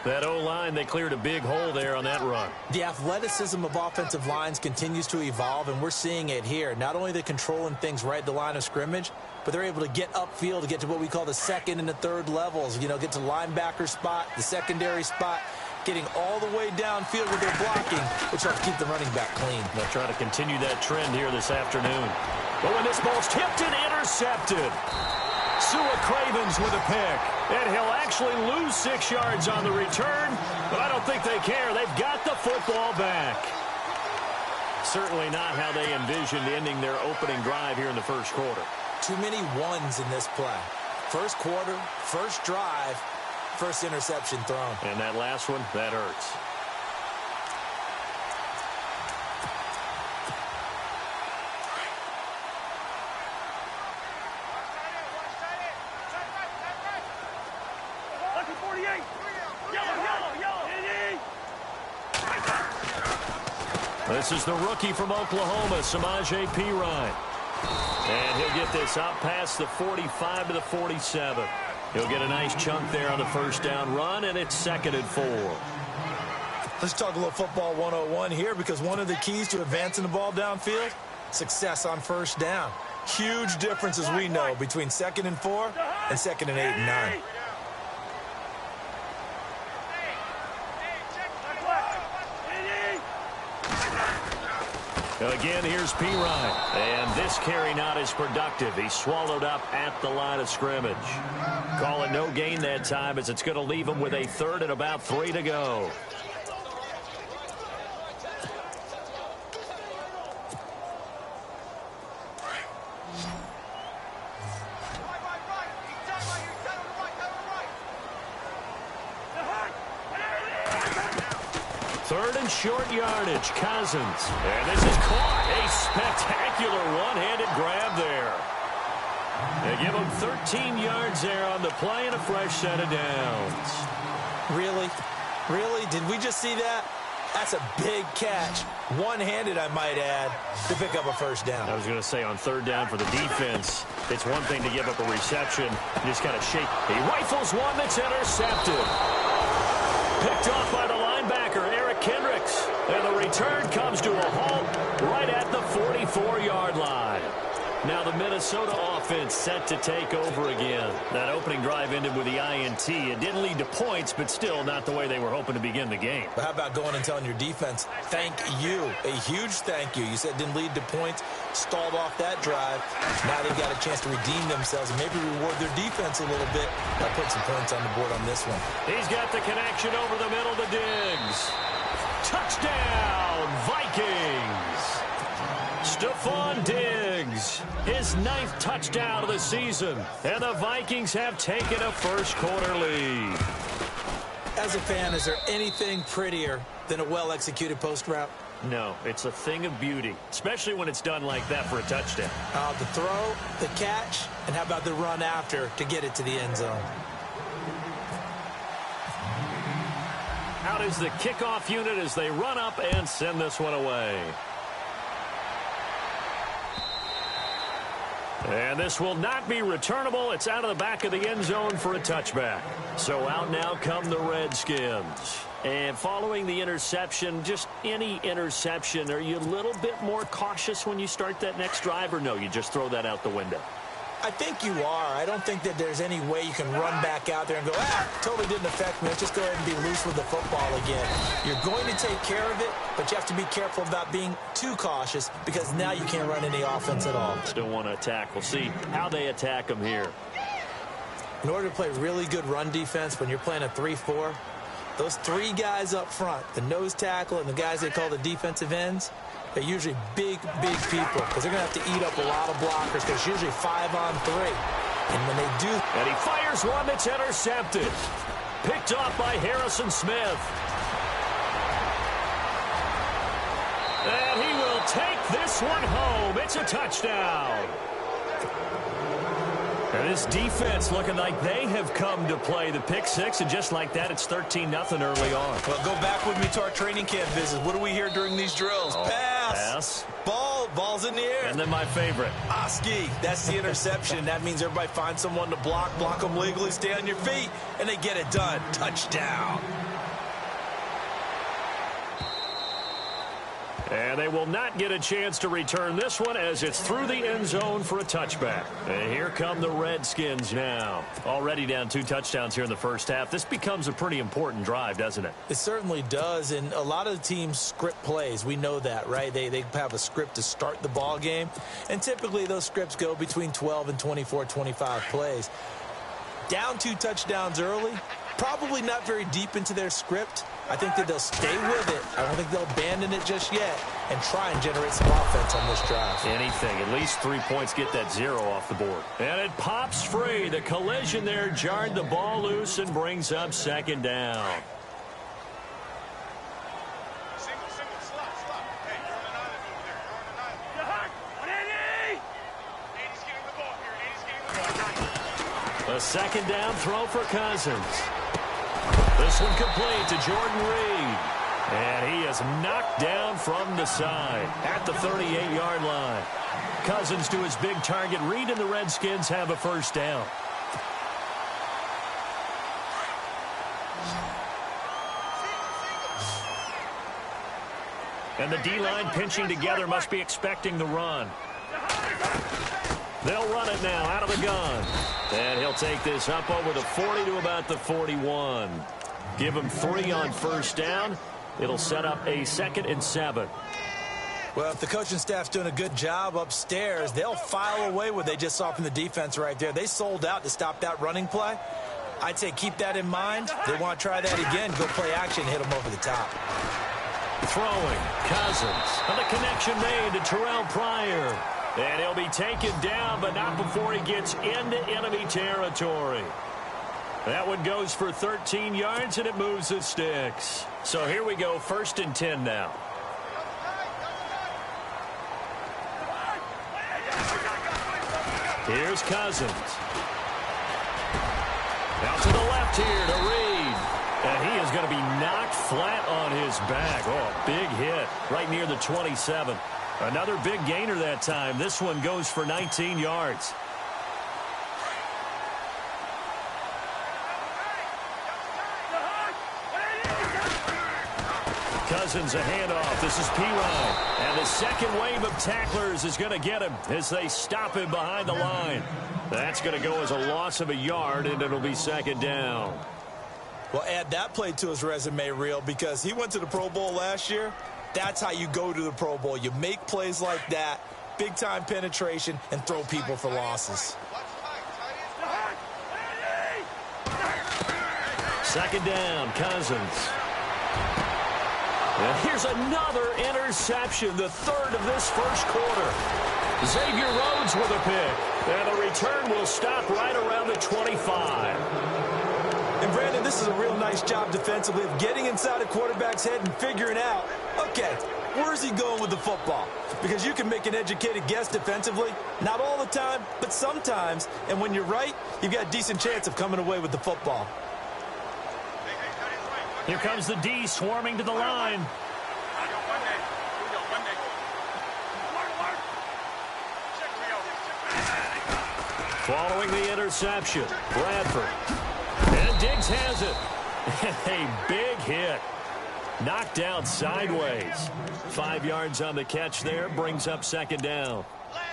That O-line, they cleared a big hole there on that run.
The athleticism of offensive lines continues to evolve, and we're seeing it here. Not only they're controlling things right at the line of scrimmage, but they're able to get upfield to get to what we call the second and the third levels. You know, get to linebacker spot, the secondary spot, getting all the way downfield with their blocking, which helps keep the running back clean.
They'll try to continue that trend here this afternoon. But when this ball's tipped and intercepted, Sua Cravens with a pick. And he'll actually lose 6 yards on the return, but I don't think they care. They've got the football back. Certainly not how they envisioned ending their opening drive here in the first quarter.
Too many ones in this play. First quarter, first drive, first interception thrown.
And that last one, that hurts. This is the rookie from Oklahoma, Samaje Perine. And he'll get this out past the 45 to the 47. He'll get a nice chunk there on the first down run, and it's 2nd and 4.
Let's talk a little football 101 here, because one of the keys to advancing the ball downfield, success on first down. Huge difference, as we know, between 2nd and 4 and 2nd and 8 and 9.
Again, here's Perine. And this carry not as productive. He's swallowed up at the line of scrimmage. Call it no gain that time, as it's going to leave him with a 3rd and about 3 to go. Third and short yardage, Cousins. And this is caught. A spectacular one-handed grab there. They give him 13 yards there on the play and a fresh set of downs.
Really? Really? Did we just see that? That's a big catch. One-handed, I might add, to pick up a first down.
I was going to say, on 3rd down for the defense, it's one thing to give up a reception. You just got to shake. He rifles one that's intercepted. Picked off by the linebacker, Eric Kendricks. And the return comes to a halt right at the 44-yard line. Now the Minnesota offense set to take over again. That opening drive ended with the INT. It didn't lead to points, but still not the way they were hoping to begin the game.
But how about going and telling your defense, thank you, a huge thank you. You said it didn't lead to points, stalled off that drive. Now they've got a chance to redeem themselves and maybe reward their defense a little bit by putting some points on the board on this one.
He's got the connection over the middle to Diggs. Touchdown, Vikings! Stephon Diggs, his 9th touchdown of the season, and the Vikings have taken a first quarter lead.
As a fan, is there anything prettier than a well-executed post route?
No, it's a thing of beauty, especially when it's done like that for a touchdown.
The throw, the catch, and how about the run after to get it to the end zone?
Out is the kickoff unit as they run up and send this one away. And this will not be returnable. It's out of the back of the end zone for a touchback. So out now come the Redskins. And following the interception, just any interception, are you a little bit more cautious when you start that next drive, or no, you just throw that out the window?
I think you are. I don't think that there's any way you can run back out there and go, totally didn't affect me. Let's just go ahead and be loose with the football again. You're going to take care of it, but you have to be careful about being too cautious because now you can't run any offense at all.
Still want to attack. We'll see how they attack them here.
In order to play really good run defense when you're playing a 3-4, those three guys up front, the nose tackle and the guys they call the defensive ends, they're usually big people because they're going to have to eat up a lot of blockers because it's usually 5-on-3. And when they do...
And he fires one that's intercepted. Picked off by Harrison Smith. And he will take this one home. It's a touchdown. And this defense looking like they have come to play the pick six, and just like that, it's 13-0 early on.
Well, go back with me to our training camp visits. What do we hear during these drills? Pass. Ball's in the air.
And then my favorite.
Oski, that's the interception. That means everybody finds someone to block them legally, stay on your feet, and they get it done. Touchdown.
And they will not get a chance to return this one as it's through the end zone for a touchback. And here come the Redskins now. Already down 2 touchdowns here in the first half. This becomes a pretty important drive, doesn't it?
It certainly does, and a lot of the teams script plays. We know that, right? They have a script to start the ball game, and typically those scripts go between 12 and 24, 25 plays. Down 2 touchdowns early, probably not very deep into their script. I think that they'll stay with it. I don't think they'll abandon it just yet and try and generate some offense on this drive.
Anything. At least 3 points, get that 0 off the board. And it pops free. The collision there jarred the ball loose and brings up second down.
Single, slot. Hey, you're on an island over there. You're on an island. 80's getting the ball here. 80's getting the ball.
A second down throw for Cousins. This one complete to Jordan Reed. And he is knocked down from the side at the 38-yard line. Cousins to his big target. Reed and the Redskins have a first down. And the D-line pinching together must be expecting the run. They'll run it now out of the gun. And he'll take this up over the 40 to about the 41. Give him 3 on first down. It'll set up a 2nd and 7.
Well, if the coaching staff's doing a good job upstairs, they'll file away what they just saw from the defense right there. They sold out to stop that running play. I'd say keep that in mind. They want to try that again. Go play action, hit them over the top.
Throwing, Cousins. And the connection made to Terrell Pryor. And he'll be taken down, but not before he gets into enemy territory. That one goes for 13 yards, and it moves the sticks. So here we go, 1st and 10 now. Here's Cousins. Out to the left here to Reed. And he is going to be knocked flat on his back. Oh, big hit right near the 27. Another big gainer that time. This one goes for 19 yards. Cousins a handoff. This is Pirine. And the second wave of tacklers is going to get him as they stop him behind the line. That's going to go as a loss of a yard, and it'll be 2nd down.
Well, add that play to his resume reel because he went to the Pro Bowl last year. That's how you go to the Pro Bowl. You make plays like that, big-time penetration, and throw people for losses.
2nd down, Cousins. And here's another interception, the 3rd of this first quarter. Xavier Rhodes with a pick. And the return will stop right around the 25.
And Brandon, This is a real nice job defensively of getting inside a quarterback's head and figuring out, okay, where's he going with the football? Because you can make an educated guess defensively, not all the time, but sometimes. And when you're right, you've got a decent chance of coming away with the football.
Here comes the D swarming to the line. Following the interception, Bradford. And Diggs has it. A big hit. Knocked down sideways. 5 yards on the catch there. Brings up second down.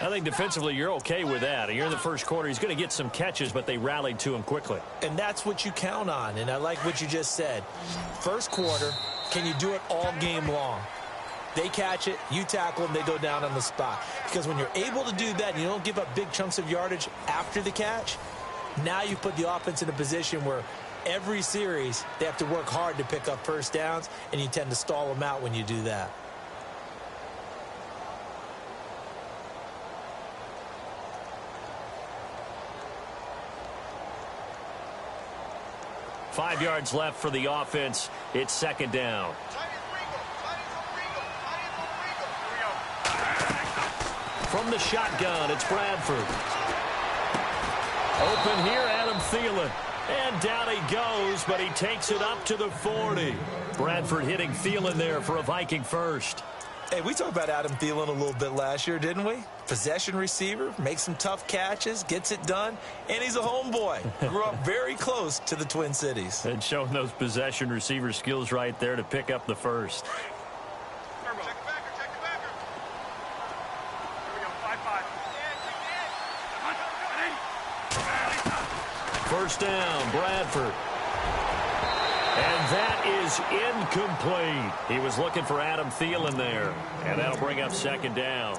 I think defensively you're okay with that. You're in the first quarter. He's going to get some catches, but they rallied to him quickly.
And that's what you count on. And I like what you just said. First quarter, can you do it all game long? They catch it, you tackle them, they go down on the spot. Because when you're able to do that and you don't give up big chunks of yardage after the catch, now you put the offense in a position where every series they have to work hard to pick up first downs, and you tend to stall them out when you do that.
Five yards left for the offense. It's second down. From the shotgun, it's Bradford. Open here, Adam Thielen. And down he goes, but he takes it up to the 40. Bradford hitting Thielen there for a Viking first.
Hey, we talked about Adam Thielen a little bit last year, didn't we? Possession receiver, makes some tough catches, gets it done, and he's a homeboy. Grew up very close to the Twin Cities.
And showing those possession receiver skills right there to pick up the first. First down, Bradford. And that is incomplete. He was looking for Adam Thielen there. And that'll bring up second down.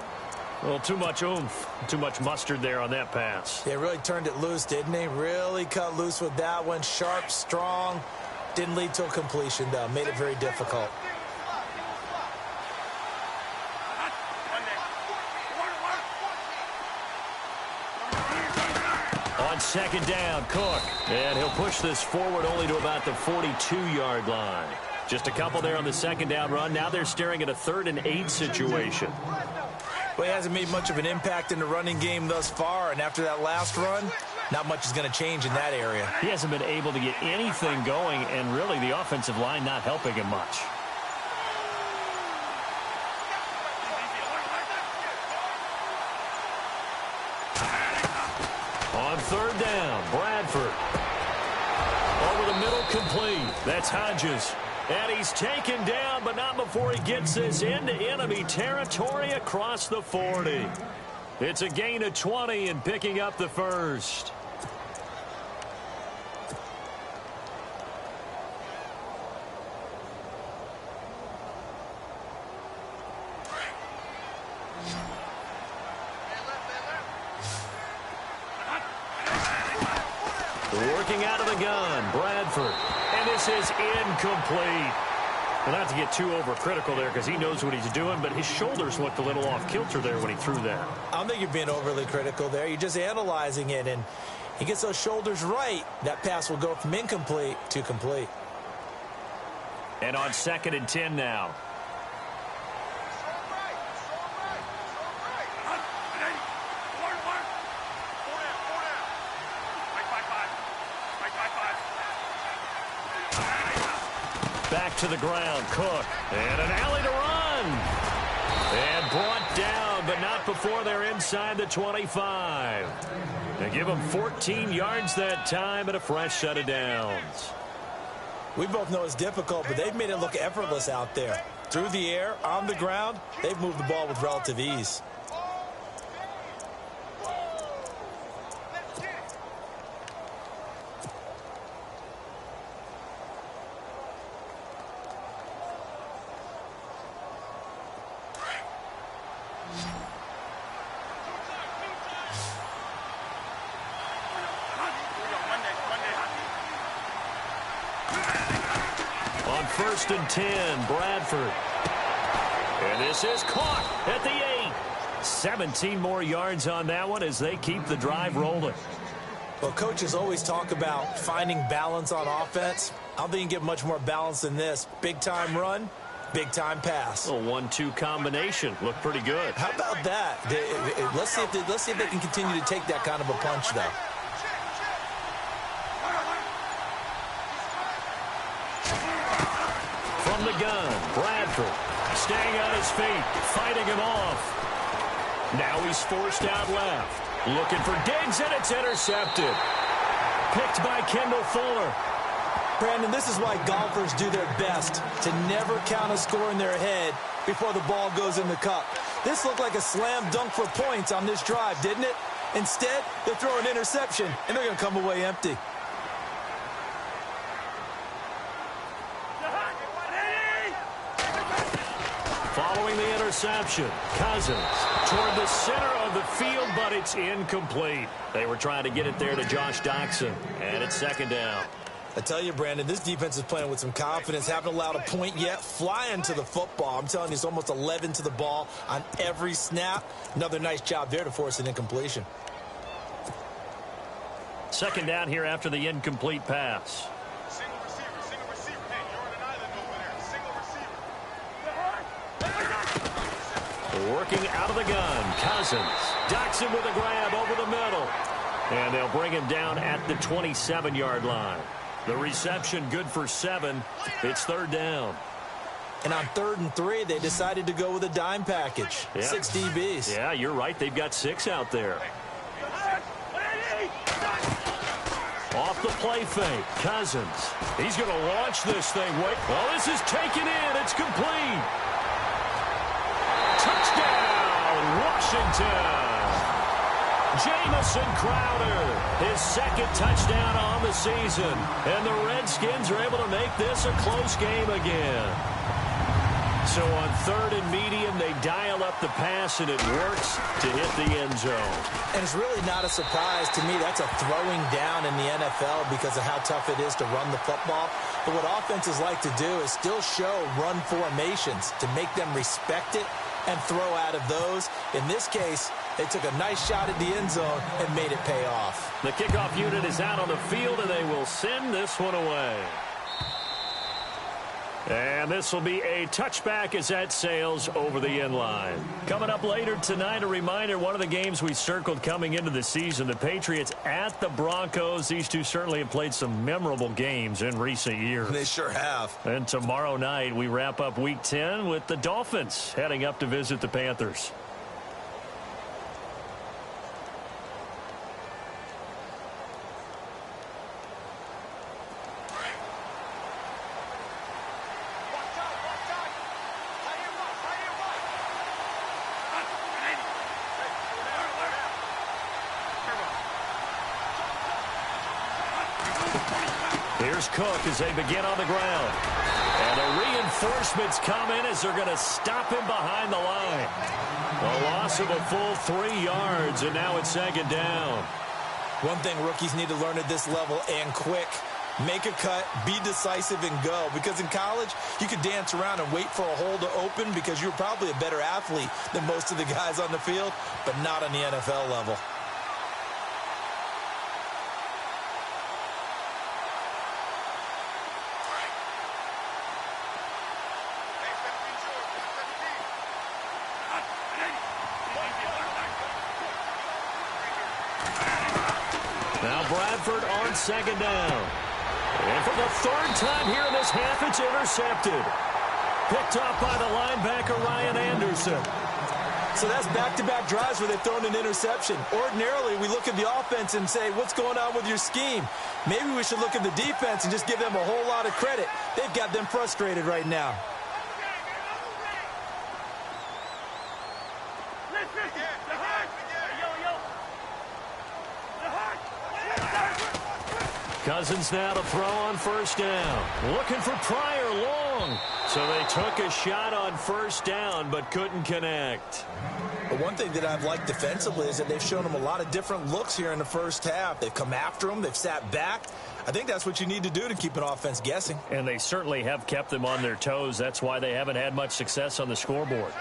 Well, too much oomph, too much mustard there on that pass.
They really turned it loose, didn't they? Really cut loose with that one. Sharp, strong. Didn't lead to a completion, though. Made it very difficult.
On second down, Cook. And he'll push this forward only to about the 42-yard line. Just a couple there on the second down run. Now they're staring at a 3rd and 8 situation.
Well, he hasn't made much of an impact in the running game thus far, and after that last run, not much is going to change in that area.
He hasn't been able to get anything going, and really the offensive line not helping him much. On third down, Bradford. Over the middle, complete. That's Hodges. And he's taken down, but not before he gets this into enemy territory across the 40. It's a gain of 20 and picking up the first. Working out of the gun, Bradford. And this is incomplete. Well, not to get too overcritical there because he knows what he's doing, but his shoulders looked a little off kilter there when he threw that.
I don't think you're being overly critical there. You're just analyzing it, and he gets those shoulders right. That pass will go from incomplete to complete.
And on 2nd and 10 now. Back to the ground, Cook. And an alley to run. And brought down, but not before they're inside the 25. They give them 14 yards that time and a fresh set of downs.
We both know it's difficult, but they've made it look effortless out there. Through the air, on the ground, they've moved the ball with relative ease.
On 1st and 10, Bradford. And this is caught at the 8. 17 more yards on that one as they keep the drive rolling.
Well, coaches always talk about finding balance on offense. I don't think you can get much more balance than this. Big-time run, big-time pass.
A 1-2 combination. Looked pretty good.
How about that? Let's see if they can continue to take that kind of a punch, though.
From the gun, Bradford staying on his feet, fighting him off. Now he's forced out left. Looking for Diggs, and it's intercepted. Picked by Kendall Fuller.
Brandon, this is why golfers do their best to never count a score in their head before the ball goes in the cup. This looked like a slam dunk for points on this drive, didn't it? Instead, they throw an interception, and they're going to come away empty.
Following the interception, Cousins toward the center of the field, but it's incomplete. They were trying to get it there to Josh Doctson, and it's second down.
I tell you, Brandon, this defense is playing with some confidence. Haven't allowed a point yet. Flying to the football. I'm telling you, it's almost 11 to the ball on every snap. Another nice job there to force an incompletion.
Second down here after the incomplete pass.
Single receiver. Hey, you're on an island over there. Single receiver.
Working out of the gun, Cousins. Doctson with a grab over the middle. And they'll bring him down at the 27-yard line. The reception good for 7. It's third down.
And on 3rd and 3, they decided to go with a dime package.
Yeah.
6 DBs.
Yeah, you're right. They've got 6 out there. Off the play fake, Cousins. He's going to launch this thing. Wait. Well, this is taken in. It's complete. Touchdown, Washington. Jamison Crowder, his second touchdown on the season. And the Redskins are able to make this a close game again. So on 3rd and medium, they dial up the pass, and it works to hit the end zone.
And it's really not a surprise to me. That's a throwing down in the NFL because of how tough it is to run the football. But what offenses like to do is still show run formations to make them respect it and throw out of those. In this case, they took a nice shot at the end zone and made it pay off.
The kickoff unit is out on the field, and they will send this one away. And this will be a touchback as that sails over the end line. Coming up later tonight, a reminder, one of the games we circled coming into the season, the Patriots at the Broncos. These two certainly have played some memorable games in recent years.
They sure have.
And tomorrow night, we wrap up Week 10 with the Dolphins heading up to visit the Panthers. Here's Cook as they begin on the ground. And the reinforcements come in as they're going to stop him behind the line. A loss of a full 3 yards, and now it's second down.
One thing rookies need to learn at this level, and quick, make a cut, be decisive, and go. Because in college, you could dance around and wait for a hole to open because you're probably a better athlete than most of the guys on the field, but not on the NFL level.
Now Bradford on second down. And for the 3rd time here in this half, it's intercepted. Picked up by the linebacker, Ryan Anderson.
So that's back-to-back drives where they've thrown an interception. Ordinarily, we look at the offense and say, what's going on with your scheme? Maybe we should look at the defense and just give them a whole lot of credit. They've got them frustrated right now.
Cousins now to throw on first down. Looking for Pryor long. So they took a shot on first down but couldn't connect.
But one thing that I've liked defensively is that they've shown them a lot of different looks here in the first half. They've come after them. They've sat back. I think that's what you need to do to keep an offense guessing.
And they certainly have kept them on their toes. That's why they haven't had much success on the scoreboard.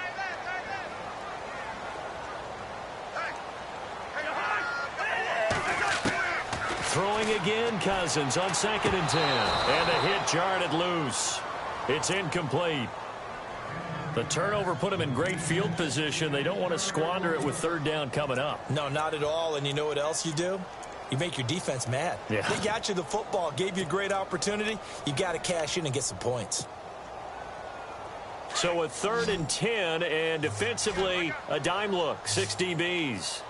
in Cousins on 2nd and 10. And the hit jarred it loose. It's incomplete. The turnover put them in great field position. They don't want to squander it with 3rd down coming up.
No, not at all. And you know what else you do? You make your defense mad.
Yeah.
They got you the football, gave you a great opportunity. You got to cash in and get some points.
So a 3rd and 10, and defensively, a dime look, 6 DBs.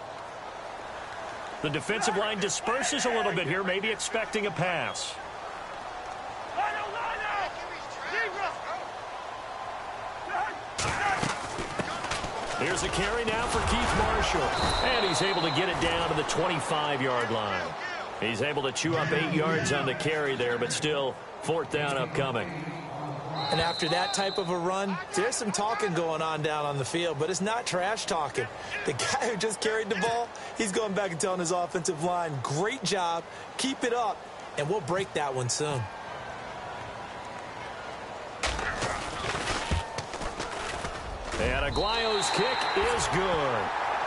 The defensive line disperses a little bit here, maybe expecting a pass. Here's a carry now for Keith Marshall. And he's able to get it down to the 25-yard line. He's able to chew up 8 yards on the carry there, but still 4th down upcoming.
And after that type of a run, there's some talking going on down on the field, but it's not trash talking. The guy who just carried the ball, he's going back and telling his offensive line, great job, keep it up, and we'll break that one soon.
And Aguayo's kick is good.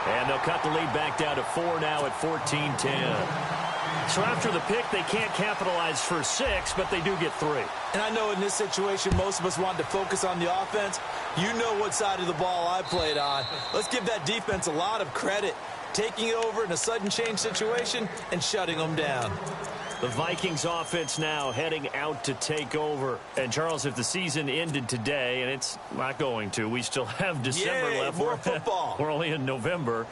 And they'll cut the lead back down to 4 now at 14-10. So after the pick, they can't capitalize for 6, but they do get 3.
And I know in this situation, most of us want to focus on the offense. You know what side of the ball I played on. Let's give that defense a lot of credit, taking it over in a sudden change situation and shutting them down.
The Vikings offense now heading out to take over. And, Charles, if the season ended today, and it's not going to, we still have December left.
More football.
We're only in November.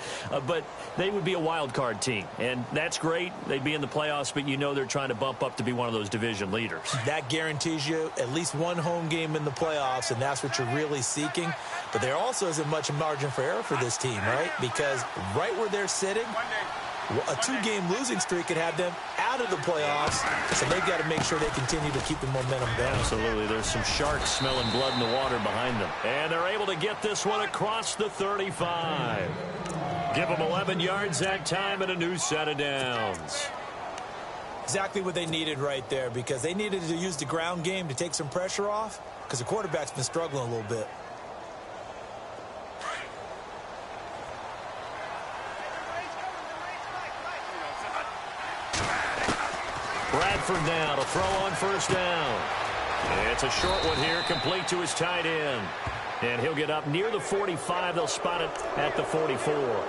But they would be a wild card team. And that's great. They'd be in the playoffs, but you know they're trying to bump up to be one of those division leaders.
That guarantees you at least one home game in the playoffs, and that's what you're really seeking. But there also isn't much margin for error for this team, right? Because right where they're sitting, a 2-game losing streak could have them out of the playoffs, so they've got to make sure they continue to keep the momentum going.
Absolutely. There's some sharks smelling blood in the water behind them. And they're able to get this one across the 35. Give them 11 yards that time and a new set of downs.
Exactly what they needed right there, because they needed to use the ground game to take some pressure off, because the quarterback's been struggling a little bit.
Bradford now to throw on 1st down. It's a short one here, complete to his tight end. And he'll get up near the 45. They'll spot it at the 44.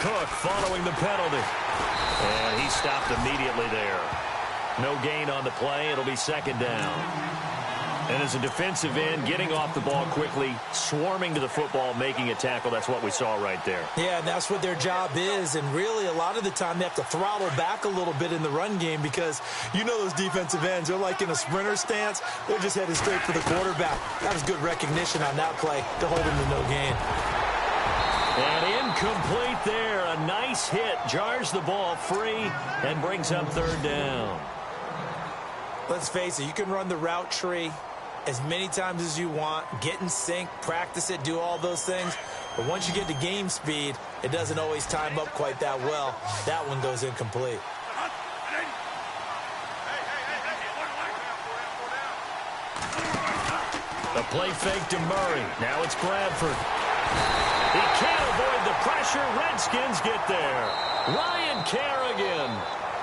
Cook following the penalty. And he stopped immediately there. No gain on the play. It'll be 2nd down. And as a defensive end, getting off the ball quickly, swarming to the football, making a tackle, that's what we saw right there.
Yeah, and that's what their job is. And really, a lot of the time, they have to throttle back a little bit in the run game because you know those defensive ends, they're like in a sprinter stance. They're just headed straight for the quarterback. That was good recognition on that play to hold him to no gain.
And incomplete there. A nice hit. Jars the ball free and brings up 3rd down.
Let's face it, you can run the route tree as many times as you want, get in sync, practice it, do all those things. But once you get to game speed, it doesn't always time up quite that well. That one goes incomplete.
The play fake to Murray. Now it's Bradford. He can't avoid the pressure. Redskins get there. Ryan Kerrigan.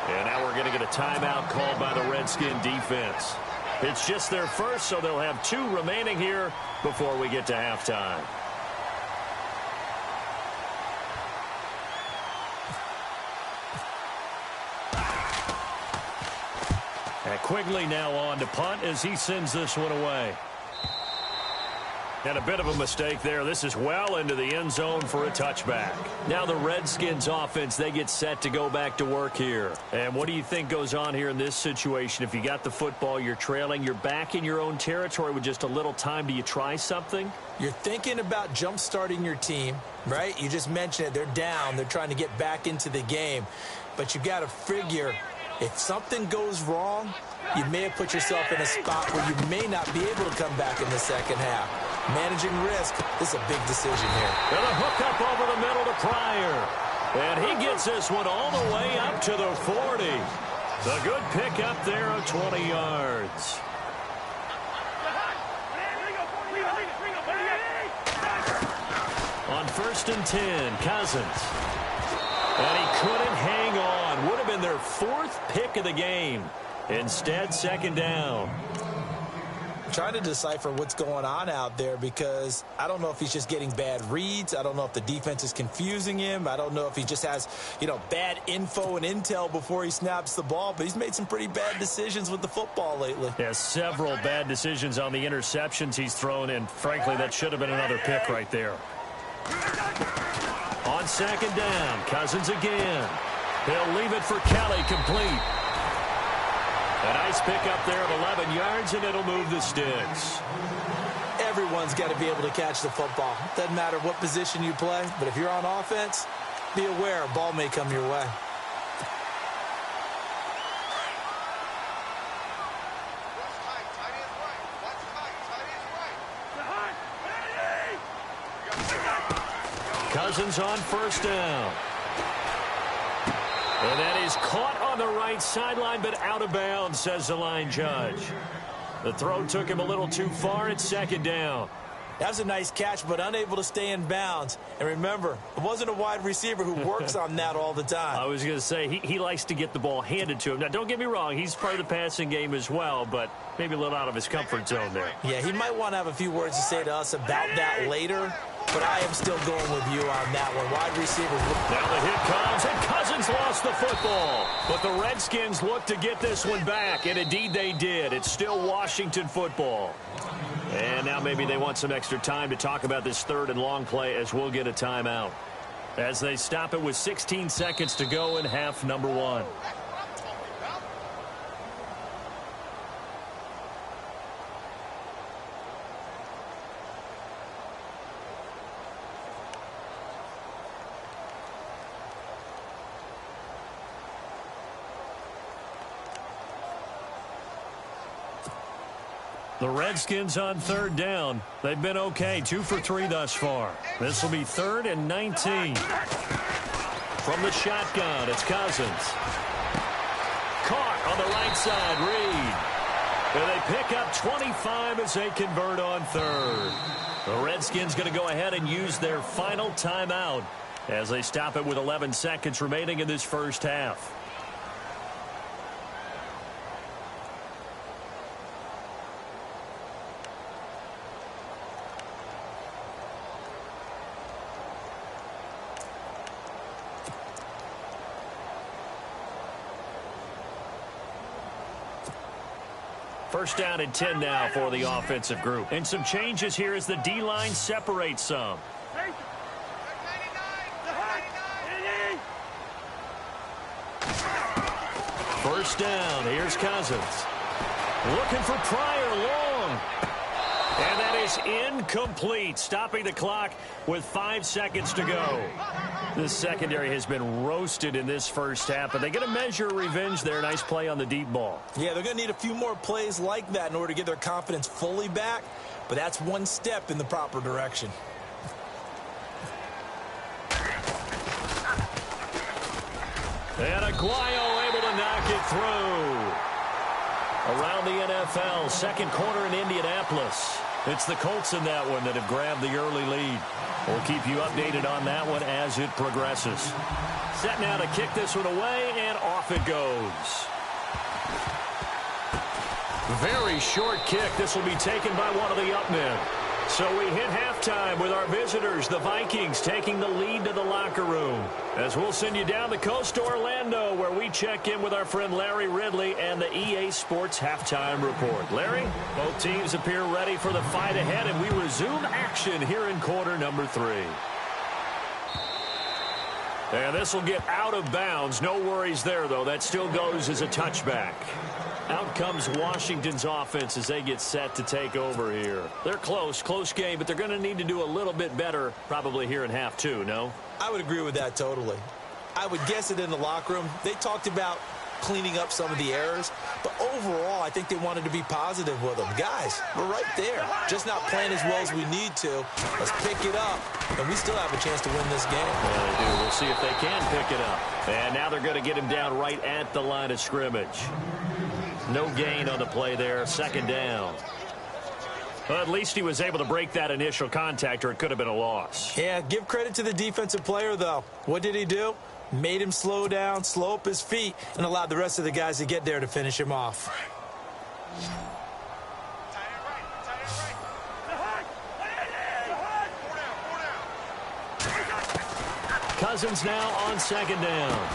And now we're going to get a timeout called by the Redskin defense. It's just their first, so they'll have 2 remaining here before we get to halftime. And Quigley now on to punt as he sends this one away. And a bit of a mistake there. This is well into the end zone for a touchback. Now the Redskins offense, they get set to go back to work here. And what do you think goes on here in this situation? If you got the football, you're trailing, you're back in your own territory with just a little time. Do you try something?
You're thinking about jump-starting your team, right? You just mentioned it. They're down. They're trying to get back into the game. But you got to figure
If something goes wrong, you may have put yourself in a spot where you may not be able to come back in the second half. Managing risk is a big decision here.
And a hook up over the middle to Pryor. And he gets this one all the way up to the 40. A good pick up there of 20 yards. On 1st and 10, Cousins. And he couldn't hang on. Would have been their 4th pick of the game. Instead, 2nd down.
I'm trying to decipher what's going on out there because I don't know if he's just getting bad reads. I don't know if the defense is confusing him. I don't know if he just has, bad info and intel before he snaps the ball. But he's made some pretty bad decisions with the football lately.
Yeah, several bad decisions on the interceptions he's thrown in. Frankly, that should have been another pick right there. On 2nd down, Cousins again. He'll leave it for Kelly, complete. A nice pick up there of 11 yards, and it'll move the sticks.
Everyone's got to be able to catch the football. Doesn't matter what position you play, but if you're on offense, be aware a ball may come your way.
Cousins on 1st down. And that is caught on the right sideline, but out of bounds, says the line judge. The throw took him a little too far. It's 2nd down.
That's a nice catch, but unable to stay in bounds. And remember, it wasn't a wide receiver who works on that all the time.
I was going to say, he likes to get the ball handed to him. Now, don't get me wrong. He's part of the passing game as well, but maybe a little out of his comfort zone there.
Yeah, he might want to have a few words to say to us about that later. But I am still going with you on that one. Wide receiver.
Now the hit comes, and Cousins lost the football. But the Redskins look to get this one back, and indeed they did. It's still Washington football. And now maybe they want some extra time to talk about this 3rd and long play as we'll get a timeout. As they stop it with 16 seconds to go in half number 1. The Redskins on 3rd down. They've been okay, 2 for 3 thus far. This will be 3rd and 19. From the shotgun, it's Cousins. Caught on the right side, Reed. And they pick up 25 as they convert on 3rd. The Redskins going to go ahead and use their final timeout as they stop it with 11 seconds remaining in this first half. First down and 10 now for the offensive group. And some changes here as the D-line separates some. First down. Here's Cousins. Looking for Pryor long. And that is incomplete. Stopping the clock with 5 seconds to go. This secondary has been roasted in this first half, but they get a measure of revenge there. Nice play on the deep ball.
Yeah, they're going to need a few more plays like that in order to get their confidence fully back, but that's one step in the proper direction.
And Aguayo able to knock it through. Around the NFL, 2nd quarter in Indianapolis. It's the Colts in that one that have grabbed the early lead. We'll keep you updated on that one as it progresses. Set now to kick this one away, and off it goes. Very short kick. This will be taken by one of the up men. So we hit halftime with our visitors, the Vikings, taking the lead to the locker room. As we'll send you down the coast to Orlando, where we check in with our friend Larry Ridley and the EA Sports Halftime Report. Larry, both teams appear ready for the fight ahead, and we resume action here in quarter number 3. And this will get out of bounds. No worries there, though. That still goes as a touchback. Out comes Washington's offense as they get set to take over here. They're close game, but they're going to need to do a little bit better probably here in half 2, no?
I would agree with that totally. I would guess it in the locker room. They talked about
cleaning up some of the errors. But overall, I think they wanted to be positive with them. Guys, we're right there. Just not playing as well as we need to. Let's pick it up, and we still have a chance to win this game.
Yeah, they do. We'll see if they can pick it up. And now they're going to get him down right at the line of scrimmage. No gain on the play there. Second down. Well, at least he was able to break that initial contact, or it could have been a loss.
Yeah, give credit to the defensive player, though. What did he do? Made him slow down, slow up his feet, and allowed the rest of the guys to get there to finish him off.
Cousins now on second down.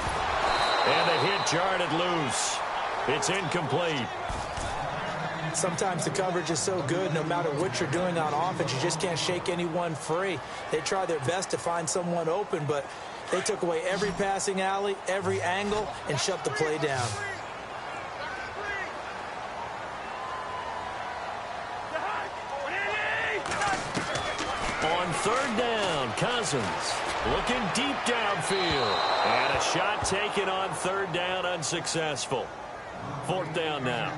And the hit jarred it loose. It's incomplete.
Sometimes the coverage is so good, no matter what you're doing on offense, you just can't shake anyone free. They try their best to find someone open, but they took away every passing alley, every angle, and shut the play down.
On third down, Cousins looking deep downfield. And a shot taken on third down, unsuccessful. Fourth down now.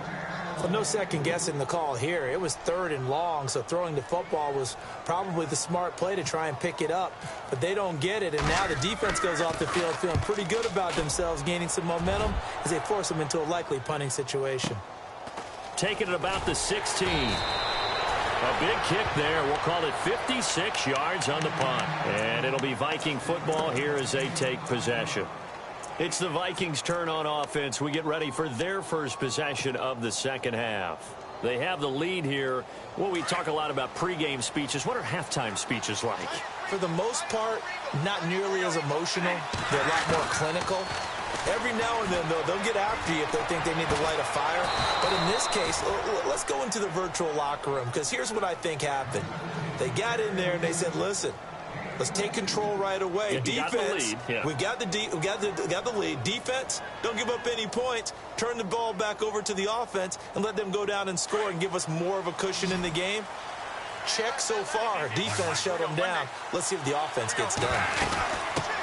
Well, no second guessing the call here. It was third and long, so throwing the football was probably the smart play to try and pick it up. But they don't get it, and now the defense goes off the field feeling pretty good about themselves, gaining some momentum as they force them into a likely punting situation.
Taking it about the 16. A big kick there. We'll call it 56 yards on the punt. And it'll be Viking football here as they take possession. It's the Vikings' turn on offense. We get ready for their first possession of the second half. They have the lead here. Well, we talk a lot about pregame speeches. What are halftime speeches like?
For the most part, not nearly as emotional. They're a lot more clinical. Every now and then, though, they'll get after you if they think they need to light a fire. But in this case, let's go into the virtual locker room, because here's what I think happened. They got in there and they said, listen, let's take control right away.
Yeah,
defense,
we
got the lead. Defense, don't give up any points. Turn the ball back over to the offense and let them go down and score and give us more of a cushion in the game. Check so far. Defense shut them down. Let's see if the offense gets done.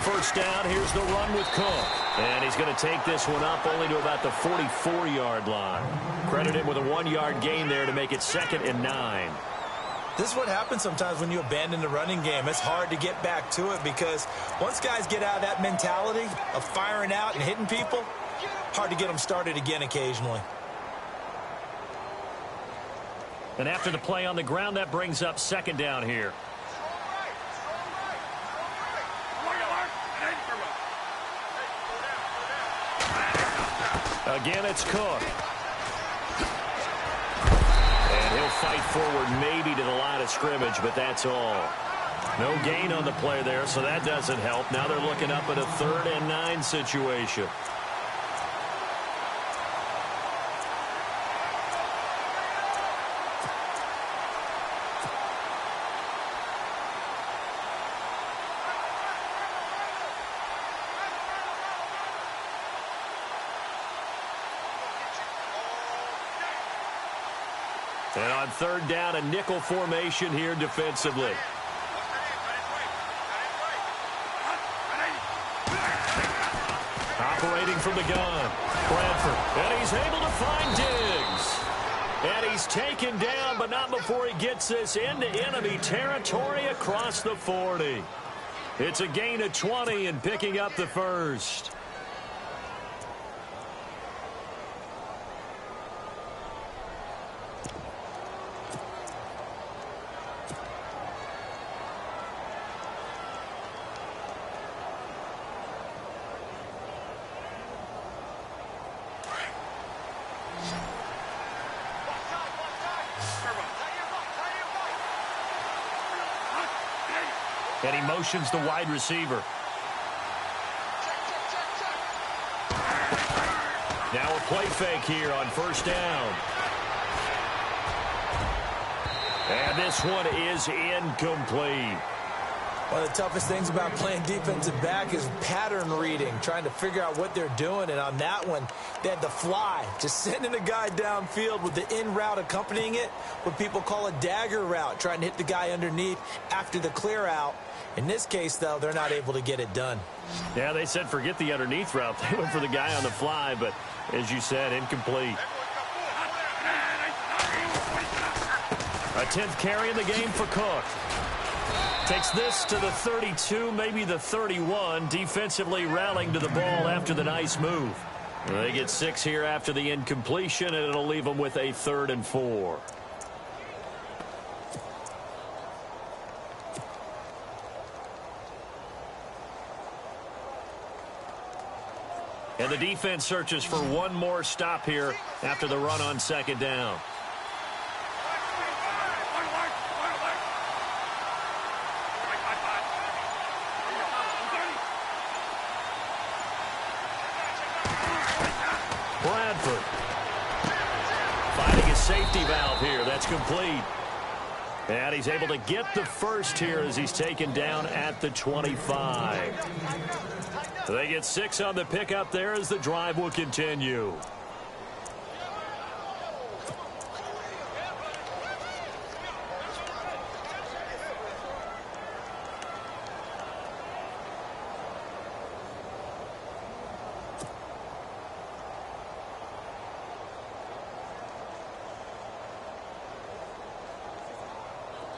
First down, here's the run with Cook. And he's going to take this one up only to about the 44-yard line. Credit him with a 1-yard gain there to make it 2nd and 9.
This is what happens sometimes when you abandon the running game. It's hard to get back to it because once guys get out of that mentality of firing out and hitting people, hard to get them started again occasionally.
And after the play on the ground, that brings up second down here. Again, it's Cook. And he'll fight forward maybe to the line of scrimmage, but that's all. No gain on the play there, so that doesn't help. Now they're looking up at a 3rd and 9 situation. And on 3rd down, a nickel formation here defensively. Operating from the gun, Bradford, and he's able to find Diggs. And he's taken down, but not before he gets this into enemy territory across the 40. It's a gain of 20 and picking up the first. And he motions the wide receiver. Now a play fake here on 1st down. And this one is incomplete.
One of the toughest things about playing defensive back is pattern reading, trying to figure out what they're doing. And on that one, they had the fly, just sending a guy downfield with the in route accompanying it, what people call a dagger route, trying to hit the guy underneath after the clear out. In this case, though, they're not able to get it done.
Yeah, they said forget the underneath route. They went for the guy on the fly, but As you said, incomplete. A 10th carry in the game for Cook. Takes this to the 32, maybe the 31. Defensively rallying to the ball after the nice move. They get 6 here after the incompletion, and it'll leave them with a 3rd and 4. And the defense searches for one more stop here after the run on 2nd down. Bradford finding his safety valve here. That's complete. And he's able to get the first here as he's taken down at the 25. They get 6 on the pickup there as the drive will continue.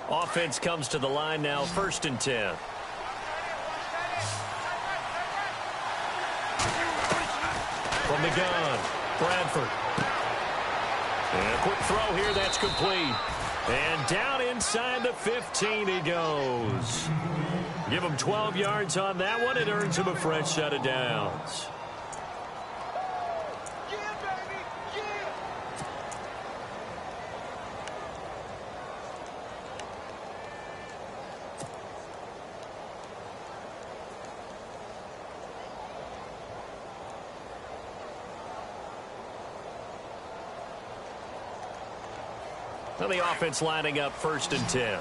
Offense comes to the line now, 1st and 10. From the gun, Bradford. And a quick throw here, that's complete. And down inside the 15 he goes. Give him 12 yards on that one. It earns him a fresh set of downs. Now the offense lining up 1st and 10.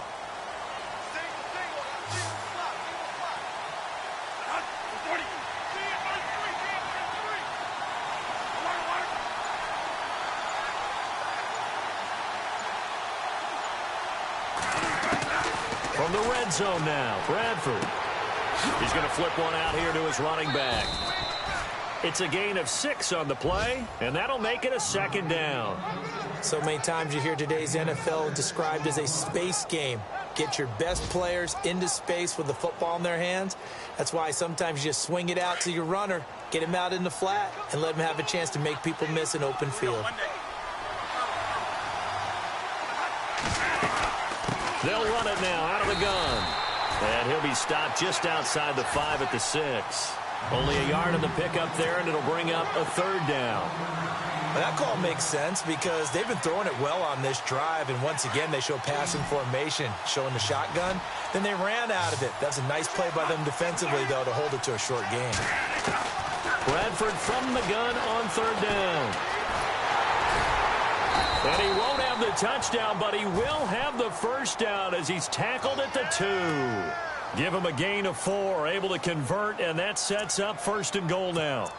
From the red zone now, Bradford. He's going to flip one out here to his running back. It's a gain of 6 on the play, and that'll make it a 2nd down.
So many times you hear today's NFL described as a space game. Get your best players into space with the football in their hands. That's why sometimes you just swing it out to your runner, get him out in the flat, and let him have a chance to make people miss an open field.
They'll run it now out of the gun. And he'll be stopped just outside the 5 at the 6. Only a yard on the pickup there, and it'll bring up a 3rd down.
Well, that call makes sense because they've been throwing it well on this drive, and once again they show passing formation, showing the shotgun. Then they ran out of it. That's a nice play by them defensively, though, to hold it to a short game.
Bradford from the gun on 3rd down. And he won't have the touchdown, but he will have the 1st down as he's tackled at the 2. Give him a gain of 4, able to convert, and that sets up 1st and goal now.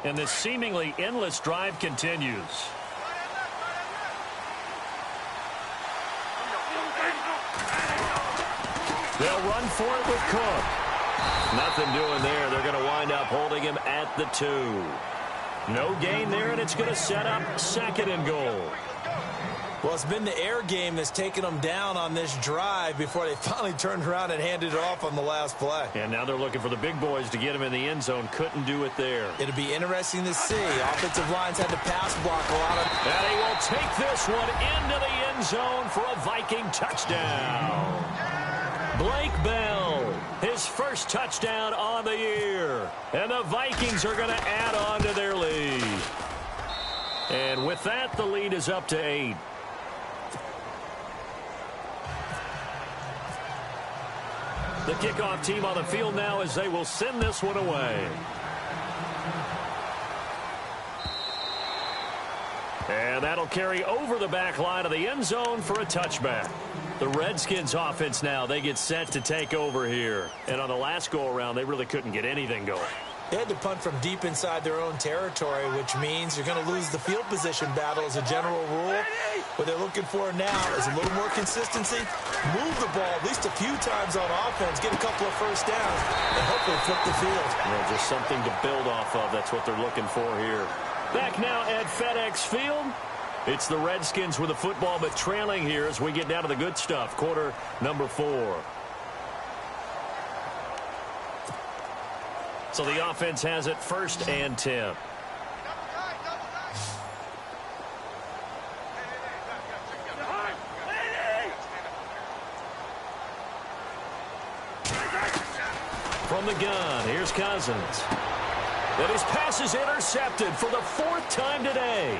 And this seemingly endless drive continues. They'll run for it with Cook. Nothing doing there. They're going to wind up holding him at the 2. No gain there, and it's going to set up 2nd and goal.
Well, it's been the air game that's taken them down on this drive before they finally turned around and handed it off on the last play.
And now they're looking for the big boys to get him in the end zone. Couldn't do it there.
It'll be interesting to see. Offensive lines had to pass block a lot of...
And he will take this one into the end zone for a Viking touchdown. Blake Bell, his first touchdown on the year. And the Vikings are going to add on to their lead. And with that, the lead is up to 8. The kickoff team on the field now as they will send this one away. And that'll carry over the back line of the end zone for a touchback. The Redskins offense now, they get set to take over here. And on the last go-around, they really couldn't get anything going.
They had to punt from deep inside their own territory, which means you're going to lose the field position battle as a general rule. What they're looking for now is a little more consistency, move the ball at least a few times on offense, get a couple of first downs, and hopefully flip the field.
Yeah, just something to build off of. That's what they're looking for here. Back now at FedEx Field. It's the Redskins with the football, but trailing here as we get down to the good stuff. Quarter number 4. So the offense has it 1st and 10. From the gun, here's Cousins. And his pass is intercepted for the 4th time today.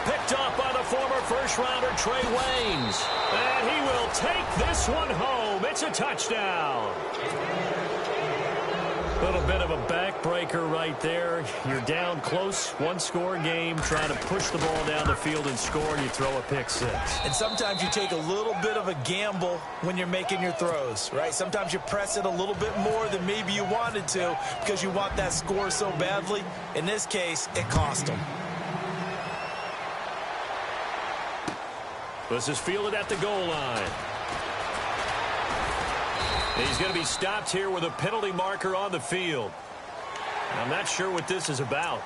Picked off by the former first-rounder Trey Waynes. And he will take this one home. It's a touchdown. A little bit of a backbreaker right there. You're down close, one-score game, trying to push the ball down the field and score, and you throw a pick 6.
And sometimes you take a little bit of a gamble when you're making your throws, right? Sometimes you press it a little bit more than maybe you wanted to because you want that score so badly. In this case, it cost them.
This is fielded at the goal line. He's going to be stopped here with a penalty marker on the field. I'm not sure what this is about.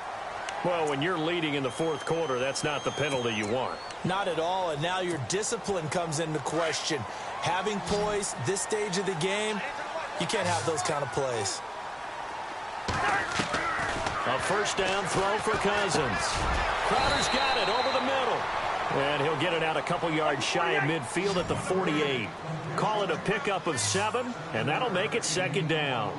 Well, when you're leading in the 4th quarter, that's not the penalty you want.
Not at all, and now your discipline comes into question. Having poise this stage of the game, you can't have those kind of plays.
A 1st down throw for Cousins. Crowder's got it over the middle. And he'll get it out a couple yards shy of midfield at the 48. Call it a pickup of 7, and that'll make it 2nd down.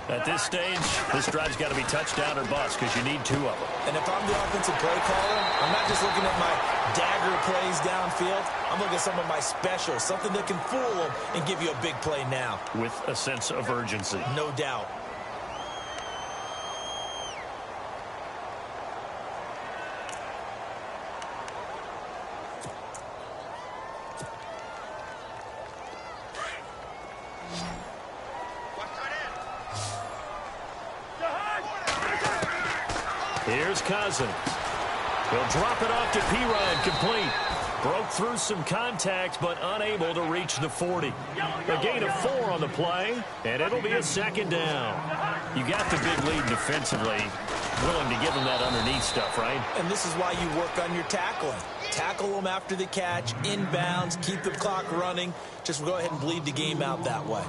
At this stage, this drive's got to be touchdown or bust because you need 2 of them.
And if I'm the offensive play caller, I'm not just looking at my dagger plays downfield. I'm looking at some of my specials, something that can fool them and give you a big play now.
With a sense of urgency.
No doubt.
Here's Cousins. He'll drop it off to Pirine, complete. Broke through some contact, but unable to reach the 40. A gain of 4 on the play, and it'll be a 2nd down. You got the big lead defensively. Willing to give them that underneath stuff, right?
And this is why you work on your tackling. Tackle them after the catch, inbounds, keep the clock running. Just go ahead and bleed the game out that way.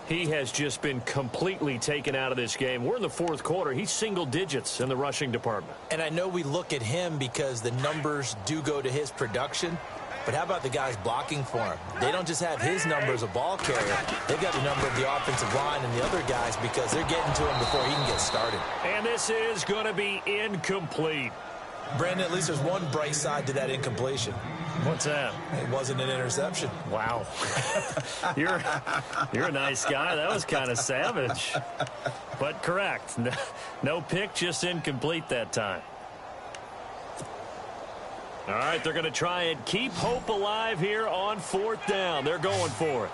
He has just been completely taken out of this game. We're in the 4th quarter. He's single digits in the rushing department.
And I know we look at him because the numbers do go to his production. But how about the guys blocking for him? They don't just have his number as a ball carrier. They've got the number of the offensive line and the other guys because they're getting to him before he can get started.
And this is going to be incomplete.
Brandon, at least there's one bright side to that incompletion.
What's that?
It wasn't an interception.
Wow. You're a nice guy. That was kind of savage. But correct. No pick, just incomplete that time. All right, they're going to try and keep hope alive here on 4th down. They're going for it.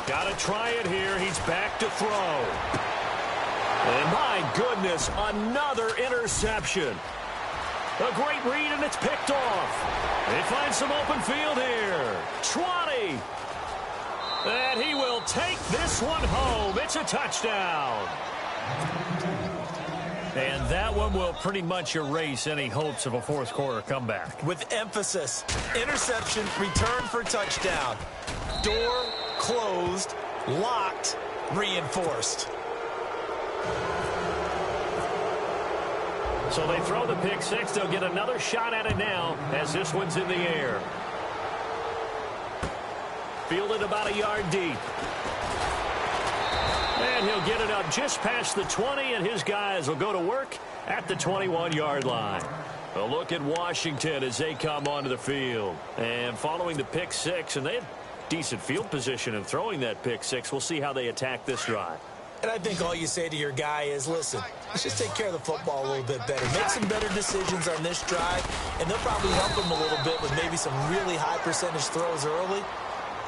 Got to try it here. He's back to throw. And my goodness, another interception. A great read, and it's picked off. They find some open field here. 20. And he will take this one home. It's a touchdown. And that one will pretty much erase any hopes of a 4th quarter comeback.
With emphasis, interception, return for touchdown. Door closed, locked, reinforced.
So they throw the pick 6. They'll get another shot at it now as this one's in the air. Fielded about a yard deep. And he'll get it up just past the 20, and his guys will go to work at the 21-yard line. A look at Washington as they come onto the field. And following the pick 6, and they had decent field position in throwing that pick 6. We'll see how they attack this drive.
And I think all you say to your guy is, listen, let's just take care of the football a little bit better. Make some better decisions on this drive, and they'll probably help him a little bit with maybe some really high percentage throws early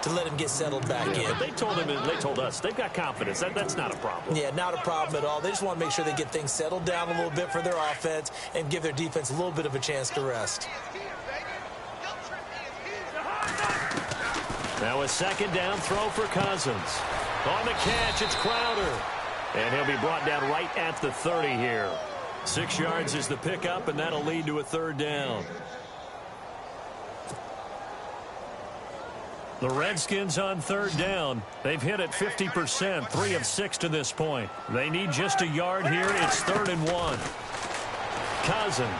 to let him get settled back in.
But they told him, and they told us, they've got confidence. That's not a problem.
Yeah, not a problem at all. They just want to make sure they get things settled down a little bit for their offense and give their defense a little bit of a chance to rest.
Now a second down throw for Cousins. On the catch, it's Crowder. And he'll be brought down right at the 30 here. 6 yards is the pickup, and that'll lead to a third down. The Redskins on third down. They've hit it 50%, 3 of 6 to this point. They need just a yard here. It's 3rd and 1. Cousins.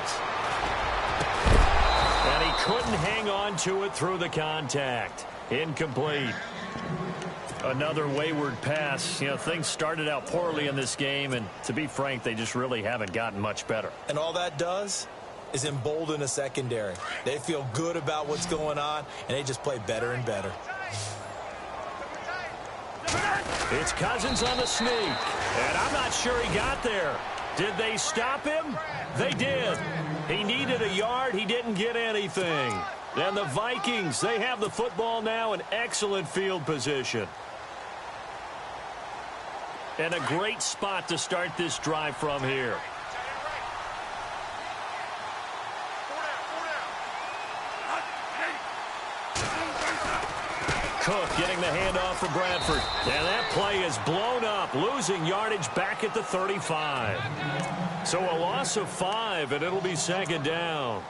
And he couldn't hang on to it through the contact. Incomplete. Another wayward pass. You know, things started out poorly in this game, and to be frank, they just really haven't gotten much better. And
all that does is embolden a secondary. They feel good about what's going on, and they just play better and better.
It's Cousins on the sneak, and I'm not sure he got there. Did they stop him? They did. He needed a yard. He didn't get anything. And the Vikings, they have the football now in excellent field position. And a great spot to start this drive from here. Cook getting the handoff for Bradford. And that play is blown up, losing yardage back at the 35. So a loss of 5, and it'll be second down.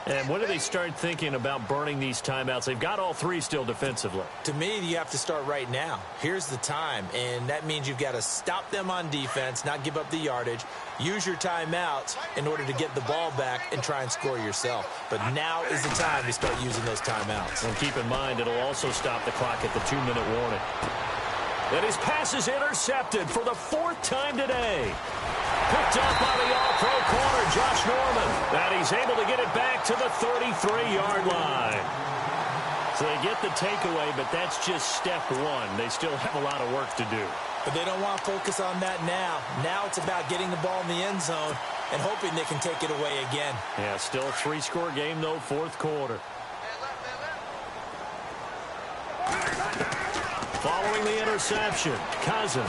And when do they start thinking about burning these timeouts? They've got all 3 still defensively.
To me, you have to start right now. Here's the time, and that means you've got to stop them on defense, not give up the yardage, use your timeouts in order to get the ball back and try and score yourself. But now is the time to start using those timeouts.
And keep in mind, it'll also stop the clock at the 2-minute warning. And his pass is intercepted for the 4th time today. Picked up by the all-pro corner, Josh Norman. And he's able to get it back to the 33-yard line. So they get the takeaway, but that's just step 1. They still have a lot of work to do.
But they don't want to focus on that now. Now it's about getting the ball in the end zone and hoping they can take it away again.
Yeah, still a 3-score game, though, 4th quarter. Following the interception, Cousins.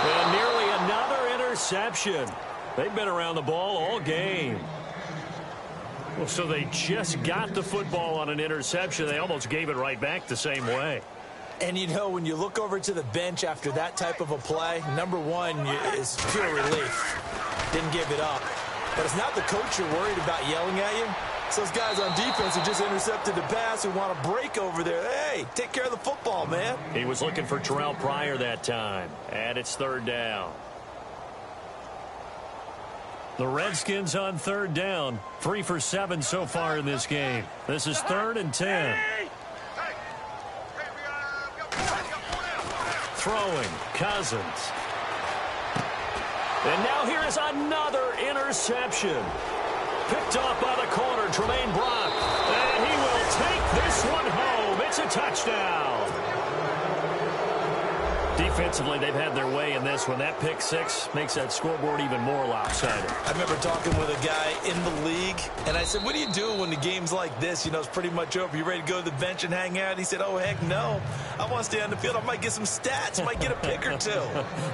And nearly another interception. They've been around the ball all game. Well, so they just got the football on an interception. They almost gave it right back the same way.
And, you know, when you look over to the bench after that type of a play, number 1 is pure relief. Didn't give it up. But it's not the coach you're worried about yelling at you. It's those guys on defense who just intercepted the pass who want to break over there. Hey, take care of the football, man.
He was looking for Terrell Pryor that time. And it's 3rd down. The Redskins on 3rd down. 3 for 7 so far in this game. This is 3rd and 10. Throwing, Cousins. And now here is another interception. Picked off by the corner, Tremaine Brock. And he will take this one home. It's a touchdown. Defensively, they've had their way in this one. That pick 6 makes that scoreboard even more lopsided.
I remember talking with a guy in the league, and I said, what do you do when the game's like this? You know, it's pretty much over. You ready to go to the bench and hang out? He said, oh, heck no. I want to stay on the field. I might get some stats. I might get a pick or 2.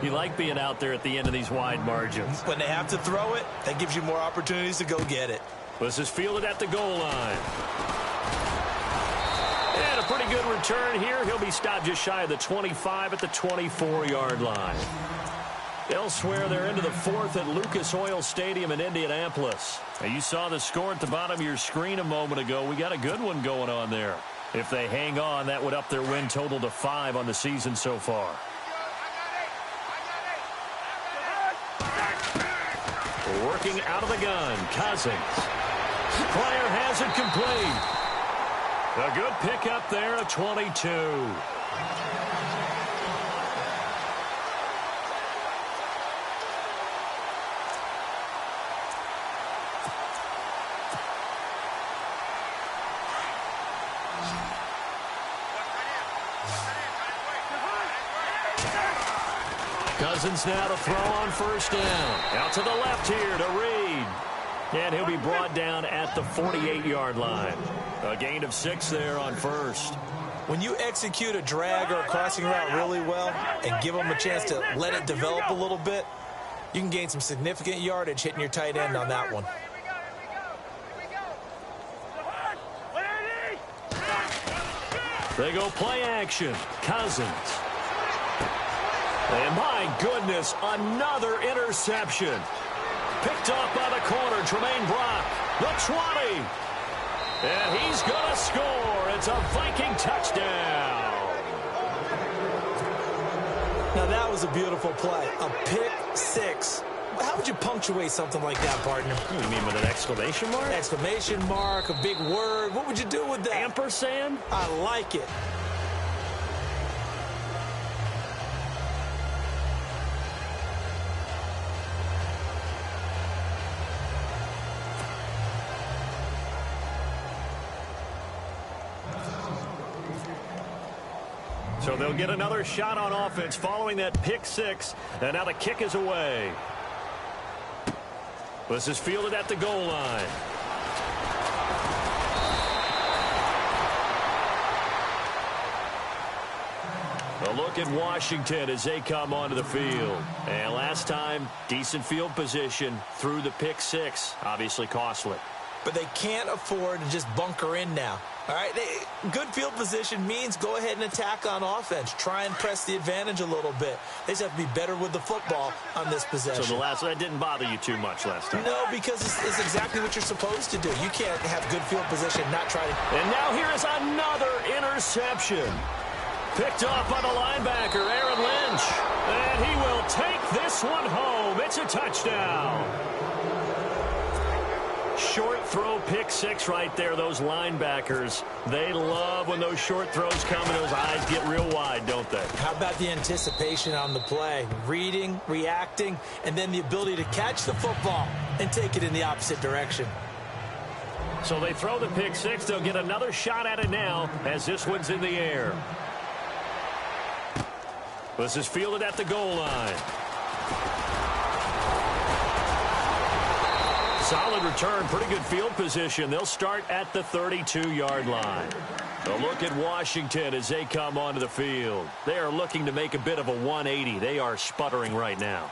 You like being out there at the end of these wide margins.
When they have to throw it, that gives you more opportunities to go get it.
This is fielded at the goal line. And a pretty good return here. He'll be stopped just shy of the 25 at the 24-yard line. Elsewhere, they're into the 4th at Lucas Oil Stadium in Indianapolis. Now, you saw the score at the bottom of your screen a moment ago. We got a good one going on there. If they hang on, that would up their win total to 5 on the season so far. Working out of the gun, Cousins. Pryor has it complete. A good pickup there of 22. Cousins now to throw on first down. Out to the left here to Reed. And he'll be brought down at the 48-yard line. A gain of 6 there on first.
When you execute a drag or a crossing route really well and give them a chance to let it develop a little bit, you can gain some significant yardage hitting your tight end on that one.
They go play action. Cousins. And my goodness, another interception. Picked off by the corner, Tremaine Brock. The 20. And he's going to score. It's a Viking touchdown.
Now that was a beautiful play. A pick 6. How would you punctuate something like that, partner?
You mean with an exclamation mark?
Exclamation mark, a big word. What would you do with that?
Ampersand?
I like it.
So they'll get another shot on offense following that pick 6. And now the kick is away. This is fielded at the goal line. A look at Washington as they come onto the field. And last time, decent field position through the pick 6. Obviously costly.
But they can't afford to just bunker in now. All right, good field position means go ahead and attack on offense. Try and press the advantage a little bit. They just have to be better with the football on this possession.
So that didn't bother you too much last time?
No, because it's exactly what you're supposed to do. You can't have good field position, not try to...
And now here is another interception. Picked off by the linebacker, Aaron Lynch. And he will take this one home. It's a touchdown. Short throw, pick 6 right there. Those linebackers, they love when those short throws come and those eyes get real wide, don't they?
How about the anticipation on the play? Reading, reacting, and then the ability to catch the football and take it in the opposite direction.
So they throw the pick 6. They'll get another shot at it now as this one's in the air. This is fielded at the goal line. Solid return, pretty good field position. They'll start at the 32-yard line. A look at Washington as they come onto the field. They are looking to make a bit of a 180. They are sputtering right now.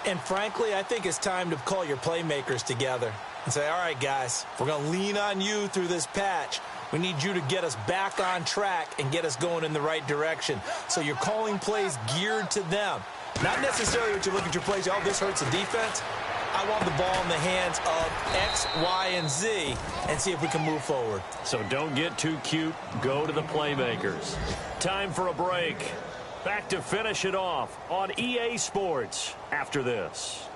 And frankly, I think it's time to call your playmakers together and say, all right, guys, we're going to lean on you through this patch. We need you to get us back on track and get us going in the right direction. So you're calling plays geared to them. Not necessarily what you look at your plays, oh, this hurts the defense. I want the ball in the hands of X, Y, and Z and see if we can move forward.
So don't get too cute. Go to the playmakers. Time for a break. Back to finish it off on EA Sports after this.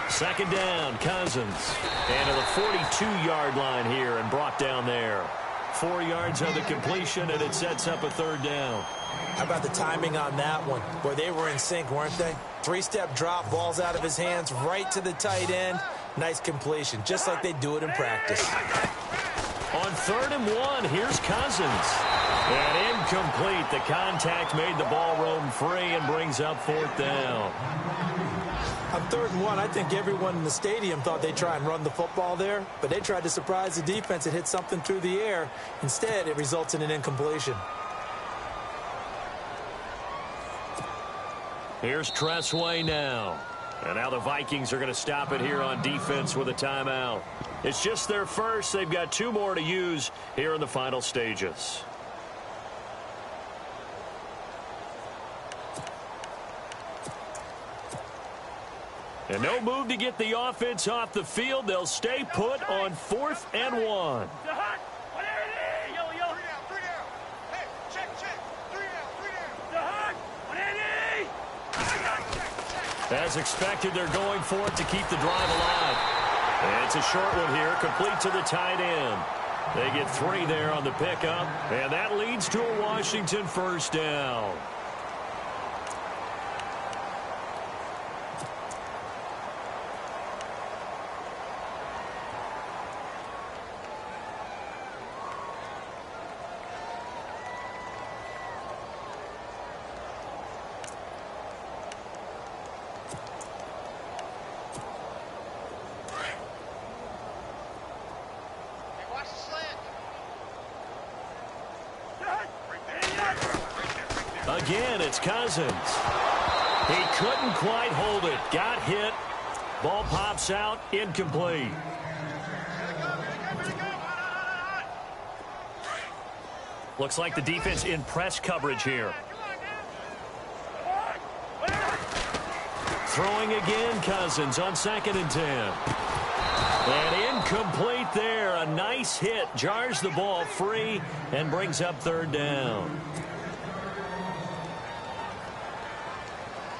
Second down, Cousins. And to the 42-yard line here and brought down there. 4 yards on the completion, and it sets up a third down.
How about the timing on that one? Boy, they were in sync, weren't they? 3-step drop, balls out of his hands, right to the tight end. Nice completion, just like they do it in practice.
On 3rd and 1, here's Cousins. And incomplete. The contact made the ball roam free and brings up 4th down.
On 3rd and 1, I think everyone in the stadium thought they'd try and run the football there, but they tried to surprise the defense and hit something through the air. Instead, it results in an incompletion.
Here's Tressway now. And now the Vikings are going to stop it here on defense with a timeout. It's just their first. They've got 2 more to use here in the final stages. And no move to get the offense off the field. They'll stay put on 4th and 1. As expected, they're going for it to keep the drive alive. And it's a short one here, complete to the tight end. They get 3 there on the pickup, and that leads to a Washington first down. Again, it's Cousins. He couldn't quite hold it. Got hit. Ball pops out. Incomplete. Looks like the defense in press coverage here. Throwing again, Cousins on 2nd and 10. And incomplete there. A nice hit. Jars the ball free and brings up 3rd down.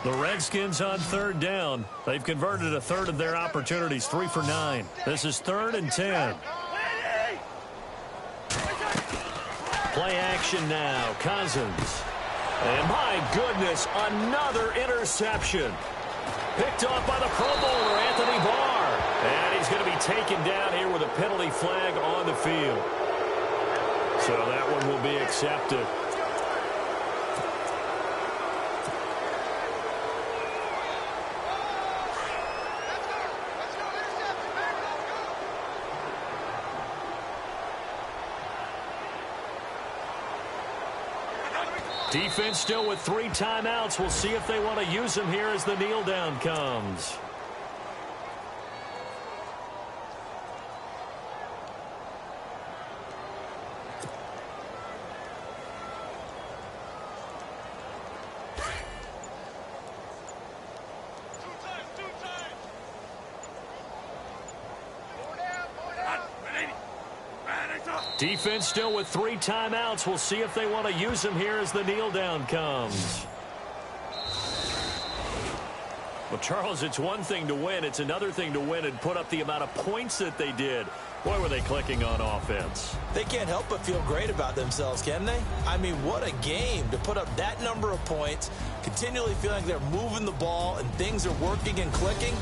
The Redskins on 3rd down. They've converted a third of their opportunities, 3 for 9. This is 3rd and 10. Play action now. Cousins. And my goodness, another interception. Picked off by the Pro Bowler, Anthony Barr. And he's going to be taken down here with a penalty flag on the field. So that one will be accepted. Defense still with 3 timeouts. We'll see if they want to use them here as the kneel down comes. Defense still with 3 timeouts. We'll see if they want to use them here as the kneel down comes. Well, Charles, it's one thing to win. It's another thing to win and put up the amount of points that they did. Boy, were they clicking on offense.
They can't help but feel great about themselves, can they? I mean, what a game to put up that number of points, continually feeling like they're moving the ball and things are working and clicking.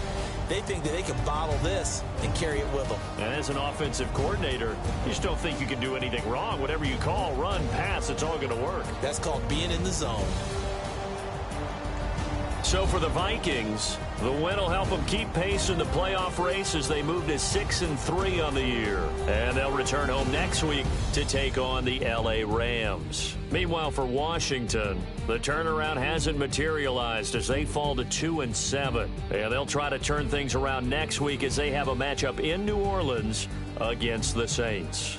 They think that they can bottle this and carry it with them.
And as an offensive coordinator, you just don't think you can do anything wrong. Whatever you call, run, pass, it's all going to work.
That's called being in the zone.
So for the Vikings, the win will help them keep pace in the playoff race as they move to 6-3 on the year. And they'll return home next week to take on the LA Rams. Meanwhile, for Washington, the turnaround hasn't materialized as they fall to 2-7. And they'll try to turn things around next week as they have a matchup in New Orleans against the Saints.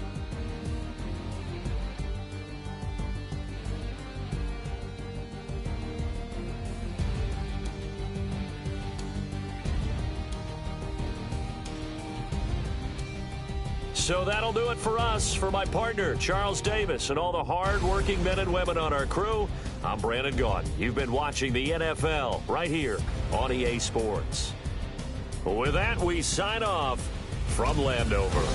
So that'll do it for us. For my partner, Charles Davis, and all the hard-working men and women on our crew, I'm Brandon Gaudin. You've been watching the NFL right here on EA Sports. With that, we sign off from Landover.